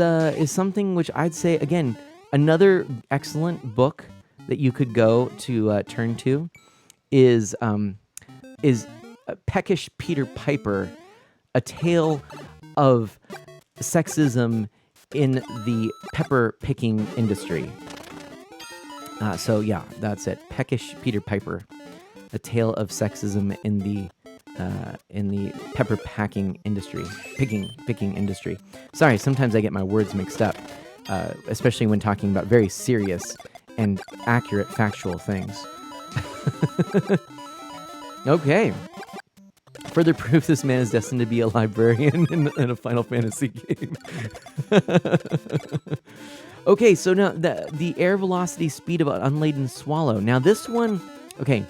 something which I'd say, again, another excellent book that you could go to turn to is Peckish Peter Piper, A Tale of Sexism in the Pepper Picking Industry. So yeah, that's it. Peckish Peter Piper, A Tale of Sexism in the pepper packing industry, picking industry. Sorry, sometimes I get my words mixed up, especially when talking about very serious and accurate factual things. Okay. Further proof this man is destined to be a librarian in a Final Fantasy game. Okay, so now the air velocity speed of an unladen swallow. Now this one, okay.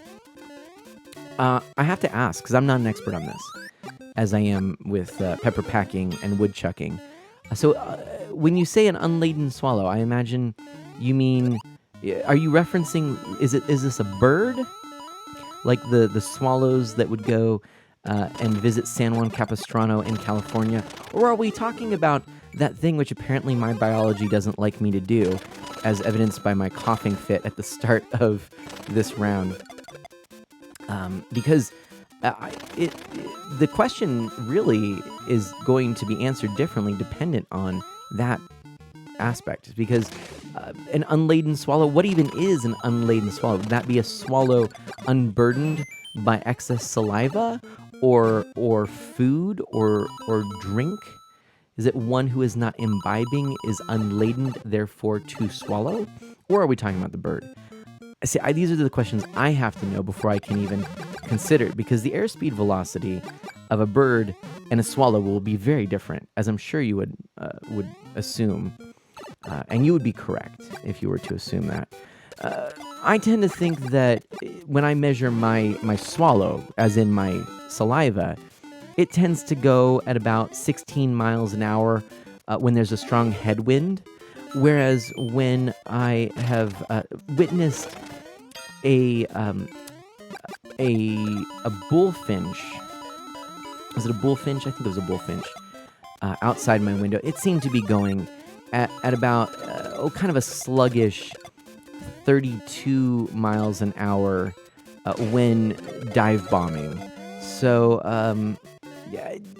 I have to ask, because I'm not an expert on this, as I am with pepper packing and woodchucking. So when you say an unladen swallow, I imagine you mean, are you referencing, is this a bird? like the swallows that would go and visit San Juan Capistrano in California? Or are we talking about that thing which apparently my biology doesn't like me to do, as evidenced by my coughing fit at the start of this round? Because the question really is going to be answered differently dependent on that aspect. Because an unladen swallow, what even is an unladen swallow? Would that be a swallow unburdened by excess saliva or food or drink? Is it one who is not imbibing, is unladen, therefore to swallow? Or are we talking about the bird? See, these are the questions I have to know before I can even consider it, because the airspeed velocity of a bird and a swallow will be very different, as I'm sure you would assume, and you would be correct if you were to assume that. I tend to think that when I measure my swallow, as in my saliva, it tends to go at about 16 miles an hour when there's a strong headwind, whereas when I have witnessed a bullfinch, was it a bullfinch? I think it was a bullfinch outside my window. It seemed to be going at about kind of a sluggish 32 miles an hour when dive bombing. So,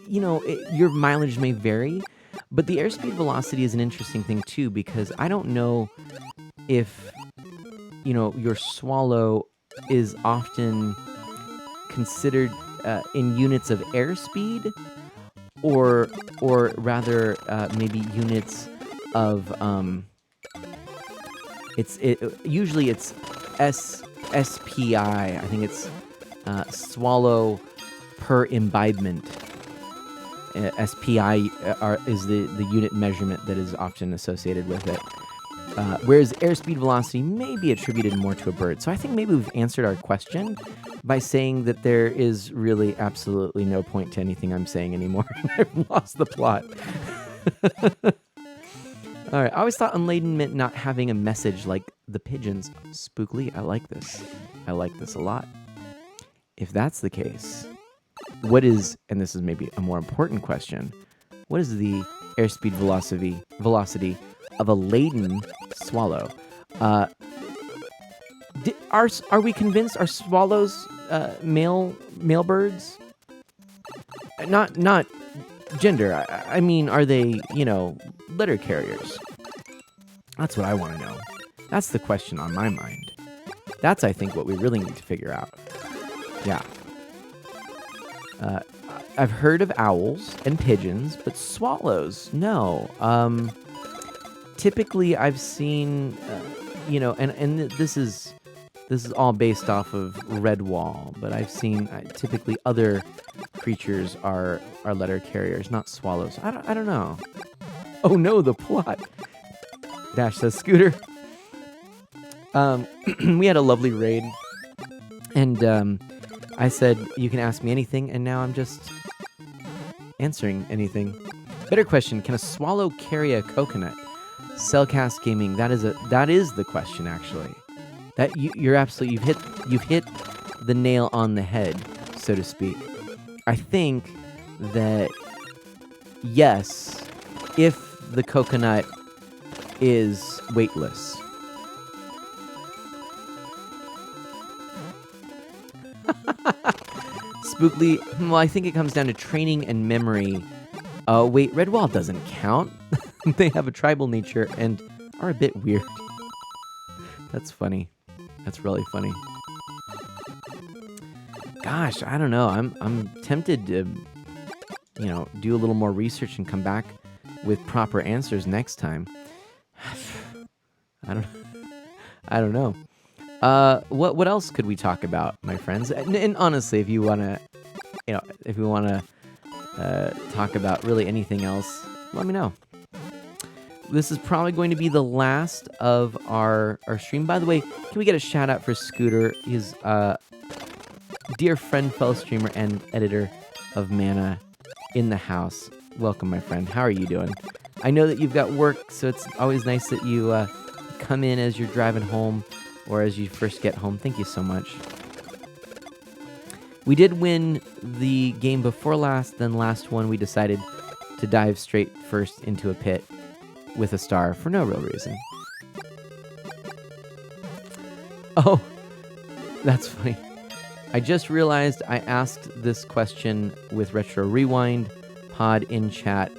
your mileage may vary, but the airspeed velocity is an interesting thing too, because I don't know if, your swallow is often considered in units of airspeed, or rather maybe units of usually it's SPI. I think it's swallow per imbibement. SPI is the unit measurement that is often associated with it. Whereas airspeed velocity may be attributed more to a bird. So I think maybe we've answered our question by saying that there is really absolutely no point to anything I'm saying anymore. I've lost the plot. All right. I always thought unladen meant not having a message like the pigeons. Spookly, I like this. I like this a lot. If that's the case, what is, and this is maybe a more important question, what is the airspeed velocity of a laden swallow? Are we convinced are swallows male birds? Not gender. I mean, are they, litter carriers? That's what I want to know. That's the question on my mind. That's, I think, what we really need to figure out. Yeah. I've heard of owls and pigeons, but swallows, no. Typically, I've seen, and this is all based off of Redwall, but I've seen typically other creatures are letter carriers, not swallows. I don't know. Oh no, the plot. Dash says, Scooter. We had a lovely raid, and I said, you can ask me anything, and now I'm just answering anything. Better question, can a swallow carry a coconut? Cellcast Gaming, that is the question, actually. That you're absolutely, you've hit the nail on the head, so to speak. I think that, yes, if the coconut is weightless. Spookly, well, I think it comes down to training and memory. Wait, Redwall doesn't count. They have a tribal nature and are a bit weird. That's funny. That's really funny. Gosh, I don't know. I'm tempted to, do a little more research and come back with proper answers next time. I don't know. What else could we talk about, my friends? And honestly, if you wanna talk about really anything else, let me know. This is probably going to be the last of our stream. By the way, can we get a shout out for Scooter? He's dear friend, fellow streamer, and editor of Mana in the house. Welcome, my friend. How are you doing? I know that you've got work, so it's always nice that you come in as you're driving home or as you first get home. Thank you so much. We did win the game before last, then last one we decided to dive straight first into a pit with a star for no real reason. Oh, that's funny. I just realized I asked this question with Retro Rewind Pod in chat,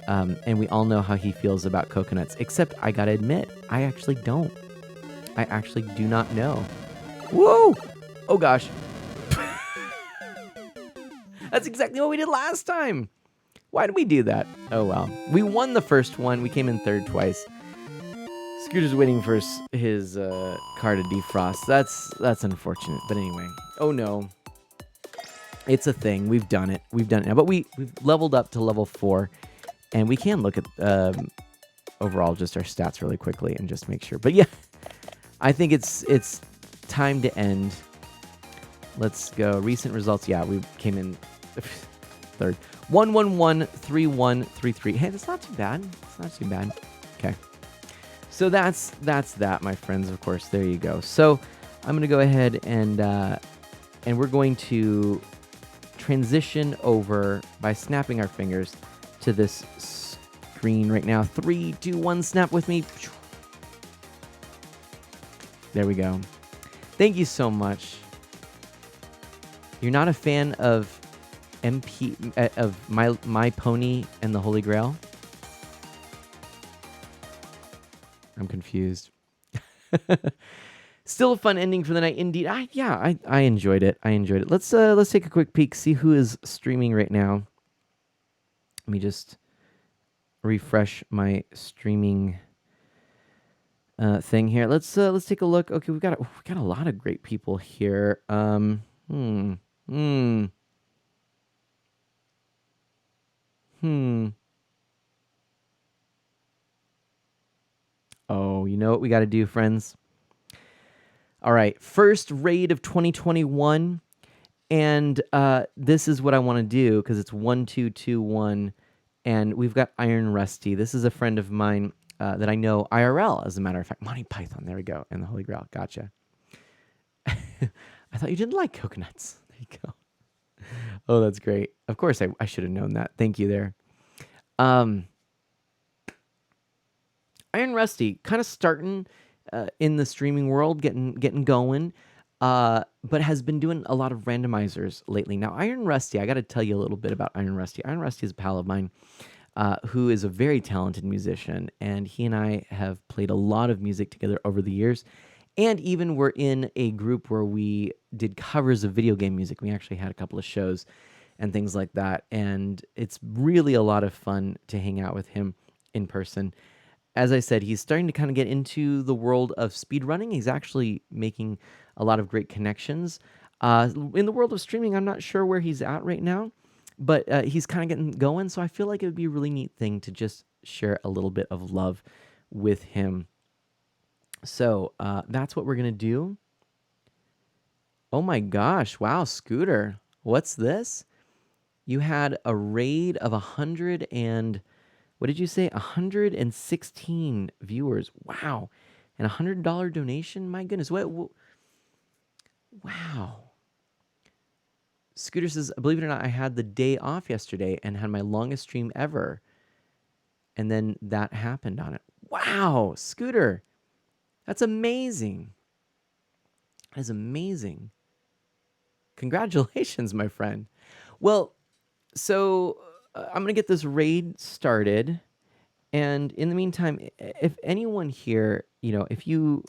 and we all know how he feels about coconuts, except I gotta admit, I actually don't. I actually do not know. Whoa! Oh gosh. That's exactly what we did last time. Why did we do that? Oh well. We won the first one. We came in third twice. Scooter's waiting for his car to defrost. That's unfortunate. But anyway. Oh no. It's a thing. We've done it. We've done it now. But we've leveled up to level 4. And we can look at overall just our stats really quickly and just make sure. But yeah, I think it's time to end. Let's go. Recent results. Yeah, we came in third. 1113133. Hey, that's not too bad. It's not too bad. Okay. So that's that, my friends. Of course, there you go. So I'm gonna go ahead and we're going to transition over by snapping our fingers to this screen right now. 3, 2, 1. Snap with me. There we go. Thank you so much. You're not a fan of of My Pony and the Holy Grail? I'm confused. Still a fun ending for the night, indeed. I enjoyed it. I enjoyed it. Let's take a quick peek, see who is streaming right now. Let me just refresh my streaming thing here. Let's take a look. Okay, we've got a lot of great people here. Oh, you know what we got to do, friends? All right, first raid of 2021, and this is what I want to do because it's 1221, and we've got Iron Rusty. This is a friend of mine that I know IRL, as a matter of fact. Monty Python, there we go, and the Holy Grail. Gotcha. I thought you didn't like coconuts. There you go. Oh, that's great. Of course, I should have known that. Thank you there. Iron Rusty, kind of starting in the streaming world, getting going, but has been doing a lot of randomizers lately. Now, Iron Rusty, I got to tell you a little bit about Iron Rusty. Iron Rusty is a pal of mine who is a very talented musician, and he and I have played a lot of music together over the years, and even we're in a group where we did covers of video game music. We actually had a couple of shows and things like that, and it's really a lot of fun to hang out with him in person. As I said, he's starting to kind of get into the world of speedrunning. He's actually making a lot of great connections. In the world of streaming, I'm not sure where he's at right now, but he's kind of getting going, so I feel like it would be a really neat thing to just share a little bit of love with him. So that's what we're going to do. Oh my gosh, wow, Scooter, what's this? You had a raid of 100 and... what did you say? 116 viewers. Wow. And $100 donation? My goodness. What? Wow. Scooter says, believe it or not, I had the day off yesterday and had my longest stream ever. And then that happened on it. Wow. Scooter. That's amazing. That is amazing. Congratulations, my friend. Well, so... I'm going to get this raid started. And in the meantime, if anyone here, if you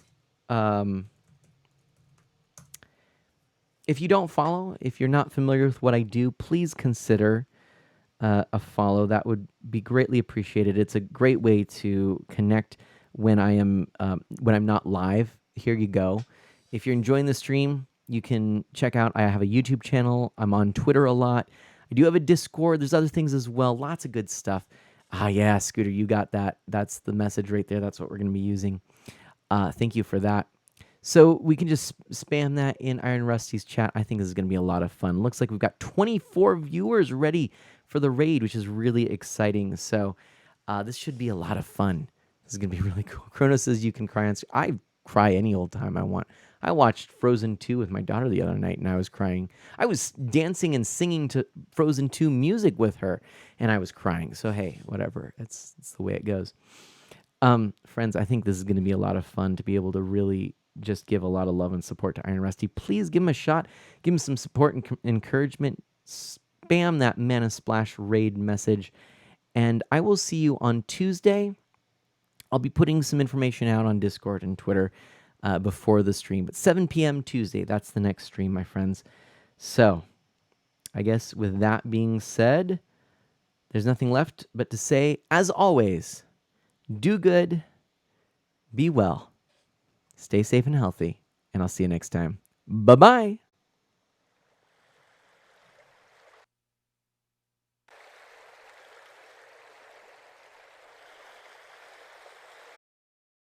don't follow, if you're not familiar with what I do, please consider a follow. That would be greatly appreciated. It's a great way to connect when I'm not live. Here you go. If you're enjoying the stream, you can check out, I have a YouTube channel. I'm on Twitter a lot. I do have a Discord. There's other things as well. Lots of good stuff. Yeah, Scooter, you got that. That's the message right there. That's what we're going to be using. Thank you for that. So we can just spam that in Iron Rusty's chat. I think this is going to be a lot of fun. Looks like we've got 24 viewers ready for the raid, which is really exciting. So this should be a lot of fun. This is going to be really cool. Chrono says you can cry on... cry any old time I want. I watched Frozen 2 with my daughter the other night, and I was crying. I was dancing and singing to Frozen 2 music with her, and I was crying. So, hey, whatever. It's the way it goes. Friends, I think this is going to be a lot of fun to be able to really just give a lot of love and support to Iron Rusty. Please give him a shot. Give him some support and encouragement. Spam that Mana Splash raid message. And I will see you on Tuesday. I'll be putting some information out on Discord and Twitter before the stream. But 7 p.m. Tuesday, that's the next stream, my friends. So, I guess with that being said, there's nothing left but to say, as always, do good, be well, stay safe and healthy, and I'll see you next time. Bye-bye.